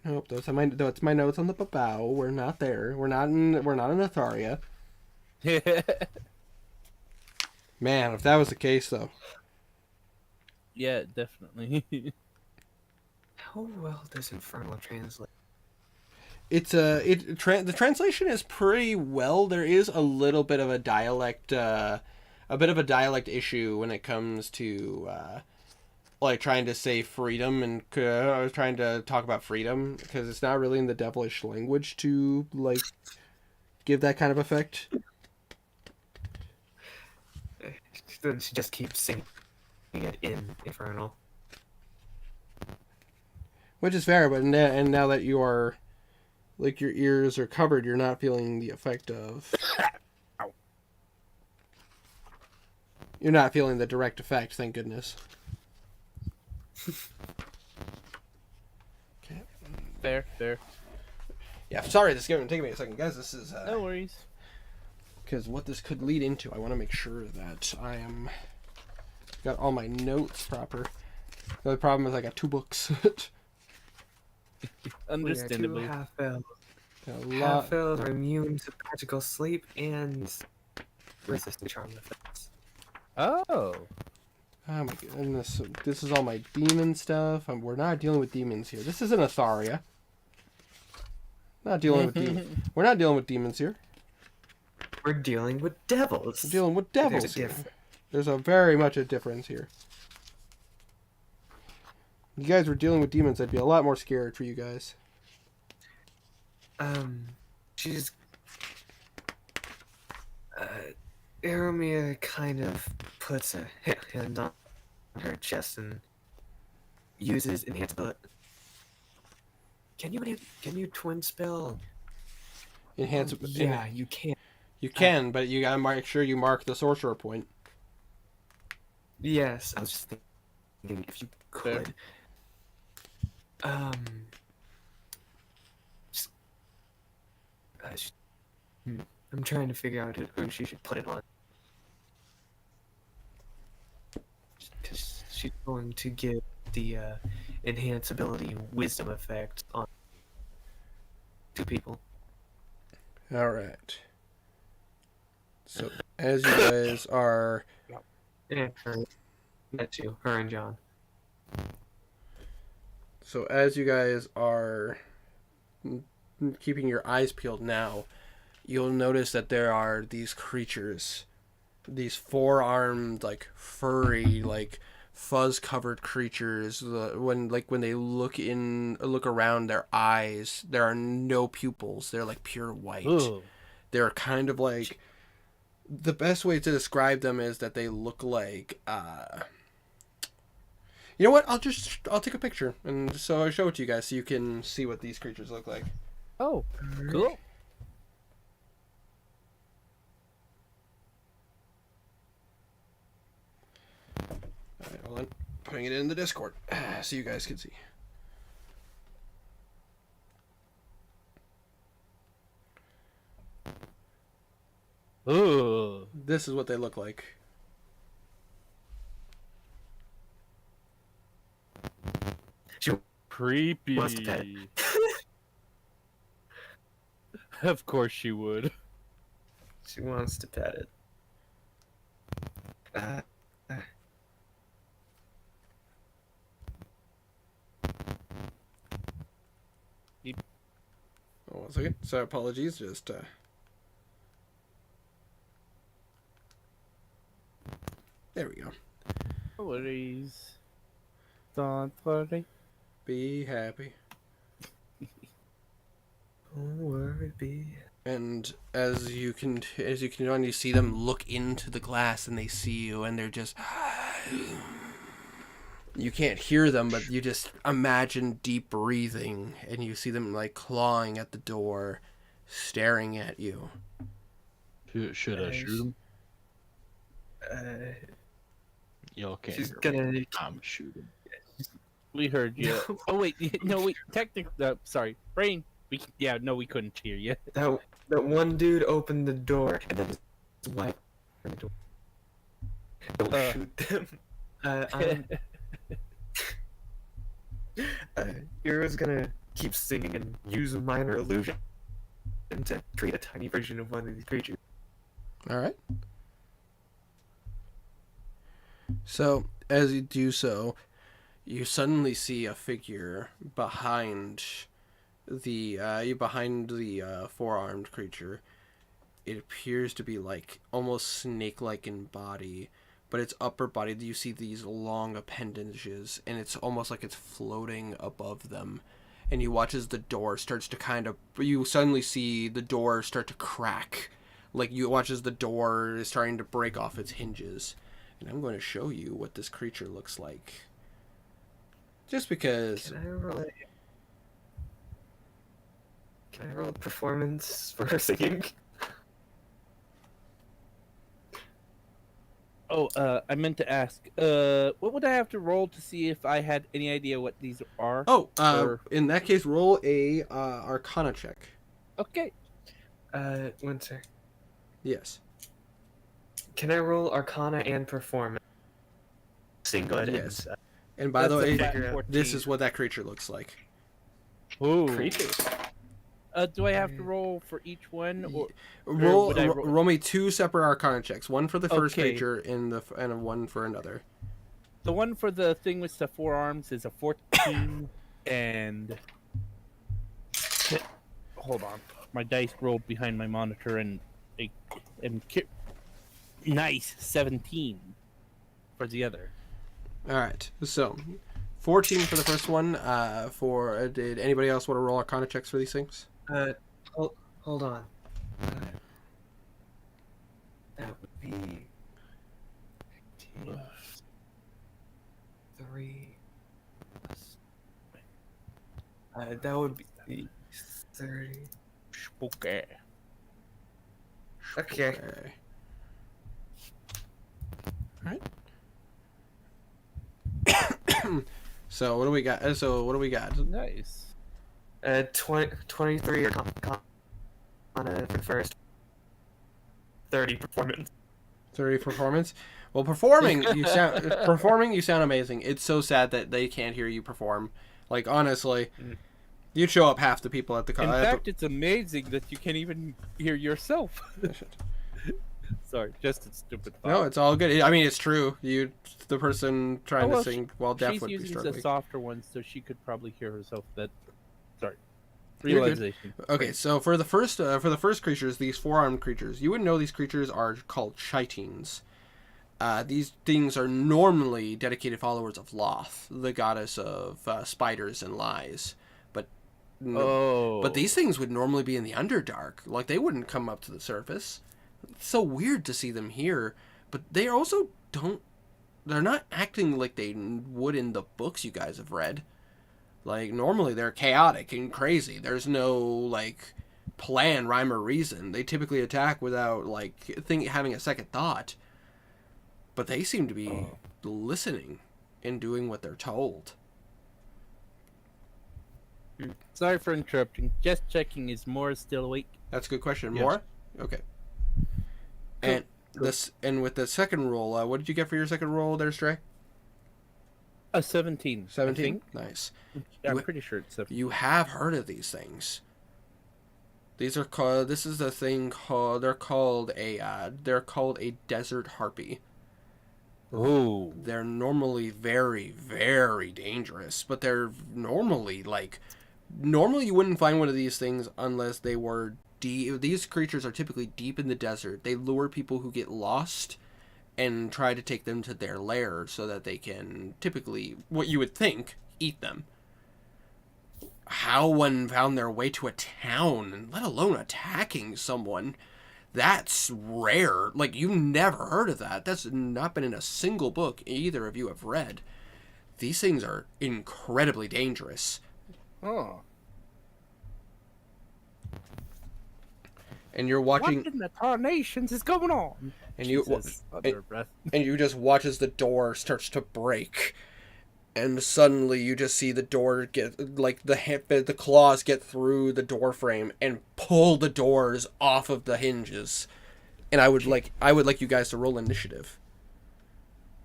Nope, that's my notes on the bow. We're not there. We're not in Atharia. Man, if that was the case though. Yeah, definitely. How well does Infernal translate? It's the translation is pretty well. There is a little bit of a dialect issue when it comes to trying to say freedom and trying to talk about freedom, because it's not really in the devilish language to give that kind of effect. Then she just keeps singing it in Infernal. Which is fair, but now that you are, your ears are covered, you're not feeling the effect of. You're not feeling the direct effect, thank goodness. Okay. Fair. Yeah, sorry, this is taking me a second, guys. This is No worries. because what this could lead into, I want to make sure that I am got all my notes proper. The only problem is I got 2 books. Understandably. Half-elves. Got a lot. Half-elves are immune to magical sleep and resist the charm effects. Oh. Oh my goodness, this is all my demon stuff. We're not dealing with demons here. This isn't Atharia. Not dealing with demons. We're not dealing with demons here. We're dealing with devils. We're dealing with devils There's a here. difference. There's a very much a difference here. If you guys were dealing with demons, I'd be a lot more scared for you guys. She's Eromia kind of puts a hand on her chest and uses enhance ability. Can you twin spell? Enhance. Yeah, you can. You can, but you gotta make sure you mark the sorcerer point. Yes, I was just thinking if you could. Just, I'm trying to figure out who she should put it on. because she's going to give the enhance ability wisdom effect on 2 people. All right. So as you guys are And her, that too, her and John. keeping your eyes peeled now, you'll notice that there are these creatures, these 4-armed, like furry, like fuzz-covered creatures. When they look around, their eyes, there are no pupils. They're like pure white. Ooh. They're kind of like, the best way to describe them is that they look like you know what? I'll take a picture and so I'll show it to you guys so you can see what these creatures look like. Oh, cool. All right, hold on. Putting it in the Discord so you guys can see. Ooh. This is what they look like. She Creepy. wants to pet. Of course she would. She wants to pet it. Oh, 1 second. So apologies. Just there we go. Worries. Don't worry. Be happy. Don't worry, be. And as you can on, you see them look into the glass and they see you and they're just you can't hear them, but you just imagine deep breathing and you see them like clawing at the door, staring at you. Should I shoot him? Y'all can't She's hear me. gonna. I'm shooting. We heard you. Oh wait, no wait. Technically, sorry, brain. We couldn't hear you. That one dude opened the door and then his wife opened the door. Don't shoot them. Hero's gonna keep singing and use a minor illusion to create a tiny version of one of these creatures. All right. So as you do so, you suddenly see a figure behind the 4-armed creature. It appears to be like almost snake-like in body, but its upper body, you see these long appendages, and it's almost like it's floating above them. And you watch as the door starts to you suddenly see the door start to crack. Like you watch as the door is starting to break off its hinges. And I'm going to show you what this creature looks like. Just because... Can I roll a performance for her singing? Oh, I meant to ask. What would I have to roll to see if I had any idea what these are? Oh, Or- in that case, roll a Arcana check. Okay. 1 sec. Yes. Can I roll Arcana and performance? Single it Yes. is. And by the That's a way, flat figure out- 14. this is what that creature looks like. Ooh. Creepy. Do I have to roll for each one? Or Roll, would I roll me 2 separate Arcana checks. One for the first Okay. creature and one for another. the one for the thing with the 4 arms is a 14, and hold on, my dice rolled behind my monitor nice 17 for the other. All right. So, 14 for the first one. Did anybody else want to roll Arcana checks for these things? Hold on. That would be 3 plus. That would be 30. Okay. Okay. All right. So what do we got? Nice. 23 Arcana for the first. 30 performance. 30 performance. Well, performing. You sound amazing. It's so sad that they can't hear you perform. Like honestly, you'd show up half the people at the. In fact, it's amazing that you can't even hear yourself. Sorry, just a stupid thought. No, it's all good. I mean, it's true. The person trying to sing while deaf she's would be using struggling. the softer one, so she could probably hear herself. Sorry, You're good. realization. Okay, so for the first creatures, these 4-armed creatures, you would know these creatures are called Chitines. These things are normally dedicated followers of Loth, the goddess of spiders and lies. But these things would normally be in the Underdark. Like, they wouldn't come up to the surface. It's so weird to see them here. But they also don't... They're not acting like they would in the books you guys have read. Like, normally they're chaotic and crazy. There's no, like, plan, rhyme, or reason. They typically attack without, like, having a second thought. But they seem to be listening and doing what they're told. Sorry for interrupting. Just checking, is Moore still awake? That's a good question. Yes. More? Okay. And with the second roll, what did you get for your second roll there, Stray? A 17. 17? Nice. I'm pretty sure it's 17. You have heard of these things. These are called... This is the thing called... They're called a desert harpy. Oh. They're normally very, very dangerous, but they're normally, like... Normally you wouldn't find one of these things unless they were deep. These creatures are typically deep in the desert. They lure people who get lost and try to take them to their lair so that they can, typically, what you would think, eat them. How one found their way to a town, let alone attacking someone, that's rare. Like, you've never heard of that. That's not been in a single book either of you have read. These things are incredibly dangerous. Oh. And you're watching... What in the tarnations is going on? And Jesus, under her breath. and you just watch as the door starts to break, and suddenly you just see the door get, like, the claws get through the door frame and pull the doors off of the hinges. And I would like you guys to roll initiative.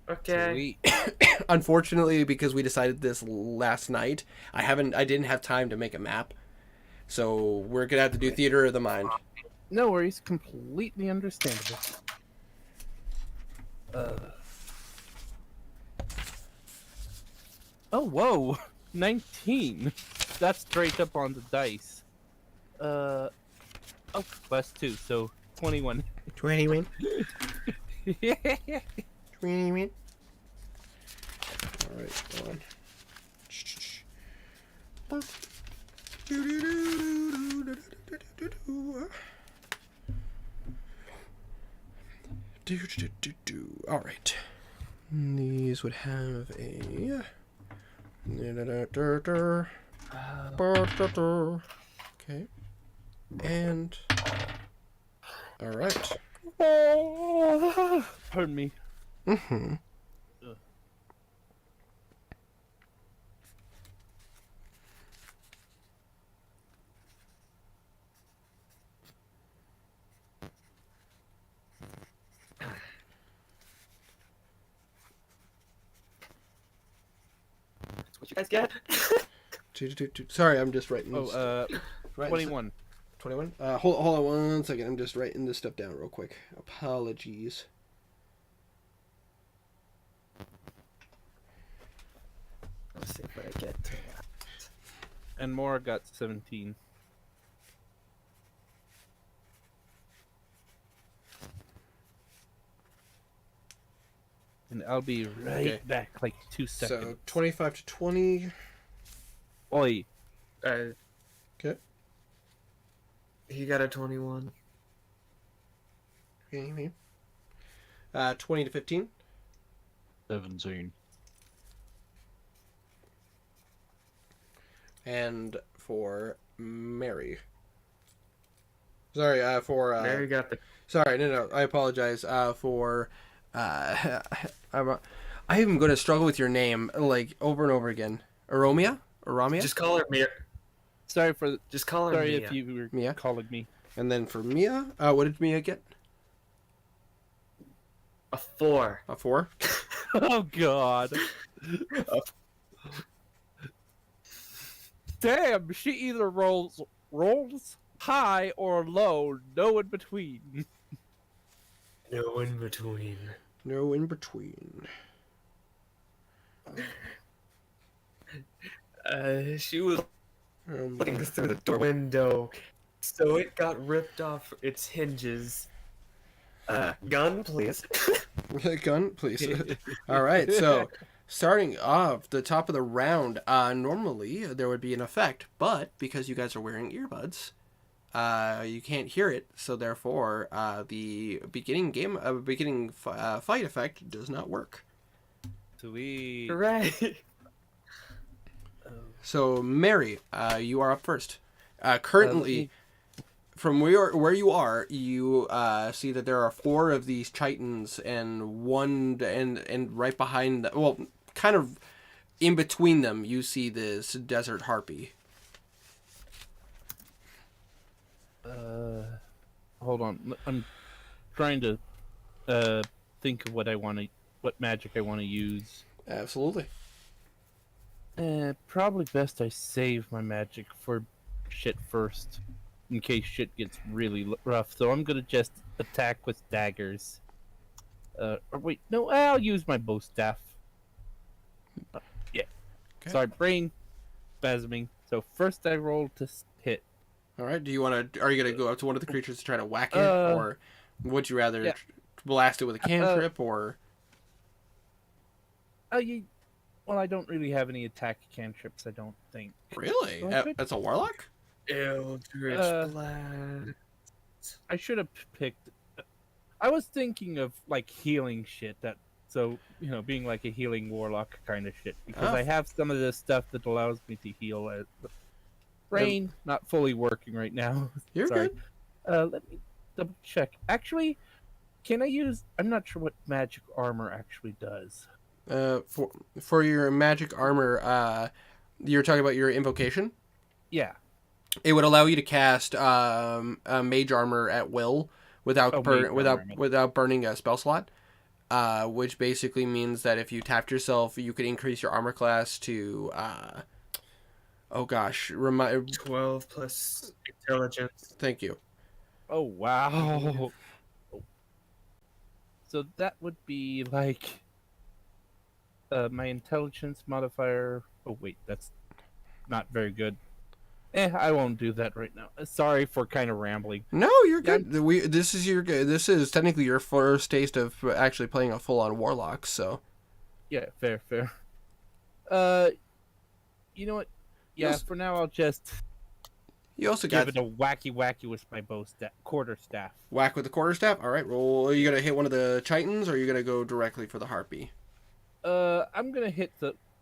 Okay. Sweet. Unfortunately, because we decided this last night, I didn't have time to make a map, so we're gonna have to do theater of the mind. No worries, completely understandable. Oh, whoa! 19! That's straight up on the dice. Oh, +2, so 21. 21. Yeah. 21. Alright, go on. Alright. These would have a... Okay. And... Alright. Pardon me. Mm-hmm. What you guys get? Sorry, I'm just writing this. Oh, Right, 21. 21? Hold on 1 second. I'm just writing this stuff down real quick. Apologies. Let's see what I get. And Moore got 17. And I'll be right Okay. back, like 2 seconds. So 25 to 20. Oi. Okay. He got a 21. Okay. 20 to 15. 17. And for Mary. Sorry, for... Mary got the... Sorry, no, I apologize. For... I'm going to struggle with your name, like, over and over again. Aromia? Aramia? Just call her Mia. Just call her Sorry Mia. if you were Mia? calling me. And then for Mia, what did Mia get? A 4. A 4? Oh God! Damn, she either rolls high or low, no in between. No in between. No in between. She was Um, looking through the door window, so it got ripped off its hinges. Gun, please. gun, please. All right, so starting off the top of the round, normally there would be an effect, but because you guys are wearing earbuds, you can't hear it. So therefore, the beginning fight effect does not work. Sweet. Hooray! So Mary, you are up first. Currently, from where you are, you see that there are 4 of these chitons, and one and right behind, well, kind of in between them, you see this desert harpy. Hold on. I'm trying to think of what magic I want to use. Absolutely. Probably best I save my magic for shit first, in case shit gets really rough. So I'm gonna just attack with daggers. Or wait, no, I'll use my bow staff. Yeah. Okay. Sorry, brain spasming. So first I roll to hit. All right. Are you gonna go up to one of the creatures to try to whack it, or would you rather yeah. blast it with a cantrip, or? Well, I don't really have any attack cantrips. I don't think. Really? So I could- That's a warlock? Eldritch Blast. I should have picked. I was thinking of like healing shit. Being like a healing warlock kind of shit, because Oh. I have some of this stuff that allows me to heal. Brain not fully working right now. You're Sorry. good. Let me double check. Actually, can I use? I'm not sure what magic armor actually does. For your magic armor, you're talking about your invocation. Yeah. It would allow you to cast mage armor at will without mage armor. without burning a spell slot. Which basically means that if you tapped yourself, you could increase your armor class to 12 plus intelligence. Thank you. Oh wow. So that would be like my intelligence modifier. Oh wait, that's not very good. I won't do that right now. Sorry for kind of rambling. No, you're good. This is technically your first taste of actually playing a full on warlock. So Yeah, fair. You know what? Yeah, Yes. for now I'll just you also give got it a wacky with my quarterstaff. whack with the quarterstaff. All right, roll. Are you gonna hit one of the chitons, or are you gonna go directly for the harpy? I'm gonna hit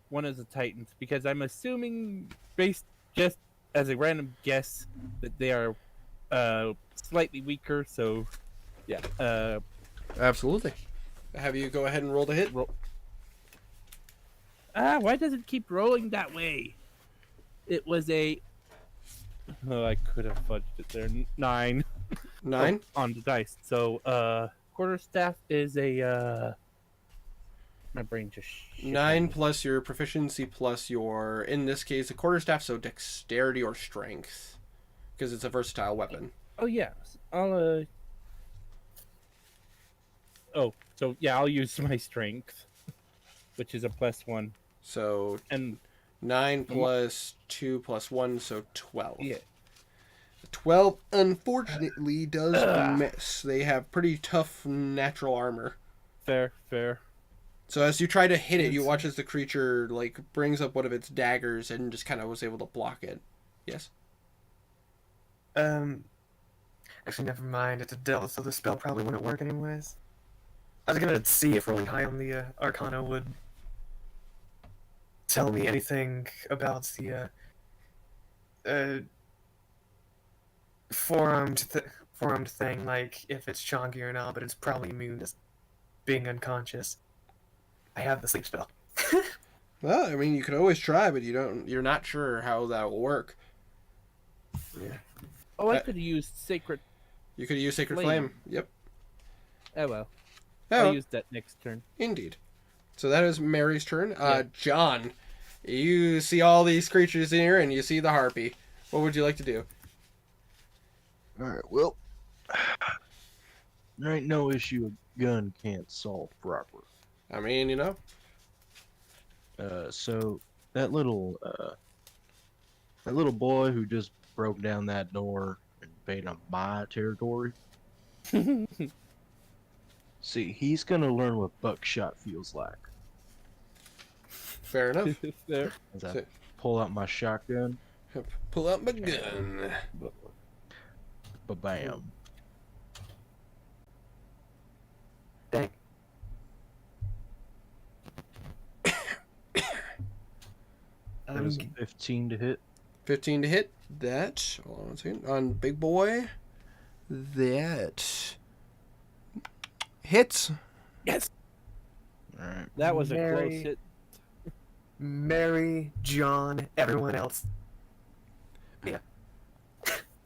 one of the titans because I'm assuming, based just as a random guess, that they are slightly weaker. So, yeah. Absolutely. Have you go ahead and roll the hit. Why does it keep rolling that way? It was a. Oh, I could have fudged it there. 9. 9. On the dice. So, quarterstaff is a. My brain just. 9 plus your proficiency plus your, in this case, a quarterstaff, so dexterity or strength, because it's a versatile weapon. Oh yeah, I'll. Oh, so yeah, I'll use my strength, which is a +1. So And 9 plus 2 plus 1, so 12. yeah. 12 unfortunately does miss. They have pretty tough natural armor. Fair. So as you try to hit it, you watch as the creature like brings up one of its daggers and just kind of was able to block it. Yes. Actually, never mind. It's a devil, so the spell probably wouldn't work anyways. I was gonna see if rolling high on the Arcana would tell me anything about the four-armed thing, like if it's chonky or not. But it's probably immune to being unconscious. I have the sleep spell. Well, I mean, you could always try, but you're not sure how that will work. Yeah. Oh, I could use sacred. You could use Sacred Flame. Flame. Yep. Oh well. Oh, I'll use that next turn. indeed. So that is Mary's turn. Yeah. John, you see all these creatures in here, and you see the harpy. What would you like to do? Alright, well, there ain't no issue a gun can't solve proper. I mean, you know. So that little boy who just broke down that door and invaded on my territory. See, he's gonna learn what buckshot feels like. Fair enough. There. As I So- pull out my shotgun, Pull out my gun. ba-bam. Dang. That is a 15 to hit. 15 to hit. That. Hold on a second. On big boy. That hits. Yes. Alright. That was a close Mary. hit. Mary, John, everyone else.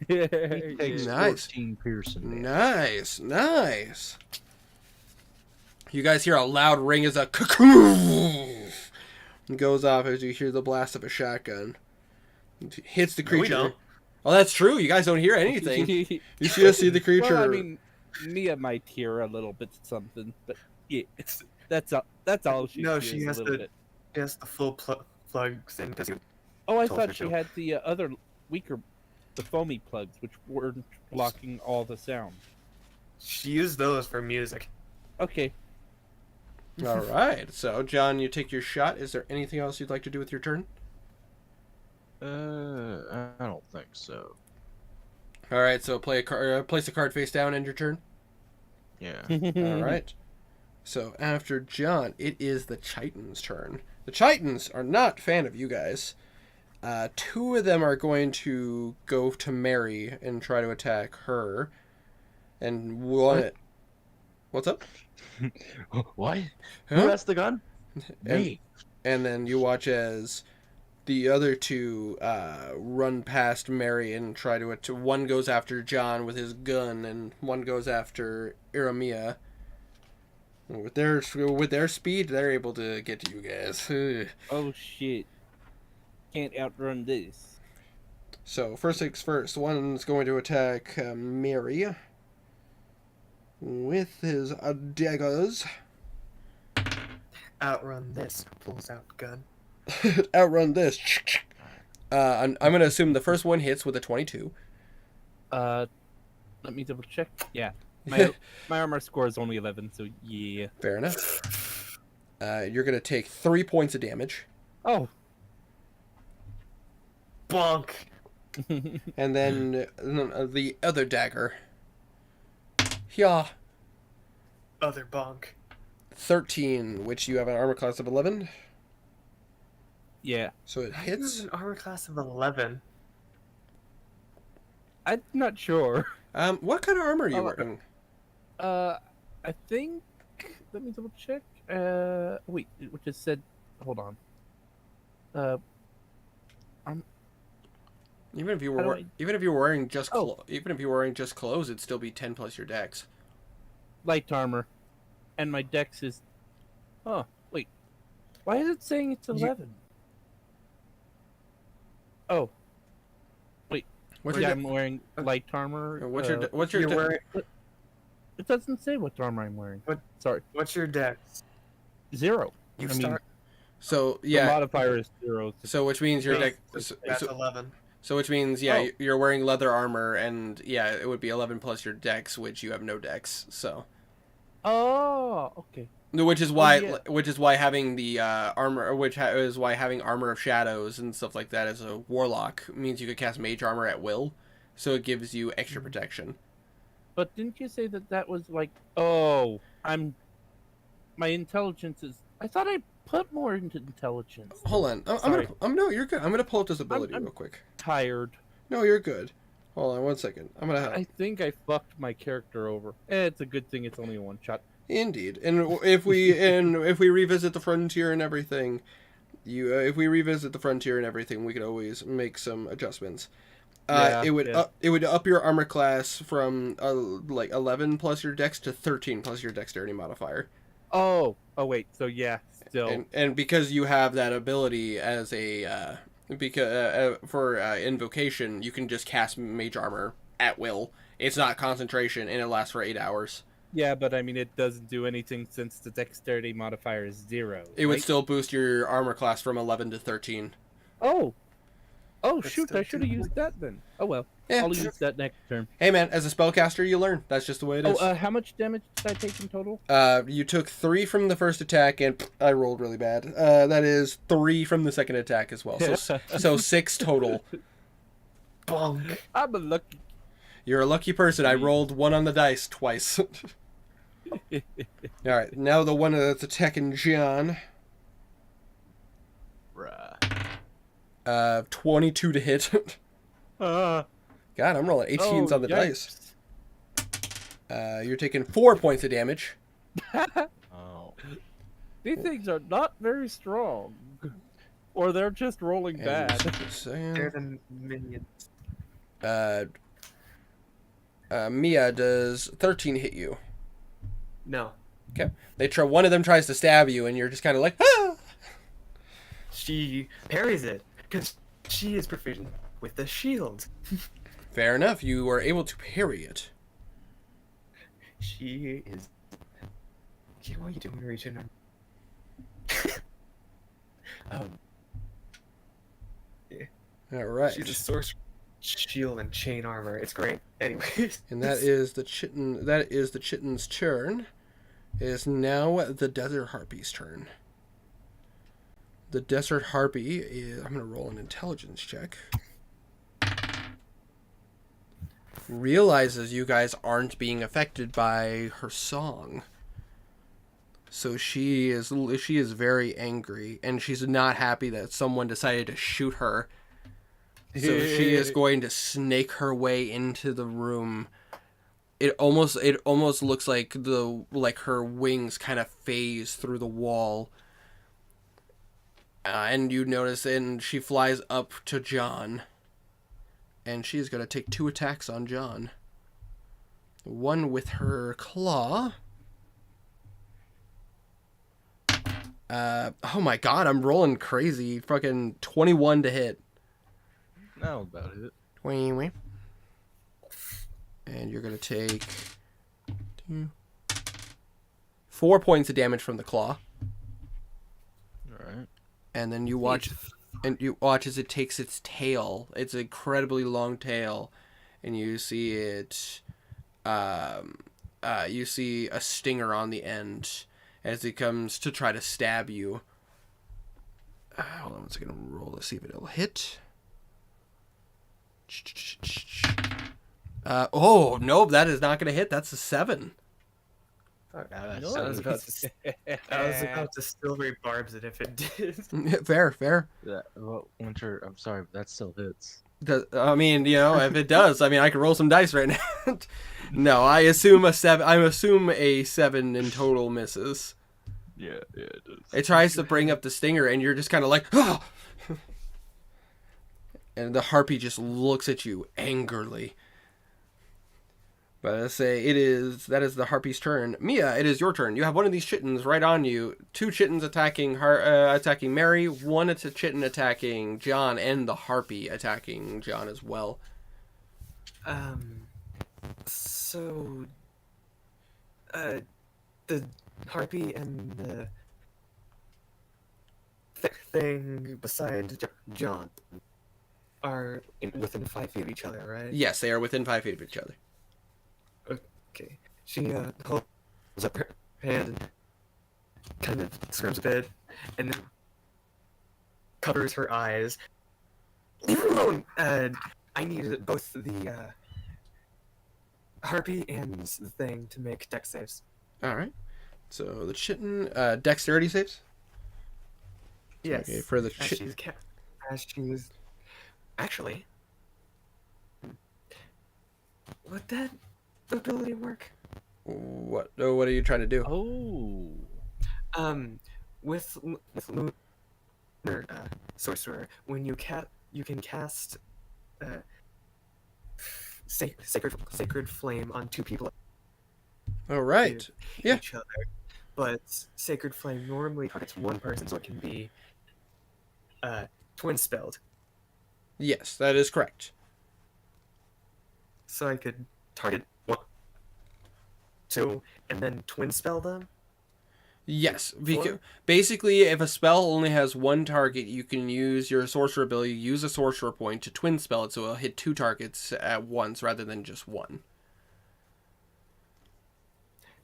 He takes Nice. 14 piercing damage. Nice. You guys hear a loud ring as a cocoon goes off as you hear the blast of a shotgun. It hits the No, we creature. don't. Oh, that's true. You guys don't hear anything. You just see the creature. Well, I mean, Mia might hear a little bit something, but yeah, that's all. That's all she. No, hears she a has little to- bit. Yes, the full plugs in because you. Oh, I told her thought she to. had the other weaker, the foamy plugs, which weren't blocking all the sound. She used those for music. Okay. All right. So, John, you take your shot. Is there anything else you'd like to do with your turn? I don't think so. All right. So, place a card face down. End your turn. Yeah. All right. So after John, it is the Chitons' turn. The Chitons are not a fan of you guys. Two of them are going to go to Mary and try to attack her. And one... What's up? What? Who Huh? has the gun? Me. And then you watch as the other two run past Mary and try to... One goes after John with his gun, and one goes after Iramia. With their speed, they're able to get to you guys. Oh shit! Can't outrun this. So first things first, one's going to attack Mary with his daggers. Outrun this. Pulls out gun. Outrun this. I'm going to assume the first one hits with a 22. Let me double check. Yeah, my armor score is only 11, so yeah. Fair enough. You're going to take 3 points of damage. Oh. Bonk. And then the other dagger. Yeah. Other bonk. 13, which you have an armor class of 11. Yeah, So it It's hits. an armor class of 11. I'm not sure. What kind of armor are you Oh, wearing? I think. Let me double check. Wait, it just said. Hold on. Even if you How do were I- even if you were wearing just Oh. even if you were wearing just clothes, it'd still be 10 plus your dex. Light armor, and my dex is. Oh wait, why is it saying it's 11? Oh, What's yeah, your I'm wearing light armor. what's your You're wearing, It doesn't say what armor I'm wearing. What- Sorry, what's your dex? 0. You I mean, start. so The yeah modifier is 0. so which means your dex That's 11. so which means yeah Oh. you're wearing leather armor and yeah it would be 11 plus your dex, which you have no dex, so Oh, okay. which is why yeah. having the armor is why having armor of shadows and stuff like that as a warlock means you could cast mage armor at will, so it gives you extra protection. But didn't you say that was like? Oh, my intelligence is. I thought I put more into intelligence. Hold on, Sorry. no, you're good. I'm gonna pull up this ability I'm- real quick. Tired. No, you're good. Hold on 1 second. I'm gonna I think I fucked my character over. It's a good thing it's only a one shot. Indeed, and if we revisit the frontier and everything, we could always make some adjustments. It would up your armor class from like 11 plus your dex to 13 plus your dexterity modifier. Oh wait. So yeah, still. And because you have that ability as a for invocation, you can just cast mage armor at will. It's not concentration, and it lasts for 8 hours. Yeah, but I mean, it doesn't do anything since the dexterity modifier is 0. It would right? still boost your armor class from 11 to 13. Oh That's shoot! still I should have too used that then. Oh well. Yeah. I'll use that next term. Hey man, as a spellcaster, you learn. That's just the way it is. How much damage did I take in total? You took 3 from the first attack, and I rolled really bad. That is 3 from the second attack as well. So 6 total. Bonk. I'm a lucky. You're a lucky person. I rolled 1 on the dice twice. All right, now the one that's attacking John. Right. 22 to hit. God, I'm rolling 18s on the dice. You're taking 4 points of damage. Oh. These things are not very strong, or they're just rolling bad. They're the minions. Mia, does 13 hit you? No. Okay. One of them tries to stab you, and you're just kind of like, ah! She parries it because she is proficient with the shield. Fair enough. You were able to parry it. She is. Yeah, what are you doing, Region? All right. She's a sorcerer. Shield and chain armor. It's great. Anyways. And that is the chitin. That is the chitten's turn. It is now the desert harpy's turn. The desert harpy is. I'm gonna roll an intelligence check. Realizes you guys aren't being affected by her song. So she is very angry, and she's not happy that someone decided to shoot her. So she is going to snake her way into the room. It almost looks like her wings kind of phase through the wall. And you notice, and she flies up to John. And she's going to take 2 attacks on John. One with her claw. Oh my god, I'm rolling crazy. Fucking 21 to hit. That'll about it. And you're going to take 4 points of damage from the claw. Alright. And then you watch as it takes its tail, its incredibly long tail, and you see it you see a stinger on the end as it comes to try to stab you. Hold on one second, I'm gonna roll to see if it'll hit. Oh nope, that is not gonna hit. That's a 7. I was about to silvery barbs it if it did. Fair. Well, Winter, I'm sorry, but that still hits. I mean, if it does, I mean, I could roll some dice right now. No, I assume a 7. I assume a 7 in total misses. Yeah, it does. It tries to bring up the stinger, and you're just kind of like, ah! And the harpy just looks at you angrily. But I say that is the harpy's turn. Mia, it is your turn. You have one of these chittens right on you. 2 chittens attacking Mary. 1 chitin attacking John, and the harpy attacking John as well. So, the harpy and the thing beside John are within 5 feet of each other, right? Yes, they are within 5 feet of each other. Okay. She holds up her hand and kind of squirms a bit, and then covers her eyes. Leave her alone! I need both the harpy and the thing to make dex saves. All right. So the chitin dexterity saves. Yes. Okay, for the as she's actually, would that ability work? What are you trying to do? Oh. With Lunar Sorcerer, when you can cast sacred flame on 2 people All right. Yeah. each other. But sacred flame normally targets 1 person, so it can be twin spelled. Yes, that is correct. So I could target 1, 2, and then twin spell them. Yes, because Four? basically, if a spell only has 1 target, you can use your sorcerer ability, use a sorcerer point to twin spell it, so it'll hit 2 targets at once rather than just 1.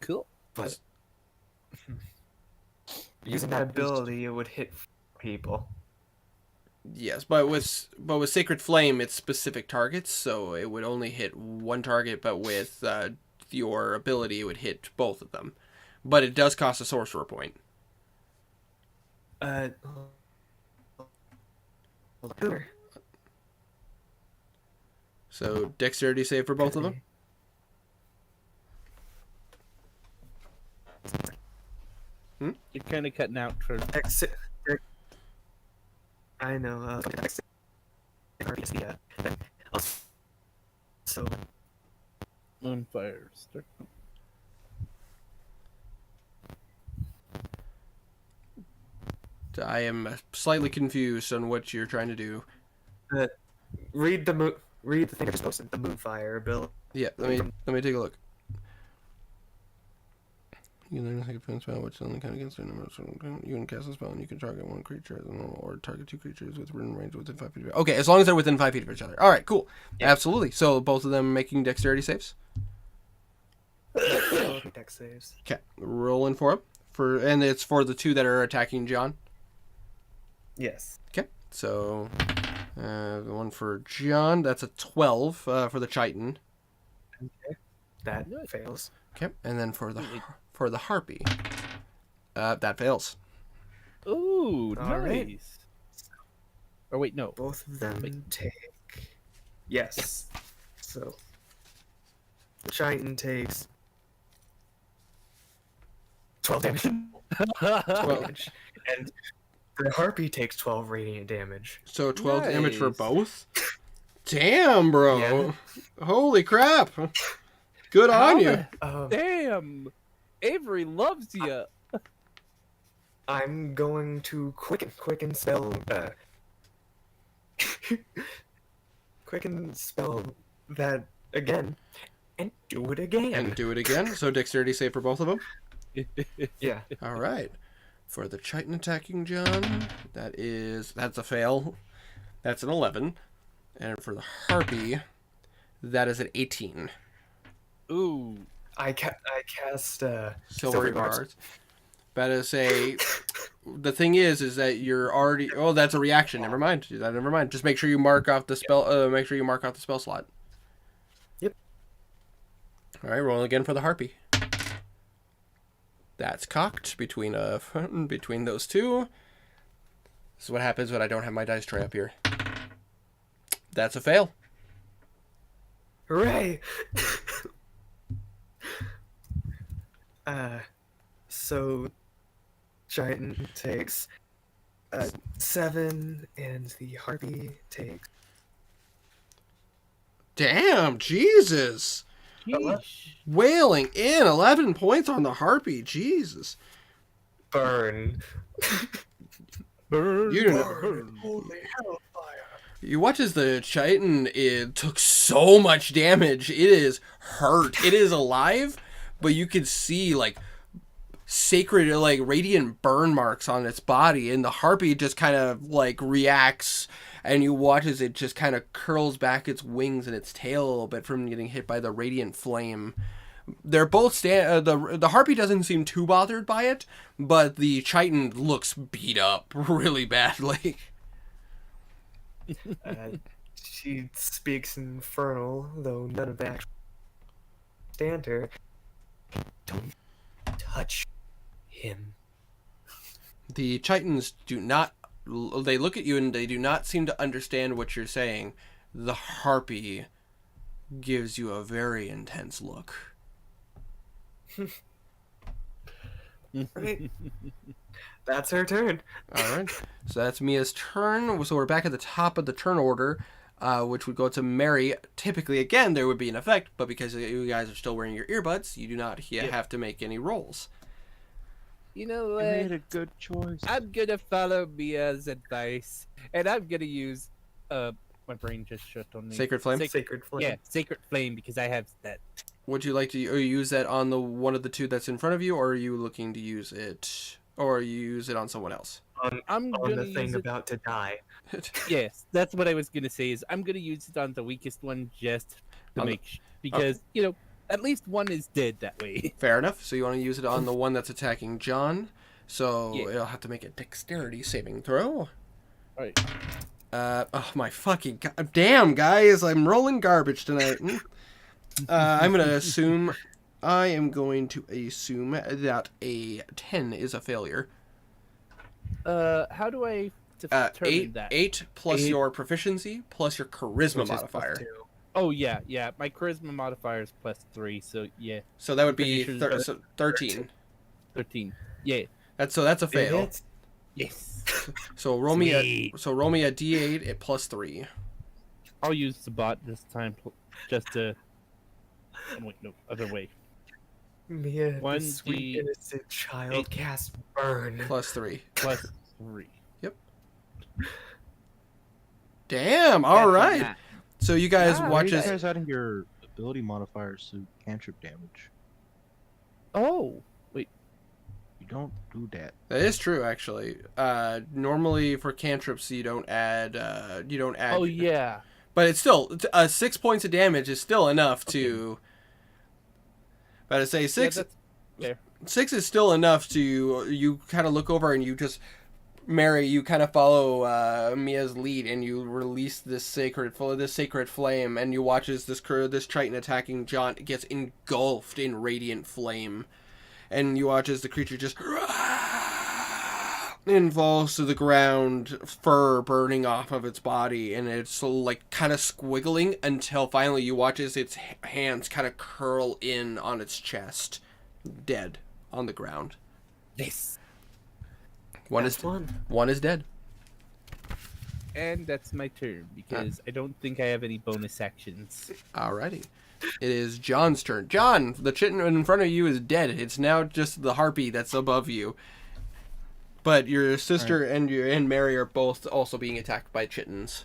Cool. But using that ability, it would hit people. Yes, but with Sacred Flame, it's specific targets, so it would only hit 1 target, but with your ability, it would hit both of them. But it does cost a sorcerer point. So dexterity save for both of them. You're kind of cutting out for I know. So Moonfire. I am slightly confused on what you're trying to do. read the thing I just posted. The Moonfire ability. Yeah, let me take a look. You can learn to take a defense spell, which only count against their number. So you can cast a spell, and you can target 1 creature as a normal, or target 2 creatures within range within 5 feet of each other. Okay, as long as they're within 5 feet of each other. All right, cool. Yeah. Absolutely. So both of them making dexterity saves. Dex saves. Okay, rolling for them. And it's for the 2 that are attacking John. Yes. Okay, so the one for John, that's a 12 for the Chitin. Okay. That fails. Okay, and then for the Harpy, that fails. Ooh, All nice. right. Or wait, no. Both of them take. Yes. So the Chitin takes 12 damage. 12 damage. And the Harpy takes 12 radiant damage. So 12 damage for Nice. both? Damn, bro. Yeah. Holy crap. Good on you. Damn. Avery loves you. I'm going to quicken spell quicken spell that again and do it again. And do it again. So dexterity save for both of them. Yeah. All right. For the Chitin attacking John, that's a fail. That's an 11. And for the Harpy, that is an 18. Ooh. I cast Silvery bars. But the thing is that you're already. Oh, that's a reaction. Never mind. Never mind. Just make sure you mark off the spell. Make sure you mark off the spell slot. Yep. All right, roll again for the Harpy. That's cocked between those 2. This is what happens when I don't have my dice tray up here. That's a fail. Hooray! So Giant takes 7, and the Harpy takes. Damn, Jesus. Yeesh. Wailing in 11 points on the Harpy. Jesus. Burn. Burn. You know, Holy hellfire. you watch as the Chitin, it took so much damage. It is hurt. It is alive, but you can see like sacred, like radiant burn marks on its body, and the Harpy just kind of like reacts, and you watch as it just kind of curls back its wings and its tail a little bit from getting hit by the radiant flame. They're both the Harpy doesn't seem too bothered by it, but the Chitin looks beat up really badly. She speaks Infernal, though none of that stand her. Don't touch him. The Chitins do not. They look at you and they do not seem to understand what you're saying. The Harpy gives you a very intense look. Right. That's her turn. All right. So that's Mia's turn. So we're back at the top of the turn order. which would go to Mary. Typically, again, there would be an effect, but because you guys are still wearing your earbuds, you do not have to make any rolls. You know You what? made a good choice. I'm gonna follow Mia's advice, and I'm gonna use my brain just shut on me. Sacred Flame? Sacred Flame. Yeah, Sacred Flame, because I have that. Would you like to use that on the one of the two that's in front of you, or are you looking to use it, or you use it on someone else? I'm On gonna the thing use it. about to die. Yes, that's what I was gonna say. Is I'm gonna use it on the weakest one just to On the- make because at least one is dead that way. Fair enough. So you want to use it on the one that's attacking John. So Yeah. it'll have to make a dexterity saving throw. Right. Oh my fucking god. Damn, guys, I'm rolling garbage tonight. I'm going to assume that a 10 is a failure. How do I determine that? 8 plus 8. your proficiency plus your charisma Which is modifier. +2. Oh yeah. My charisma modifier is +3, so yeah, So that would be Pretty sure so 13. 13. Yeah. That's a It fail. hits. Yes. So roll me a Sweet. D8 at +3. I'll use the bot this time, just to. Oh, wait, no, other way. Mia, One the sweet D- innocent child eight. cast burn. +3. +3. Damn. All That's right. not- So you guys Ah, watch You as guys adding your ability modifiers to cantrip damage. Oh, You don't do that. that is true actually. Normally for cantrips you don't add oh yeah. but it's still 6 points of damage is still enough to. But I say six. Yeah, that's fair. 6 is still enough to you kind of look over and you just Mary, you kind of follow Mia's lead and you release this sacred flame and you watch as this Triton attacking John gets engulfed in radiant flame, and you watch as the creature just and falls to the ground, fur burning off of its body, and it's like kind of squiggling until finally you watch as its hands kind of curl in on its chest, dead on the ground. This. One is dead. And that's my turn because I don't think I have any bonus actions. Alrighty. It is John's turn. John, the chitin in front of you is dead. It's now just the harpy that's above you. But your sister and Mary are both also being attacked by chitins.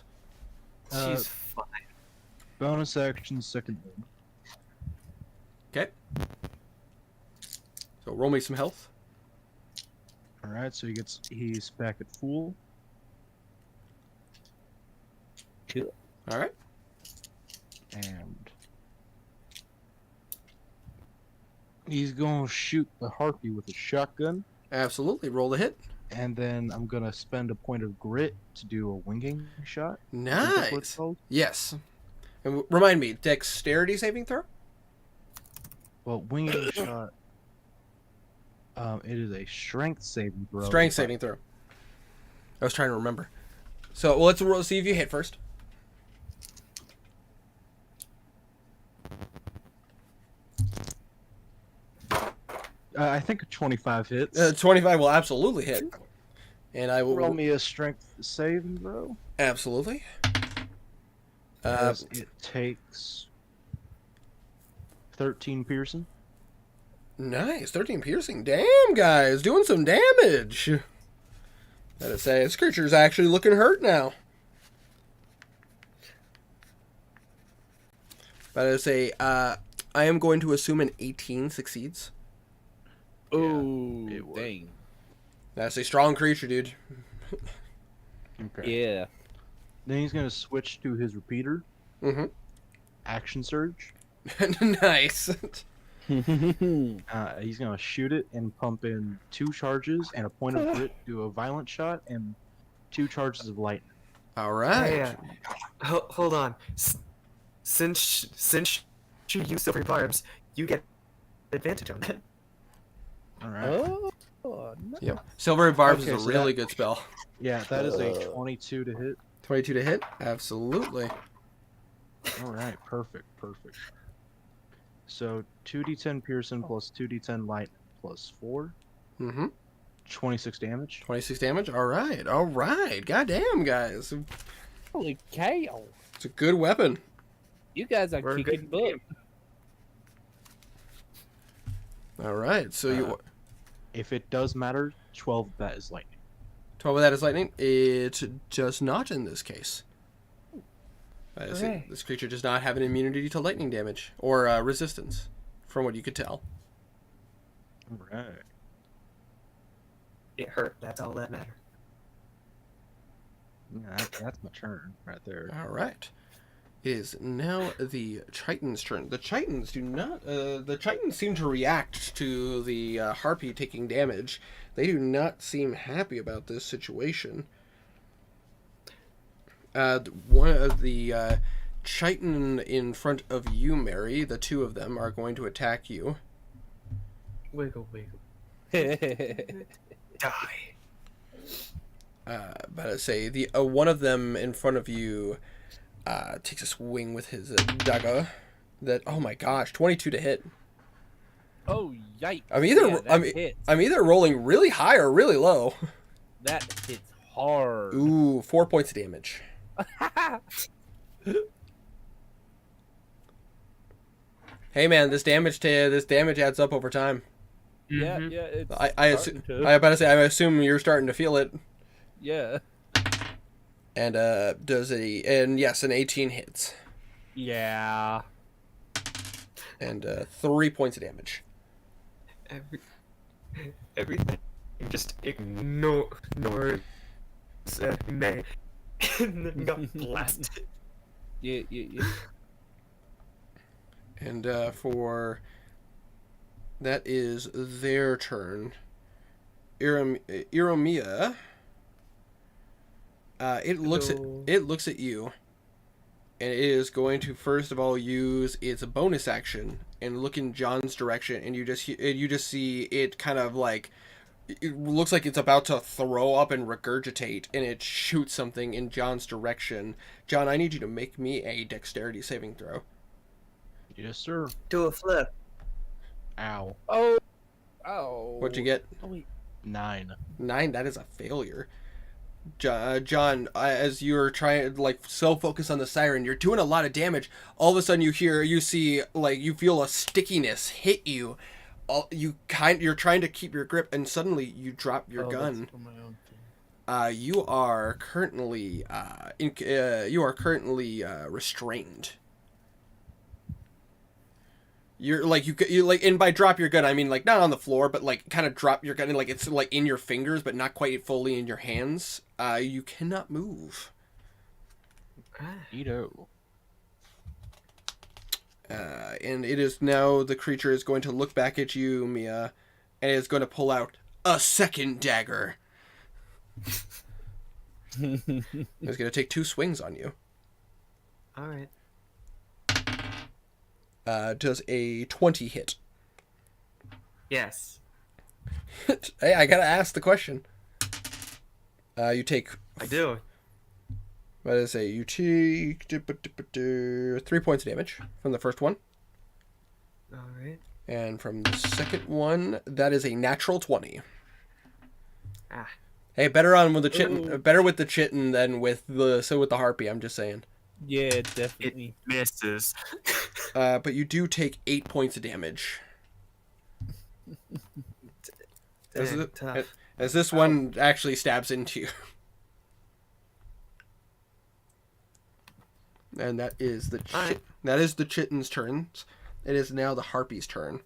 She's fine. Bonus action, second one. Okay. So roll me some health. Alright, so he's back at full. Cool. Alright. And he's gonna shoot the harpy with a shotgun. Absolutely. Roll the hit. And then I'm gonna spend a point of grit to do a winging shot. I think that's what it's Nice. called. Yes. And remind me, dexterity saving throw? Well, winging shot. It is a strength saving throw. Strength saving throw. I was trying to remember. So let's see if you hit first. I think a 25 hits. 25 will absolutely hit. And I will Roll me a strength saving throw. absolutely. As it takes 13 piercing. Nice, 13 piercing. Damn, guys, doing some damage. Gotta say, this creature's actually looking hurt now. But I say, I am going to assume an 18 succeeds. Oh, it would. dang. That's a strong creature, dude. Okay. Yeah. Then he's gonna switch to his repeater. Mm-hmm. Action surge. Nice. He's gonna shoot it and pump in 2 charges and a point of grit, do a violent shot, and 2 charges of lightning. All right. Yeah. Hold on. Since you use silver barbs, you get advantage on that. All right. Oh, no. Yep. Silver Barbs Okay, is a so really good spell. Yeah, that is a 22 to hit. 22 to hit? Absolutely. All right, perfect. So 2d10 piercing plus 2d10 lightning plus 4, Mm-hmm. 26 damage. 26 damage? All right. Goddamn, guys. Holy cow. It's a good weapon. You guys are We're a kicking good butt. team. All right, so you If it does matter, 12 of that is lightning. 12 of that is lightning. It does not in this case. Hooray. This creature does not have an immunity to lightning damage or resistance, from what you could tell. Alright. It hurt. That's all that matters. Yeah, that's my turn right there. All right. It is now the Chitin's turn. The Chitins do not. The Chitins seem to react to the Harpy taking damage. They do not seem happy about this situation. One of the Chitin in front of you, Mary, the two of them are going to attack you. Wiggle, wiggle. Die. But I say the one of them in front of you takes a swing with his dagger. That, oh my gosh, 22 to hit. Oh, yikes. I'm either Yeah, that hits. I'm either rolling really high or really low. That hits hard. Ooh, 4 points of damage. Hey man, this damage adds up over time. Yeah, Mhm. yeah. It's I starting to. I assume you're starting to feel it. Yeah. And yes, an 18 hits Yeah. and 3 points of damage. Everything. Just ignore May. And then got blasted. Yeah. And for that is their turn. Iromia. It looks at you, and it is going to first of all use its bonus action and look in John's direction, and you just see it kind of like it looks like it's about to throw up and regurgitate, and it shoots something in John's direction. John, I need you to make me a dexterity saving throw. Yes, sir. Do a flip. Ow. Oh. What'd you get? Oh, wait. 9. 9. That is a failure. John, as you're trying to like so focus on the siren, you're doing a lot of damage. All of a sudden, you feel a stickiness hit you. You're trying to keep your grip, and suddenly you drop your gun. That's for my own thing. You are currently restrained. You're like you like, and by drop your gun I mean like not on the floor, but like kind of drop your gun and like it's like in your fingers but not quite fully in your hands. You cannot move. Neato. And it is now the creature is going to look back at you, Mia, and is going to pull out a second dagger. It's going to take 2 swings on you. All right. Does a 20 hit? Yes. Hey, I gotta ask the question. You take. I do. What did I say? You take 3 points of damage from the first one, All right. and from the second one, that is a natural 20. Ah. Hey, better with the chitin, Ooh. better with the chitin than with the harpy. I'm just saying. Yeah, definitely. Misses. But you do take 8 points of damage. Dang, tough. As this one actually stabs into you. And that is the Alright. chitin's turn. It is now the harpy's turn.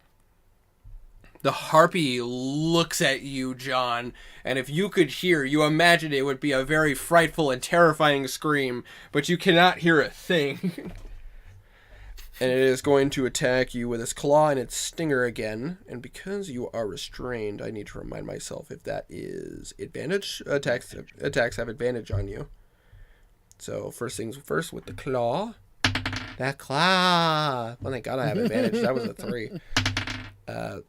The harpy looks at you, John, and if you could hear, you imagine it would be a very frightful and terrifying scream, but you cannot hear a thing. And it is going to attack you with its claw and its stinger again. And because you are restrained, I need to remind myself if that is advantage. Attacks have advantage on you. So first things first with the claw. That claw. Well, thank God I have advantage. That was a 3.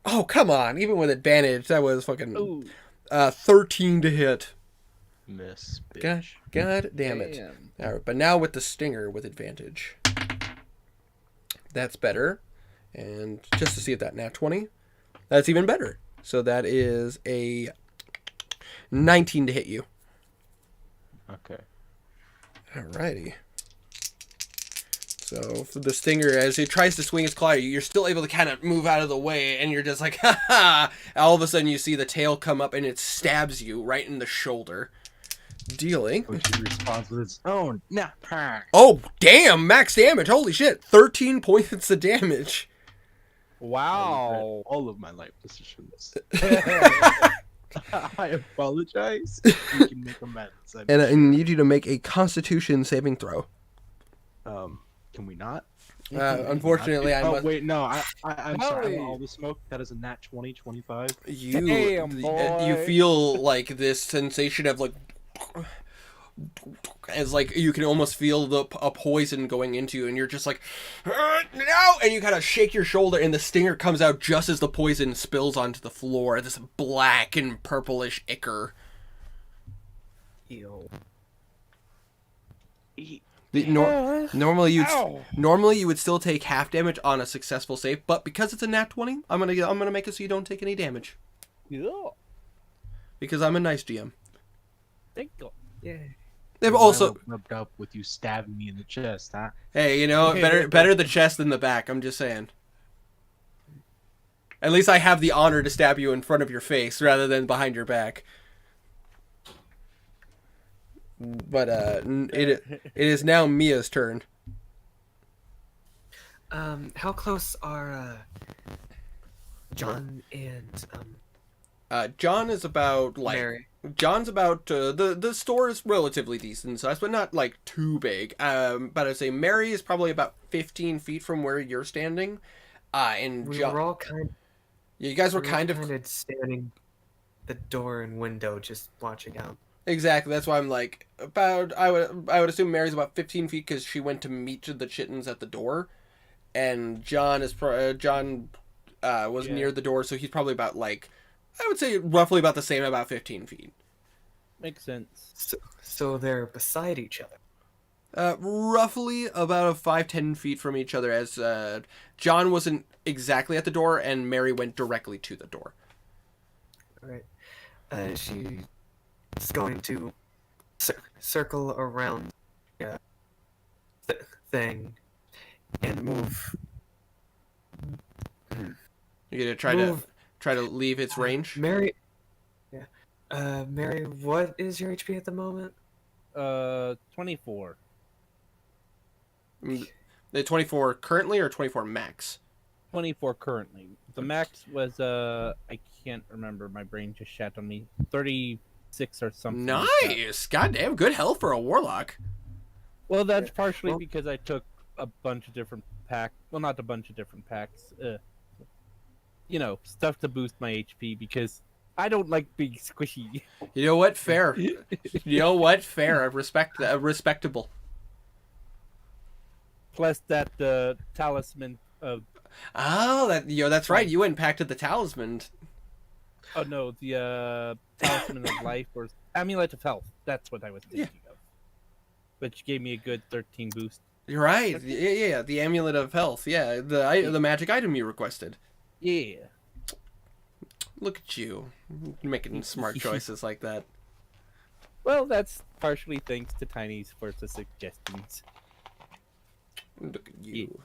Oh, come on. Even with advantage, that was fucking Ooh. 13 to hit. Miss, bitch. God damn it. Damn. All right, but now with the stinger with advantage. That's better. And just to see if that nat 20, that's even better. So that is a 19 to hit you. Okay. Alrighty. So for the stinger, as it tries to swing its claw, you're still able to kind of move out of the way, and you're just like, ha ha! All of a sudden, you see the tail come up, and it stabs you right in the shoulder, dealing. Which he responds with its own nap. Oh, damn! Max damage! Holy shit! 13 points of damage. Wow. All of my life decisions. I apologize. You can make amends. And I need you to make a Constitution saving throw. Can we not? Unfortunately, I Oh must. wait, no. I'm sorry. Holy. All the smoke. That is a nat 20, 25. You Damn, you boy. feel like this sensation of like, as like you can almost feel a poison going into you, and you're just like, no, and you kind of shake your shoulder, and the stinger comes out just as the poison spills onto the floor. This black and purplish ichor. Ew. Normally Ow. you would still take half damage on a successful save, but because it's a nat 20, I'm gonna make it so you don't take any damage Yeah. because I'm a nice GM. Thank you. Yeah. They've also, rubbed up with you stabbing me in the chest, huh? hey, you know, better the chest than the back. I'm just saying. At least I have the honor to stab you in front of your face rather than behind your back. But it is now Mia's turn. How close are John and John is about like Mary? John's about the store is relatively decent size, but not like too big. But I'd say Mary is probably about 15 feet from where you're standing. And We John, were all kind. yeah, you guys were we kind of standing the door and window, just watching out. exactly. That's why I'm like about. I would assume Mary's about 15 feet because she went to meet the chittens at the door, and John is John was near the door, so he's probably about like I would say roughly about the same, about 15 feet. Makes sense. So they're beside each other. Roughly about 5-10 feet from each other, as John wasn't exactly at the door, and Mary went directly to the door. All right. She's going to circle around the thing and move. You're gonna try to leave its range. Mary. Yeah. Mary, what is your HP at the moment? 24. The 24 currently or 24 max? 24 currently. The max was I can't remember. My brain just shat on me. 36 or something. like that. Nice, goddamn, good health for a warlock. Well, that's partially Well- because I took a bunch of different packs. Well, not a bunch of different packs. You know, stuff to boost my HP because I don't like being squishy. You know what? Fair. You know what? Fair. Respectable. Plus that talisman of Oh, that's right. You impacted the talisman. oh no, the talisman of life or amulet of health. That's what I was thinking of. Which gave me a good 13 boost. You're right. Yeah. The amulet of health. Yeah, the magic item you requested. Yeah. Look at you, making smart choices like that. Well, that's partially thanks to Tiny's for the suggestions. Look at you.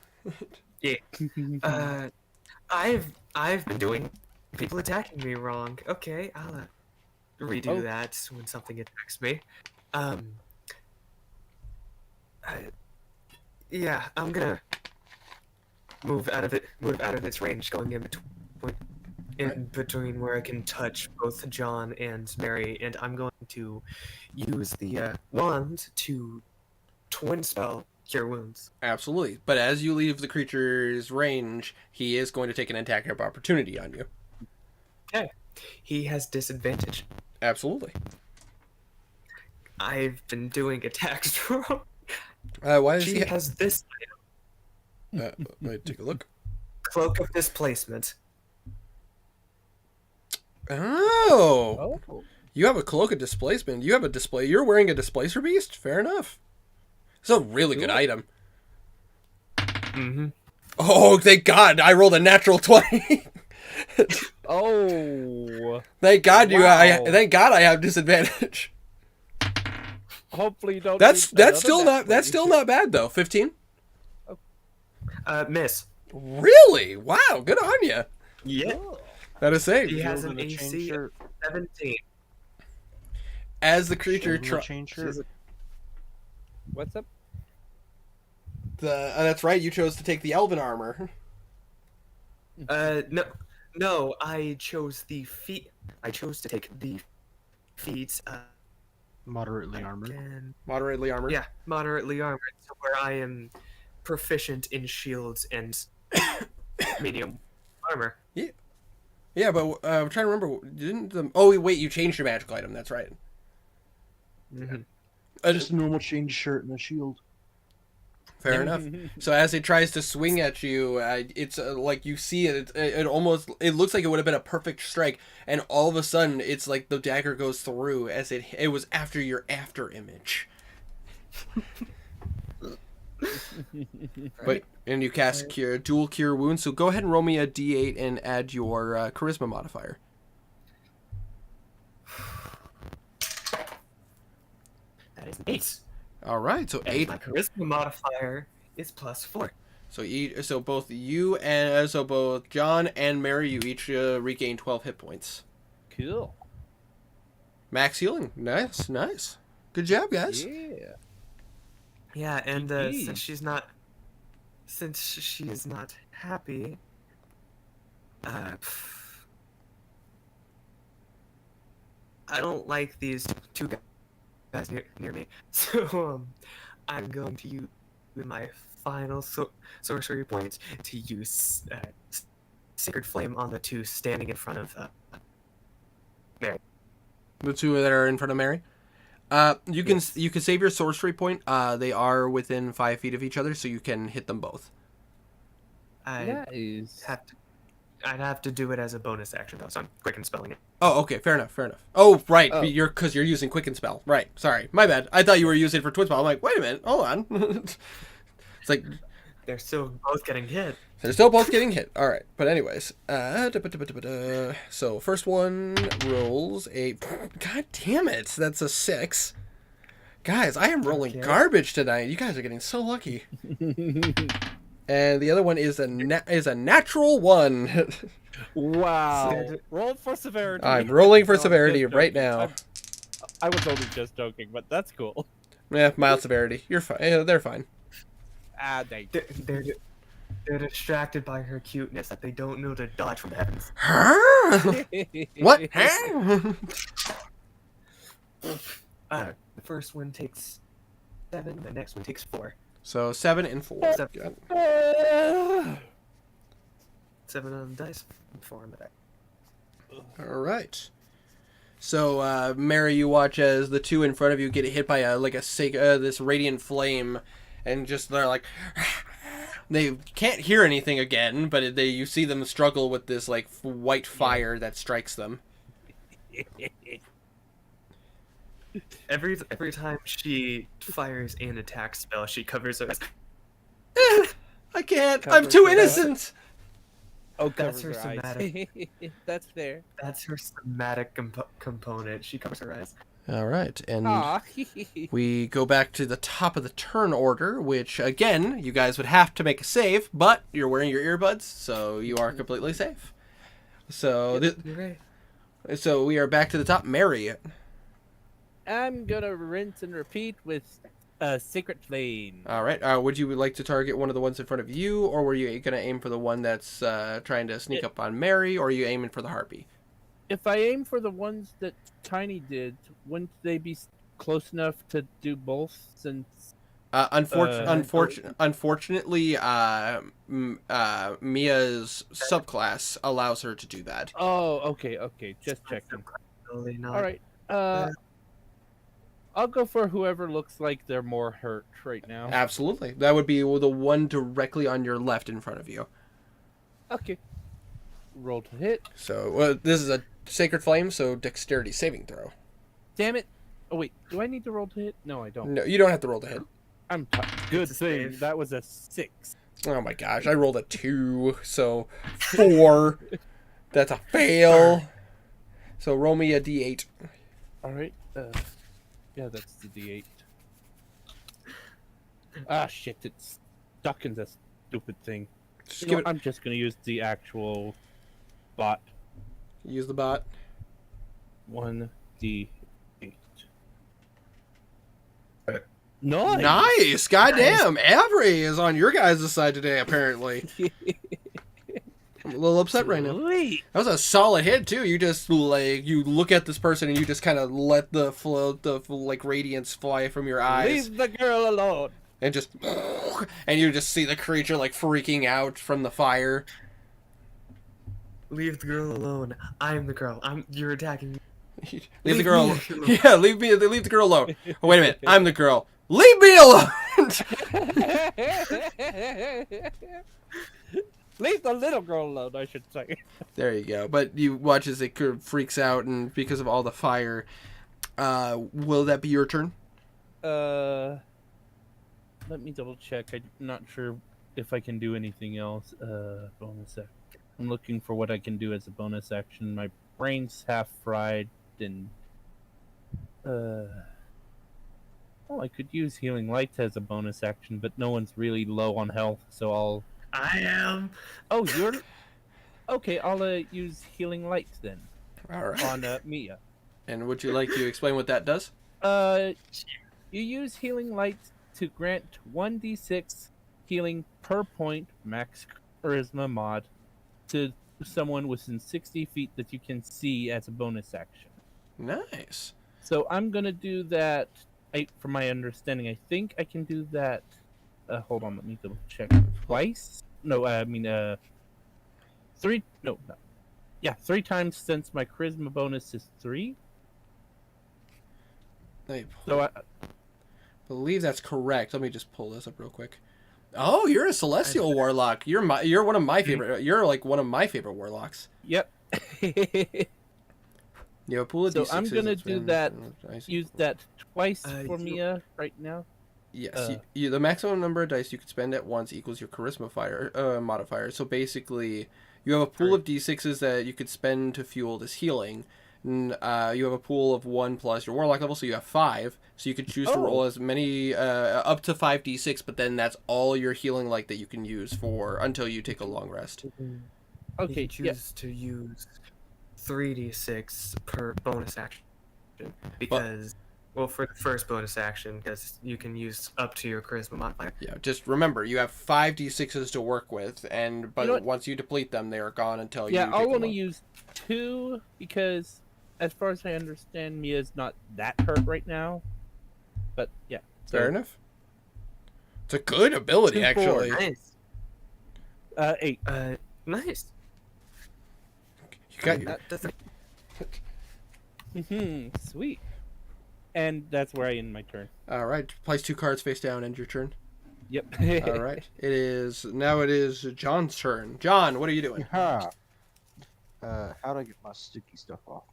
I've been doing people attacking me wrong. Okay, I'll redo that when something attacks me. Yeah, I'm gonna move out of its range, going in between where I can touch both John and Mary, and I'm going to use the wand to twin spell Cure Wounds. Absolutely. But as you leave the creature's range, he is going to take an attack of opportunity on you. Okay. He has disadvantage. Absolutely. I've been doing attacks wrong. Why does She he has this let me take a look. Cloak of Displacement. Oh! Oh. You have a cloak of displacement. You have a display. You're wearing a displacer beast? Fair enough. It's a really good item. Mm-hmm. Oh, thank God. I rolled a natural 20. Oh. Thank God Wow. thank God I have disadvantage. Hopefully you don't. That's need another still nat not 20. still not bad though. 15. Oh, Miss. Really? Wow, good on you. Yeah. That is safe. He has Shield an and a chain AC of shirt. 17. As the creature Shield and a chain shirt. What's up? that's right, you chose to take the elven armor. No, I chose the feet. I chose to take the feet. Moderately armored. And, Moderately armored. yeah, moderately armored, so where I am proficient in shields and medium armor. Yeah, but I'm trying to remember. Didn't the? Oh wait, you changed your magical item. That's right. Mhm. Just a normal chain shirt and a shield. Fair enough. So as it tries to swing at you, it's like you see it. It almost. It looks like it would have been a perfect strike, and all of a sudden, it's like the dagger goes through as it was after your after image. But and you cast dual cure wounds. So go ahead and roll me a d8 and add your charisma modifier. That is an 8. All right, so And 8. my charisma modifier is +4. So both you and so both John and Mary, you each regain 12 hit points. Cool. Max healing. Nice. Good job, guys. Yeah. Yeah, and Indeed. since she is not happy, I don't like these two guys near me, so I'm going to use my final sorcery point to use Sacred Flame on the two standing in front of Mary. The two that are in front of Mary. You can save your sorcery point. They are within 5 feet of each other, so you can hit them both. Nice. I'd have to do it as a bonus action though, so I'm quick and spelling it. Oh, okay, fair enough. Oh, right, Oh. because you're using quicken spell. Right, sorry, my bad. I thought you were using it for twin spell. I'm like, wait a minute, hold on. It's like They're still both getting hit. they're still both getting hit. All right, but anyways, so first one rolls a. God damn it, that's a 6. Guys, I am rolling Okay. garbage tonight. You guys are getting so lucky. And the other one is a natural 1. Wow. So- Roll for severity. I'm rolling for No, I'm severity just right joking. now. I was only just joking, but that's cool. Yeah, mild severity. You're fine. Yeah, they're fine. Ah, dang. They're distracted by her cuteness that they don't know to dodge from the heavens. Huh? What? Huh? The first one takes 7, the next one takes 4. So 7 and 4. Seven. Good. 7 on the dice, 4 on the die. All right. So Mary, you watch as the two in front of you get hit by this radiant flame, and just they're like. They can't hear anything again, but you see them struggle with this like white fire that strikes them. Every time she fires an attack spell, she covers her. I can't. Cover I'm too her innocent. Oh, That's covers her eyes. somatic. That's fair. That's her somatic component. She covers her eyes. All right, and Aw. we go back to the top of the turn order, which again, you guys would have to make a save, but you're wearing your earbuds, so you are completely safe. So, You're right. so we are back to the top. Mary. I'm gonna rinse and repeat with a secret flame. All right. Would you like to target one of the ones in front of you, or were you going to aim for the one that's trying to sneak up on Mary, or are you aiming for the harpy? If I aim for the ones that Tiny did, wouldn't they be close enough to do both? Since Unfortunately, Mia's subclass allows her to do that. okay, just checking. Totally not. All right, I'll go for whoever looks like they're more hurt right now. Absolutely. That would be the one directly on your left in front of you. Okay, roll to hit. So this is a sacred flame, so dexterity saving throw. Damn it! Oh wait, do I need to roll to hit? No, I don't. No, you don't have to roll to hit. I'm good It's a thing save. that was a 6. Oh my gosh, I rolled a 2, so 4. That's a fail. So roll me a d8. All right. Yeah, that's the D8. Ah, shit! It's stuck in this stupid thing. Just You give know, it. I'm just gonna use the actual bot. Use the bot. 1d8. Nice. Nice. Goddamn. Avery is on your guys' side today, apparently. I'm a little upset right now. Sweet. That was a solid hit too. You just like you look at this person and you just kind of let the like radiance fly from your eyes Leave the girl alone. and just and you just see the creature like freaking out from the fire. Leave the girl alone. I'm the girl. You're attacking me. Leave the girl. me alone. Yeah, leave the girl alone. Oh, wait a minute. I'm the girl. Leave me alone. Leave the little girl alone, I should say. There you go. But you watch as it freaks out and because of all the fire. Will that be your turn? Let me double check. I'm not sure if I can do anything else. Bonus action. I'm looking for what I can do as a bonus action. My brain's half fried, and well, I could use healing light as a bonus action, but no one's really low on health, so I'll. I am. Oh, you're. Okay, I'll use healing light then All right. on Mia. And would you like to explain what that does? You use healing light to grant 1d6 healing per point, max charisma mod, to someone within 60 feet that you can see as a bonus action. Nice. So I'm gonna do that. From my understanding, I think I can do that. Hold on, let me double check. Twice? No, I mean, three. No, no. Yeah, 3 times since my charisma bonus is 3. I So I, believe that's correct. Let me just pull this up real quick. Oh, you're a celestial warlock. You're one of my favorite. You're like one of my favorite warlocks. yep. You have a pool of So D6s. I'm gonna that's do been- that. Dice. Use that twice for you- Mia right now. Yes, the maximum number of dice you can spend at once equals your charisma modifier. So basically, you have a pool of D6s that you could spend to fuel this healing. And, you have a pool of 1 plus your warlock level, so you have 5. So you could choose to roll as many, up to 5 D6, but then that's all your healing light that you can use for until you take a long rest. Okay, You can choose to use 3d6 per bonus action because, well, for the first bonus action, because you can use up to your charisma modifier. Yeah, just remember, you have 5 D6s to work with, but You know what? once you deplete them, they are gone until Yeah, you I'll take a only long... use 2 because, as far as I understand, Mia's not that hurt right now. But yeah, Fair enough. It's a good ability, 2, 4. actually. Nice. 8. Nice. You got your... That's Sweet. And that's where I end my turn. All right, place 2 cards face down, end your turn. Yep. All right, it is John's turn. John, what are you doing? Ha! How'd I get my sticky stuff off?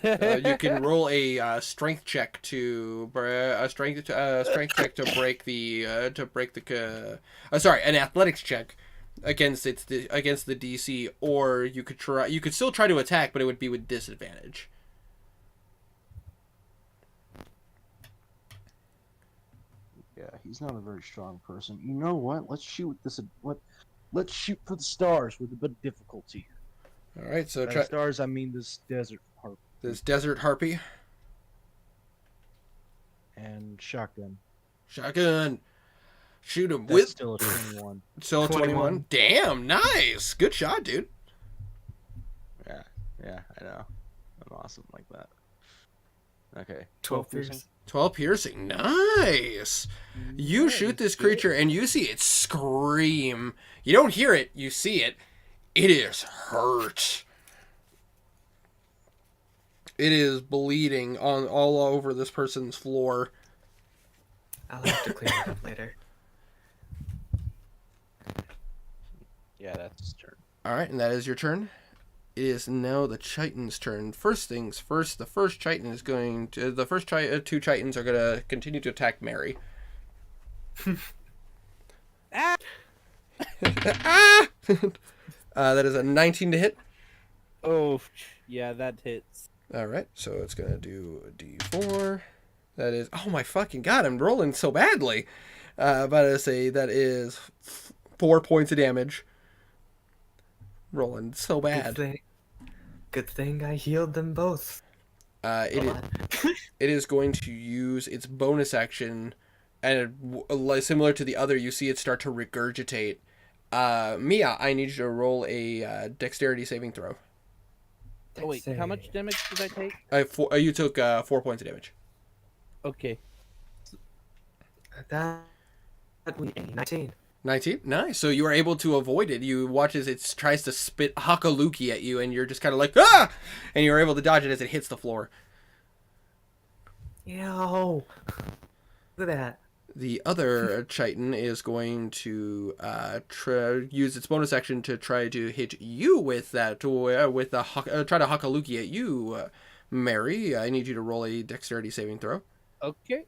You can roll a strength check to strength check to break the an athletics check against the DC, or you could still try to attack, but it would be with disadvantage. Yeah, he's not a very strong person. You know what? Let's shoot this. Let's shoot for the stars with a bit of difficulty. All right, so By try stars, I mean this desert harp this desert harpy and shotgun. shotgun. Shoot him That's with still a 21. still a 21. Damn, nice, good shot, dude. Yeah, I know. I'm awesome like that. Okay. 12 piercing. 12 piercing. Nice. You shoot this creature and you see it scream. You don't hear it, you see it. It is hurt. It is bleeding on all over this person's floor. I'll have to clean it up later. Yeah, that's his turn. All right, and that is your turn. It is now the Chitin's turn. First things first, the first Chitin is going to... The first 2 Chitins are going to continue to attack Mary. Ah! That is a 19 to hit. Oh, yeah, that hits. All right, so it's going to do a D4. That is... Oh, my fucking God, I'm rolling so badly. But I say that is 4 points of damage. Rolling so bad. Good thing I healed them both. It is going to use its bonus action, and similar to the other, you see it start to regurgitate. Mia, I need you to roll a dexterity saving throw. Oh wait, how much damage did I take? You took 4 points of damage. Okay. That would be 19. 19? Nice. So you are able to avoid it. You watch as it tries to spit Hakaluki at you, and you're just kind of like, ah! And you're able to dodge it as it hits the floor. Yo! Look at that. The other Chitin is going to use its bonus action to try to hit you with that, try to Hakaluki at you, Mary. I need you to roll a dexterity saving throw. Okay.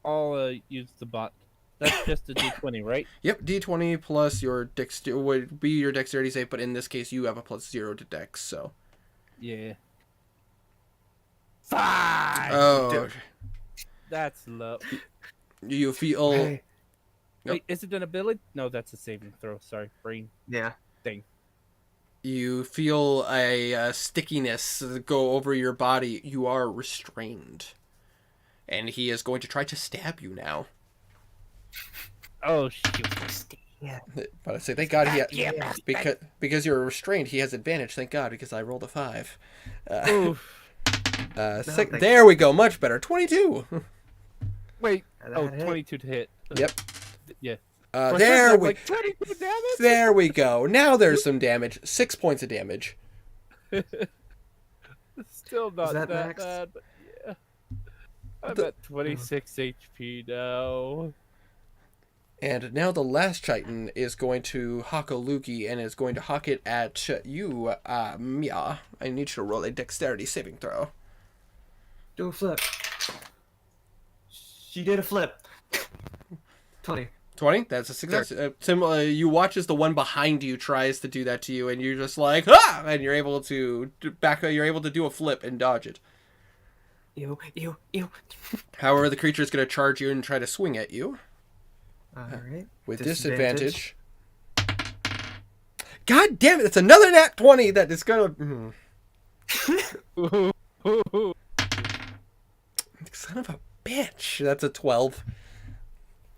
I'll use the bot. That's just a d20, right? Yep, d20 plus your would be your dexterity save, but in this case you have a +0 to dex, so. Yeah. 5! Oh. That's low. You feel... Hey. Wait, is it an ability? No, that's a saving throw. Sorry, brain Yeah. thing. You feel a stickiness go over your body. You are restrained. And he is going to try to stab you now. Oh, shoot. Yeah. But I say, thank God he because you're restrained, he has advantage. Thank God, because I rolled a 5. Oof. There we go, much better. 22. Wait. That Oh, hit. 22 to hit. Yep. Yeah. There we Like 22 damage? there we go. Now there's some damage. 6 points of damage. Still not that that max? bad, but yeah. I'm at 26 HP now. And now the last Chitin is going to Hakaluki and is going to huck it at you, Mia. I need you to roll a dexterity saving throw. Do a flip. She did a flip. 20. 20? That's a success. Similar, you watch as the one behind you tries to do that to you, and you're just like, ah! And you're able to you're able to do a flip and dodge it. Ew. However, the creature is going to charge you and try to swing at you. Alright. With disadvantage. God damn it, it's another nat 20 that is going to... Son of a bitch. That's a 12.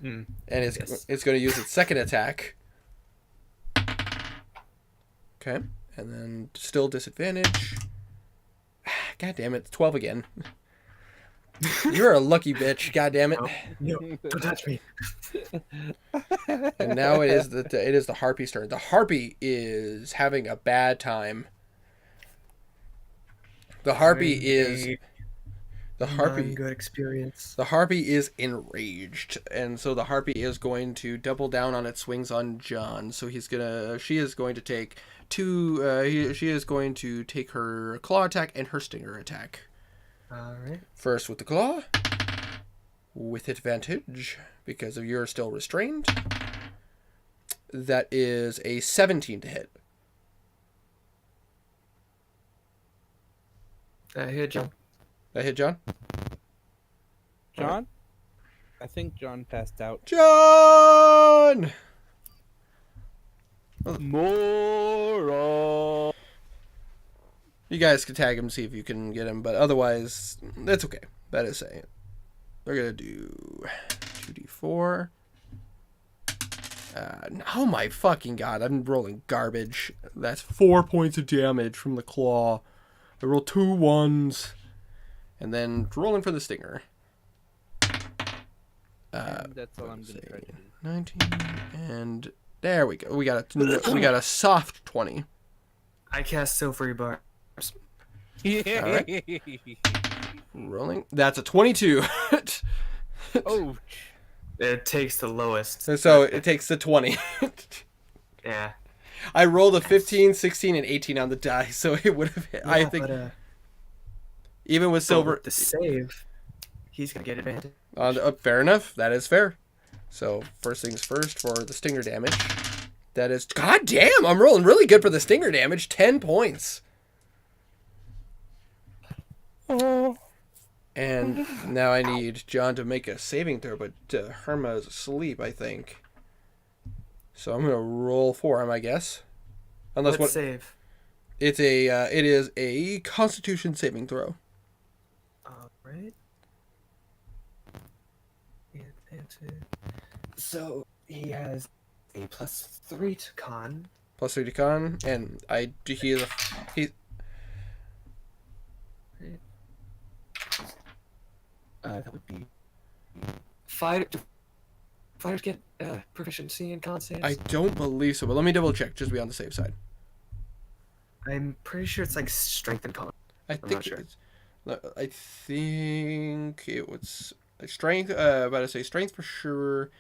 Mm. And it's going to use its second attack. Okay. And then still disadvantage. God damn it, 12 again. You're a lucky bitch, god damn it. No, don't touch me. And now it is the harpy's turn. The harpy is having a bad time. The harpy is good experience. The harpy is enraged, and so the harpy is going to double down on its swings on John. So she is going to take she is going to take her claw attack and her stinger attack. Alright. First with the claw, with advantage, because of you're still restrained. That is a 17 to hit. Hit John. That hit John? John? I think John passed out. John! Moron! You guys can tag him, see if you can get him, but otherwise, that's okay. That is saying. We're going to do 2d4. Oh my fucking god, I'm rolling garbage. That's 4 points of damage from the claw. I roll 2 1s. And then rolling for the stinger. And that's all I'm going to try to do. 19, and there we go. We got a soft 20. I cast Silvery Bars. Rolling. That's a 22. Oh. It takes the lowest. So it takes the 20. Yeah. I rolled a 15, 16, and 18 on the die, so it would have hit. Yeah, I think but, even with silver... With the save, he's going to get advantage. Fair enough. That is fair. So first things first for the stinger damage. That is... God damn! I'm rolling really good for the stinger damage. 10 points. Oh. And now I need John to make a saving throw, but Herma's asleep, I think. So I'm gonna roll for him, I guess. Unless Let's save. it is a Constitution saving throw. All right. So he has a +3 to con. +3 to con, and he That would be fighters get proficiency in con saves. I don't believe so, but let me double check just to be on the safe side. I'm pretty sure it's like strength and con. I not think sure. I think it was strength. About to say strength for sure.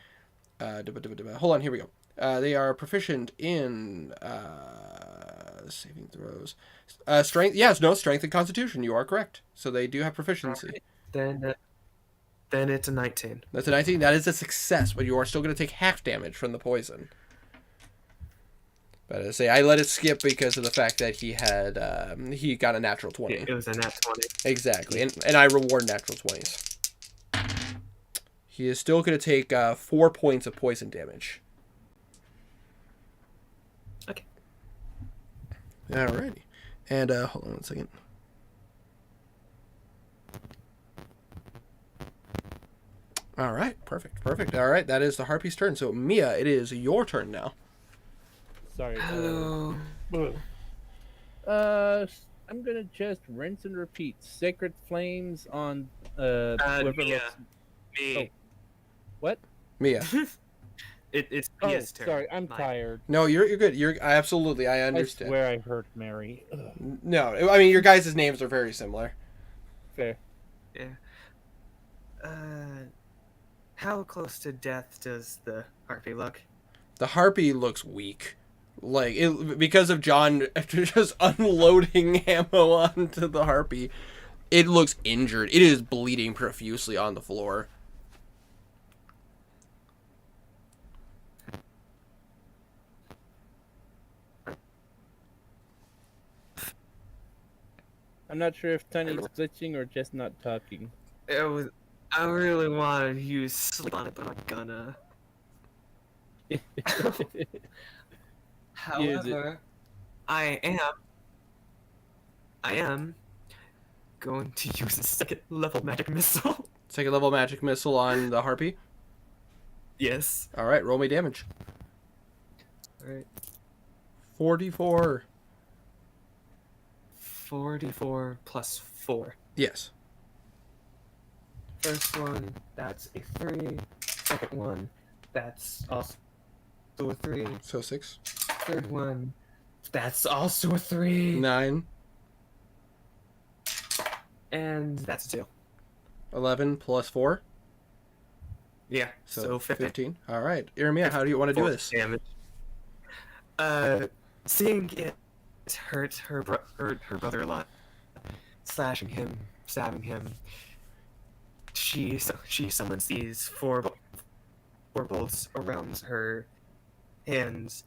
Hold on, here we go. They are proficient in saving throws. Strength. Yes, no, strength and constitution. You are correct. So they do have proficiency. Right. Then it's a 19. That's a 19. That is a success, but you are still going to take half damage from the poison. But I say I let it skip because of the fact that he got a natural 20. It was a nat 20. Exactly, and I reward natural 20s. He is still going to take 4 points of poison damage. Okay. Alrighty. And hold on one second. All right, perfect. All right, that is the harpy's turn. So Mia, it is your turn now. Sorry. Hello. I'm gonna just rinse and repeat. Sacred flames on whoever Mia. looks. Me. Oh. What? Mia. It's Oh, Mia's turn. sorry, I'm Mine. tired. No, you're good. Absolutely, I I understand. swear I heard Mary. Ugh. No, I mean your guys' names are very similar. Fair. Yeah. How close to death does the harpy look? The harpy looks weak, like because of John just unloading ammo onto the harpy. It looks injured. It is bleeding profusely on the floor. I'm not sure if Tiny's glitching or just not talking. I really want to use sleep on it, but I'm gonna. However, I am going to use a second level magic missile. Second level magic missile on the harpy. Yes. All right, roll me damage. Alright. 44. 44 plus 4. Yes. First one, that's a 3. Second one, that's also a 3. So 6. Third one, that's also a 3. 9. And that's a 2. 11 plus 4. Yeah, so 15. All right. Irmia, how do you want to do this? Damage. Seeing it hurt her brother a lot, slashing him, stabbing him, she summons these four bolts around her hands,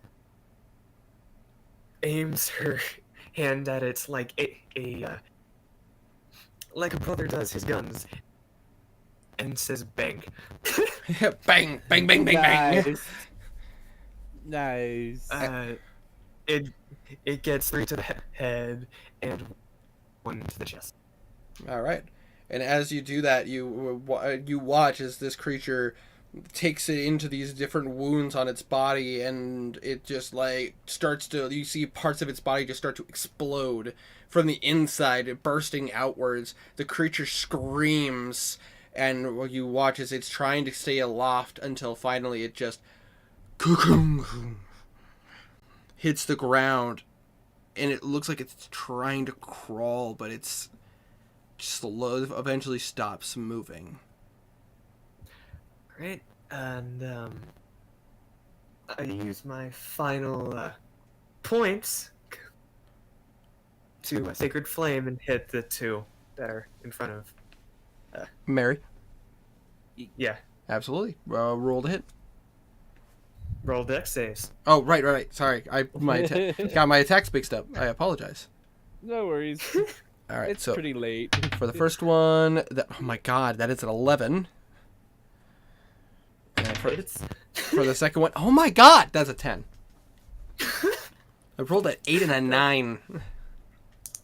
aims her hand at it like like a brother does his guns, and says bang. Bang, bang, bang, bang, bang. Nice. It gets 3 to the head and 1 to the chest. All right. And as you do that, you watch as this creature takes it into these different wounds on its body, and it just like starts to. You see parts of its body just start to explode from the inside, bursting outwards. The creature screams, and you watch as it's trying to stay aloft until finally it just hits the ground, and it looks like it's trying to crawl, but it's slow. Eventually stops moving. Great, and I use my final points to a sacred flame and hit the 2 that are in front of. Mary, Yeah, absolutely. Roll to hit. roll dex saves. Oh, right. Sorry, got my attacks mixed up. I apologize. No worries. All right, It's so pretty late. for the first one, oh my god, that is an 11. And It's For the second one, oh my god, that's a 10. I rolled an 8 and a 9.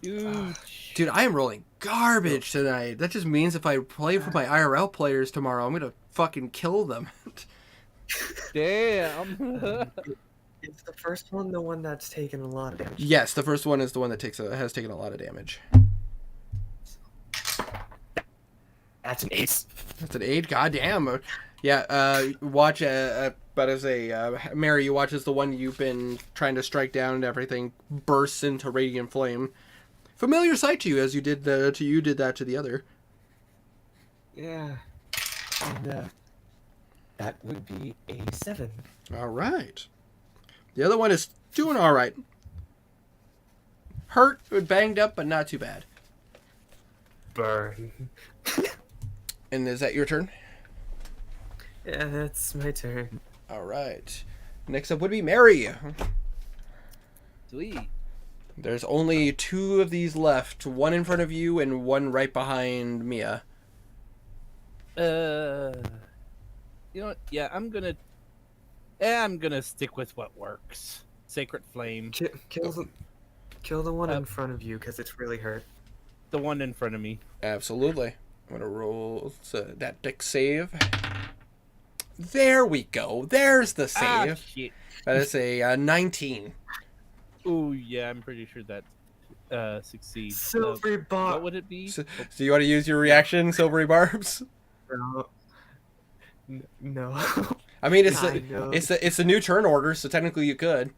Dude, I am rolling garbage tonight. That just means if I play for my IRL players tomorrow, I'm gonna fucking kill them. Damn. Is the first one the one that's taken a lot of damage? Yes, the first one is the one that has taken a lot of damage. That's an ace. That's an 8. Goddamn. Yeah. Watch. But as Mary, you watch as the one you've been trying to strike down and everything bursts into radiant flame. Familiar sight to you, as you did that to the other. Yeah. And that would be a 7. All right. The other one is doing all right. Hurt, banged up, but not too bad. Burn. And is that your turn? Yeah, that's my turn. All right. Next up would be Mary. Sweet. There's only 2 of these left. One in front of you and one right behind Mia. You know what? Yeah, I'm gonna stick with what works. Sacred Flame. Kill the one in front of you, because it's really hurt. The one in front of me. Absolutely. I'm going to roll that deck save. There we go. There's the save. Shit. That is a 19. Oh yeah, I'm pretty sure that succeeds. Silvery What Bob. would it be? So you want to use your reaction, Silvery Barbs? No. I mean, know. it's a new turn order, so technically you could.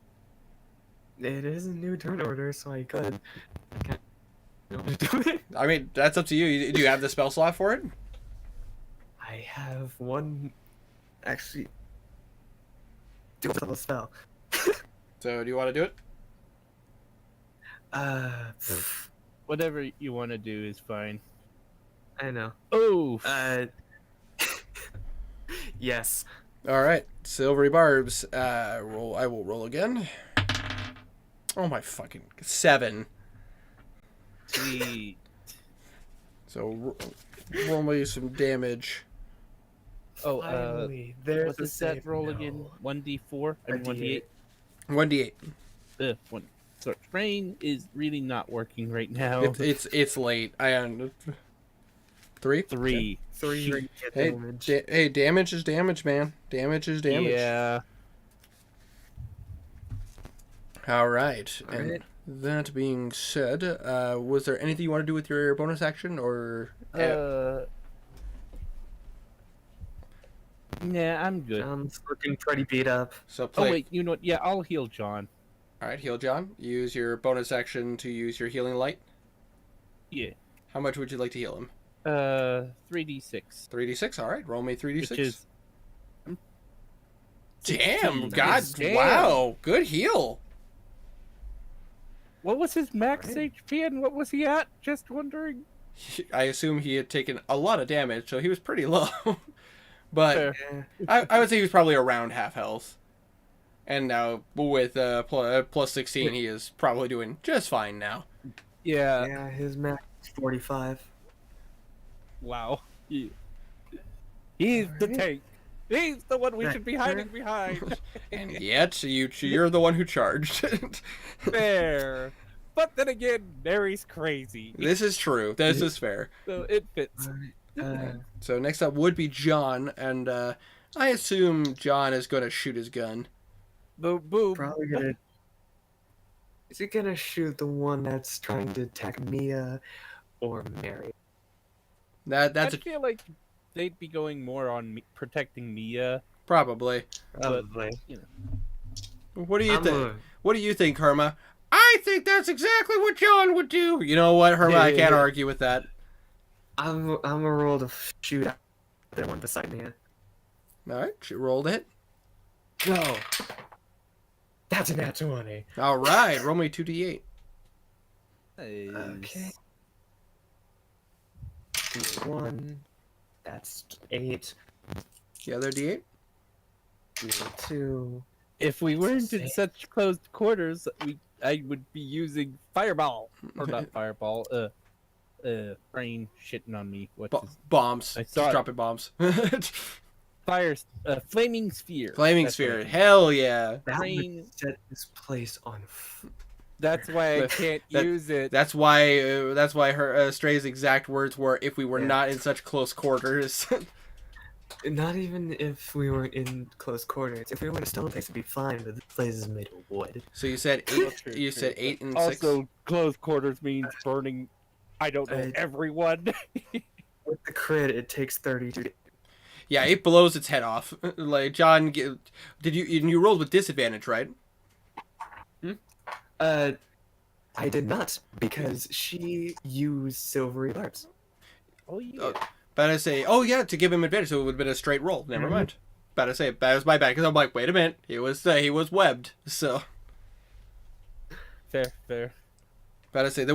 It is a new turn order, so I could. I can't do it. I mean, that's up to you. Do you have the spell slot for it? I have one. Actually, do a spell. So do you want to do it? Whatever you want to do is fine. I know. Oh. Yes. All right, Silvery Barbs. Roll. I will roll again. Oh my fucking 7. Sweet. So roll me some damage. Oh, Finally, there's what the does that save. roll No. again? 1d4? I mean, 1d8? 1d8. One. So, rain is really not working right now. It's late. I 3. 3. 3 radiant Hey, damage. hey, damage is damage, man. Damage is damage. Yeah. All right. All And right. that being said, was there anything you want to do with your bonus action, or? Nah, I'm good. John's looking pretty beat up. So Oh play. wait, you know what? Yeah, I'll heal John. All right, heal John. Use your bonus action to use your healing light. Yeah. How much would you like to heal him? 3d6. 3d6. All right, roll me 3d6. Which is Damn, 16. God, Damn. wow, good heal. What was his max Alright. HP and what was he at? Just wondering. I assume he had taken a lot of damage, so he was pretty low. But Fair. Yeah. I would say he was probably around half health. And now with plus 16, he is probably doing just fine now. Yeah. Yeah, his max is 45. Wow. He's the Alright. tank. He's the one we Right. should be hiding behind. And yet, you're the one who charged. Fair. But then again, Mary's crazy. This is true. This is fair. So it fits. So next up would be John, and I assume John is going to shoot his gun. Boom, boom. Probably gonna. Is he gonna shoot the one that's trying to attack Mia or Mary? That's I feel like they'd be going more on protecting Mia. probably. Probably. What do you I'm think? a- What do you think, Herma? I think that's exactly what John would do. You know what, Herma? I can't argue with that. I'm a roll to shoot at the one beside Mia. All right, she rolled it. Go. That's a nat 20. All right, roll me 2d8. Okay. 1. That's 8. The other d8. 2. If we weren't in Six. such closed quarters, I would be using fireball or not fireball. Brain shitting on me. What is? Bombs. I Just saw it. dropping bombs. flaming sphere. Flaming That's what sphere. I mean. Hell yeah. That Rain. would set this place on That's why I can't use it. That's why her Stray's exact words were, "If we were Yeah. not in such close quarters." Not even if we were in close quarters. If we were in a stone place, it'd be fine, but this place is made of wood. So you said Well, 8. true, You true. said 8 and 6. Also, close quarters means burning. I don't know everyone. With the crit, it takes 32 to... Yeah, 8 blows its head off. Like John, did you rolled with disadvantage, right? I did not, because she used silvery barbs. Oh yeah. But I say, oh yeah, to give him advantage, so it would have been a straight roll. Never mind. But I say that was my bad because I'm like, wait a minute, he was webbed. So, Fair. but I say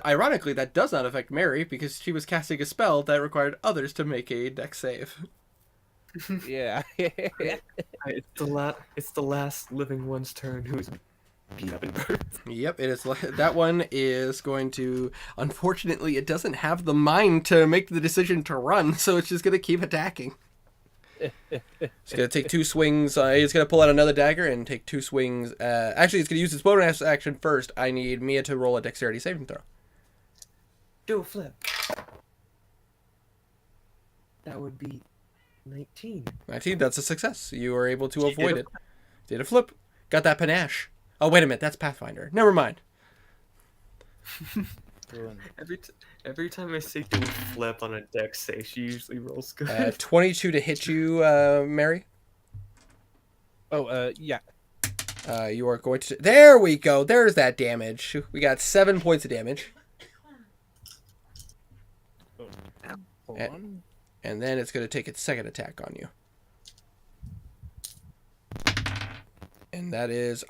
ironically that does not affect Mary because she was casting a spell that required others to make a dex save. Yeah. It's the last living one's turn who's beat up and burned. Yep, it is. That one is going to. Unfortunately, it doesn't have the mind to make the decision to run, so it's just going to keep attacking. It's going to take 2 swings. It's going to pull out another dagger and take 2 swings. Actually, it's going to use its bonus action first. I need Mia to roll a dexterity saving throw. Do a flip. That would be 19. 19, that's a success. You were able to avoid it. Did a flip. Got that panache. Oh, wait a minute. That's Pathfinder. Never mind. Every time I say do a flip on a dex save, she usually rolls good. 22 to hit you, Mary. Yeah. You are going to... There we go. There's that damage. We got 7 points of damage. Hold on. And then it's going to take its second attack on you. And that is...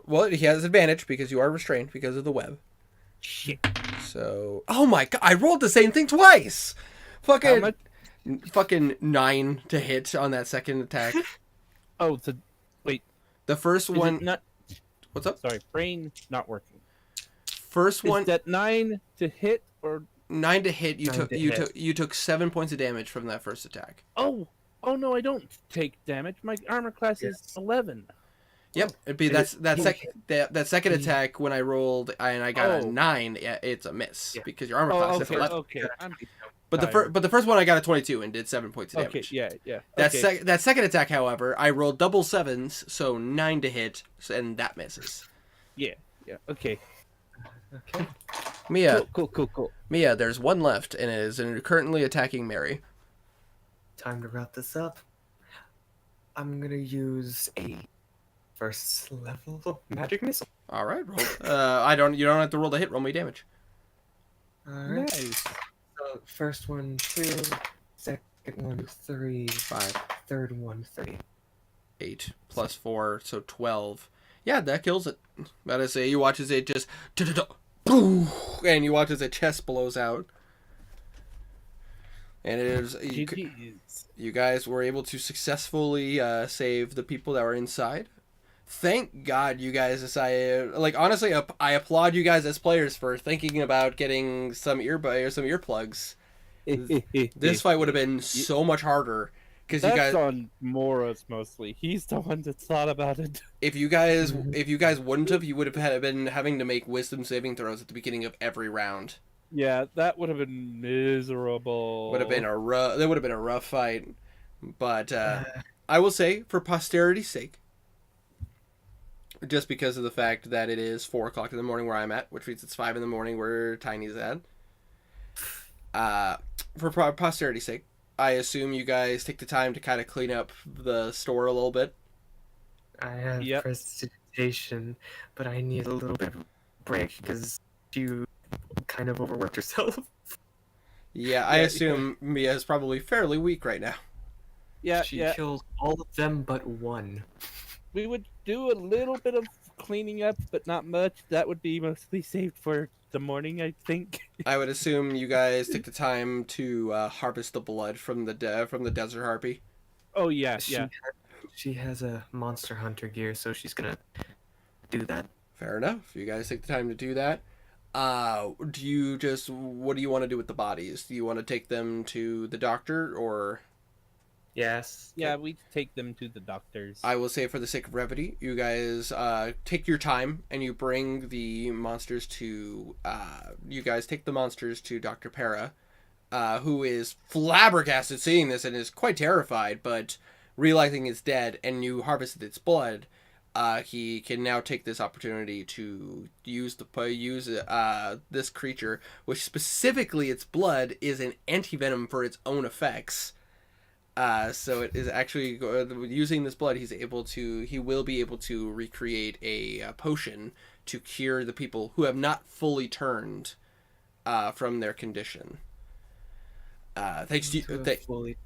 Well, he has advantage because you are restrained because of the web. Shit. So... Oh my god, I rolled the same thing twice! Fucking 9 to hit on that second attack. Oh, wait. The first Is one... it not... What's up? Sorry, brain not working. First one... Is that 9 to hit or... 9 to hit. Hit. You took 7 points of damage from that first attack. Oh no, I don't take damage. My armor class is 11. Yep, it'd be that second attack when I rolled and I got a 9. Yeah, it's a miss because your armor class is 11. Okay. But the first one I got a 22 and did 7 points of damage. Okay, yeah. That second attack, however, I rolled double 7s, so 9 to hit, and that misses. Yeah. Okay. Okay. Mia, Cool. Mia, there's one left, and it is currently attacking Mary. Time to wrap this up. I'm gonna use a first level magic missile. All right, roll. You don't have to roll the hit. Roll me damage. Alright. Nice. So first one 2, second one 3, 5, third one 3. 8 plus 4, so 12. Yeah, that kills it. But I say you watch as it just and you watch as the chest blows out. And it is you guys were able to successfully save the people that were inside. Thank God you guys decided. Like honestly, I applaud you guys as players for thinking about getting some earplugs. This fight would have been so much harder because you guys. That's on Morris mostly. He's the one that thought about it. If you guys wouldn't have, you would have been having to make wisdom saving throws at the beginning of every round. Yeah, that would have been miserable. That would have been a rough fight. But I will say, for posterity's sake, just because of the fact that it is 4 o'clock in the morning where I'm at, which means it's 5 in the morning where Tiny's at. For posterity's sake, I assume you guys take the time to kind of clean up the store a little bit. I have precipitation, but I need a little bit of a break because you kind of overworked yourself. Yeah, I assume Mia is probably fairly weak right now. Yeah, she killed all of them but one. We would do a little bit of cleaning up, but not much. That would be mostly saved for the morning, I think. I would assume you guys took the time to harvest the blood from the desert harpy. Oh yeah, She has a monster hunter gear, so she's gonna do that. Fair enough. You guys take the time to do that. What do you want to do with the bodies? Do you want to take them to the doctor or? Yes. Yeah, we take them to the doctors. I will say, for the sake of brevity, you guys take your time and you bring the monsters to. You guys take the monsters to Dr. Para, who is flabbergasted seeing this and is quite terrified, but realizing it's dead and you harvested its blood, he can now take this opportunity to use this creature, which specifically its blood is an antivenom for its own effects. So it is actually using this blood. He will be able to recreate a potion to cure the people who have not fully turned from their condition. Thanks to you. Fully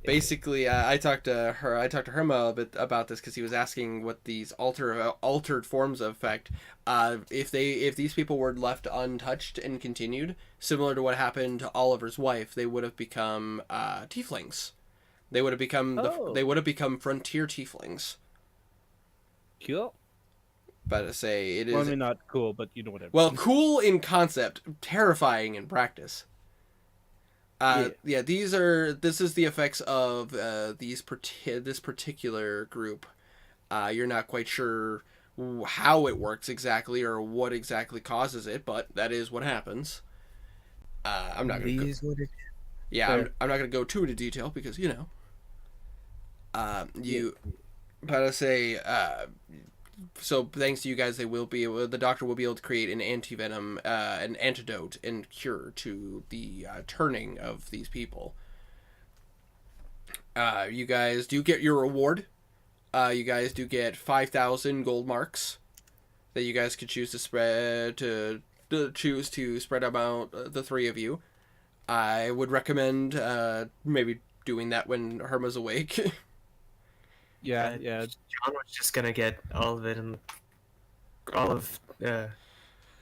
Basically, I talked to Herma a bit about this because he was asking what these altered forms of effect. If these people were left untouched and continued, similar to what happened to Oliver's wife, they would have become tieflings. They would have become frontier tieflings. Cool. But I say it is. Well, I mean, not cool, but you know what I mean. Well, cool in concept, terrifying in practice. This is the effects of this particular group. You're not quite sure how it works exactly or what exactly causes it, but that is what happens. I'm not gonna. I'm not gonna go too into detail because But I say. So thanks to you guys, the doctor will be able to create an antivenom, an antidote and cure to the turning of these people. You guys do get your reward. You guys do get 5,000 gold marks that you guys could choose to spread about the three of you. I would recommend maybe doing that when Herma's awake. Yeah. John was just gonna get all of it, and all of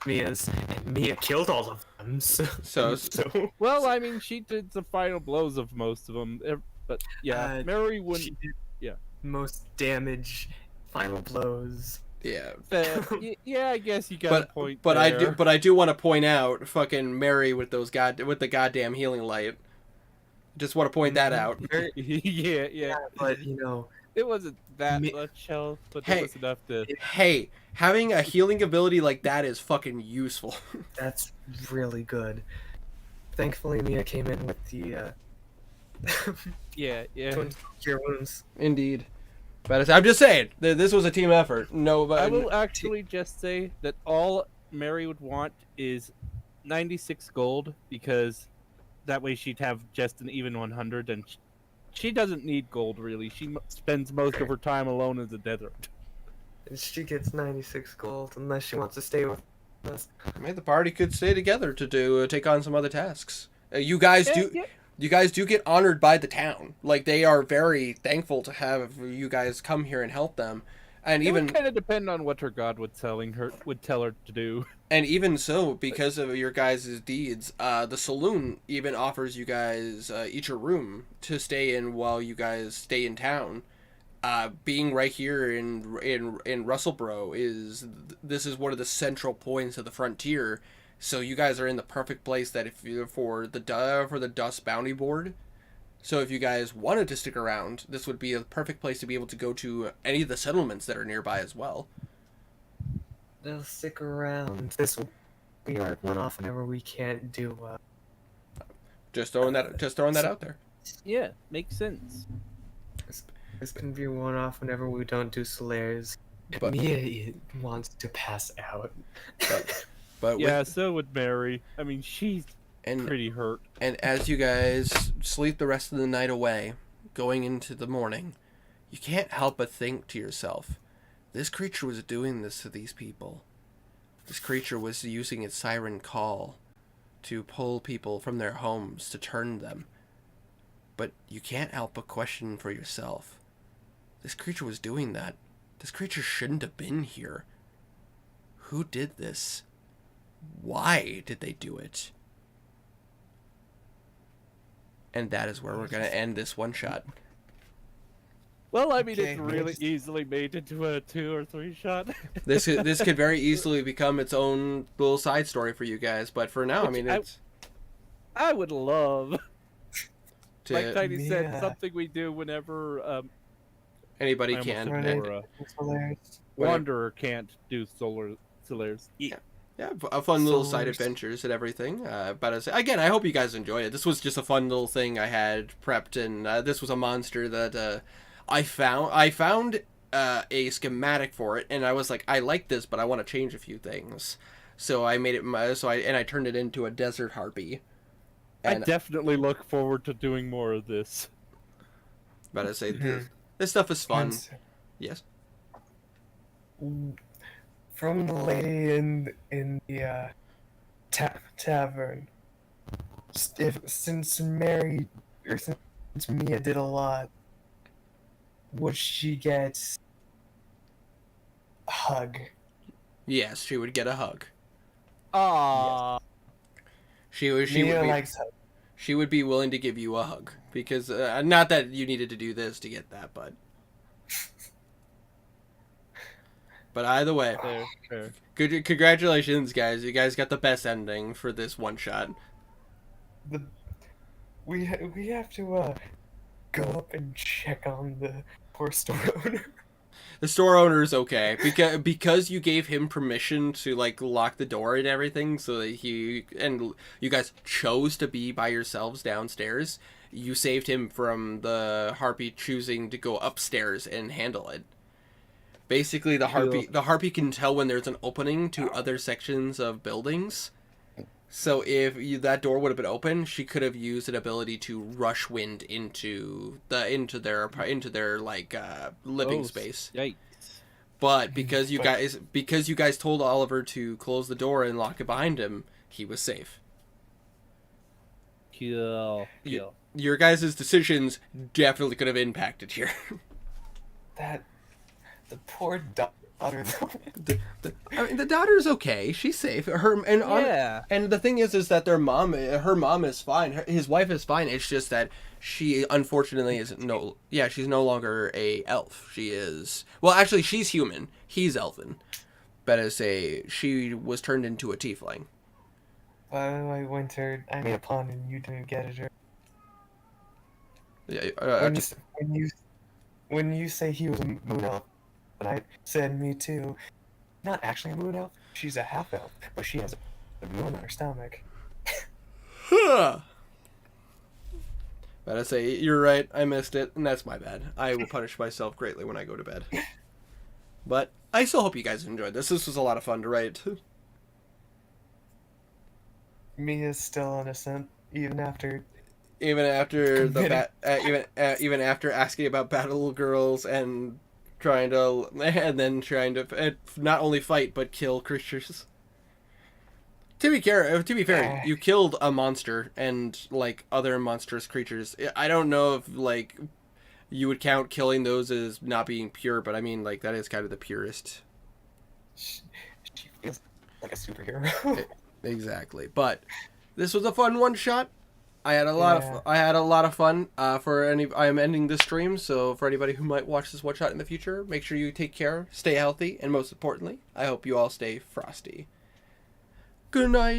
Mia's. Mia killed all of them. So Well, I mean, she did the final blows of most of them, but yeah, Mary wouldn't. she did Yeah. most damage, final blows. Yeah. Yeah, I guess you got a point. But there. I do want to point out fucking Mary with the goddamn healing light. Just want to point that out. yeah. But it wasn't that much health, but it was enough to. Hey, having a healing ability like that is fucking useful. That's really good. Thankfully, Mia came in with the Yeah. cure wounds. Indeed. But I'm just saying, this was a team effort. No, but I will actually just say that all Mary would want is 96 gold, because that way she'd have just an even 100, and she doesn't need gold, really. She spends most of her time alone in the desert. And she gets 96 gold unless she wants to stay with us. Maybe the party could stay together to take on some other tasks. You guys do get honored by the town. Like, they are very thankful to have you guys come here and help them. And It even would kind of depend on what her god would tell her to do. And even so, because of your guys' deeds, the saloon even offers you guys each a room to stay in while you guys stay in town. Being right here in Russelboro this is one of the central points of the frontier. So you guys are in the perfect place that for the Dust Bounty Board. So if you guys wanted to stick around, this would be a perfect place to be able to go to any of the settlements that are nearby as well. They'll stick around. This will be our one-off whenever we can't do. Just throwing that out there. Yeah, makes sense. This can be one-off whenever we don't do Solaires. But- Mia wants to pass out. But Yeah, so would Mary. I mean, she's and pretty hurt. and as you guys sleep the rest of the night away, going into the morning, you can't help but think to yourself, this creature was doing this to these people. This creature was using its siren call to pull people from their homes, to turn them. But you can't help but question for yourself. This creature was doing that. This creature shouldn't have been here. Who did this? Why did they do it? And that is where we're going to end this one shot. Well, I mean, Okay, it's really next. easily made into a 2 or 3 shot. This could very easily become its own little side story for you guys, but for now, I Which mean, it's I would love. Like Tiny said, Yeah. something we do whenever Anybody I almost can. said Right. And, before, It's hilarious. Wanderer can't do Solars. yeah, a fun little side Solars. adventures and everything. But again, I hope you guys enjoy it. This was just a fun little thing I had prepped, and this was a monster that I found. I found a schematic for it, and I was like, I like this, but I want to change a few things. So I made it. I turned it into a desert harpy. I And definitely look forward to doing more of this. but I say Mhm. this stuff is fun. Once- Yes. From the lady in the tavern. Since Mary or since Mia did a lot, would she get a hug? Yes, she would get a hug. Ah, She would Mia be likes hugs. she would be willing to give you a hug because not that you needed to do this to get that, but either way, fair. good congratulations, guys. You guys got the best ending for this one shot. We have to go up and check on the poor store owner. The store owner is okay because you gave him permission to like lock the door and everything, so that you guys chose to be by yourselves downstairs. You saved him from the harpy choosing to go upstairs and handle it. Basically, the harpy can tell when there's an opening to other sections of buildings. So if that door would have been open, she could have used an ability to rush wind into their like living space. Yikes. But because you guys told Oliver to close the door and lock it behind him, he was safe. Kill. Your guys' decisions definitely could have impacted here. The poor daughter. I mean, the daughter's okay. She's safe. And the thing is that her mom is fine. His wife is fine. It's just that she unfortunately she's no longer a elf. She is, well, actually, she's human. He's elven. But she was turned into a tiefling. By the way, Winter, I made a pun and you didn't get it. Yeah, When you say he was a moon elf, and I said me too. Not actually a moon elf. She's a half elf, but she has a moon on her stomach. But I say, you're right, I missed it, and that's my bad. I will punish myself greatly when I go to bed. But I still hope you guys enjoyed this. This was a lot of fun to write. Mia's still innocent, even after Even after even after asking about battle girls and trying to not only fight but kill creatures. To be fair, you killed a monster and like other monstrous creatures. I don't know if like you would count killing those as not being pure, but I mean like that is kind of the purest. she feels like a superhero. Exactly. But this was a fun one shot. I had a lot of fun. I am ending this stream, so for anybody who might watch this one shot in the future, make sure you take care, stay healthy, and most importantly, I hope you all stay frosty. Good night.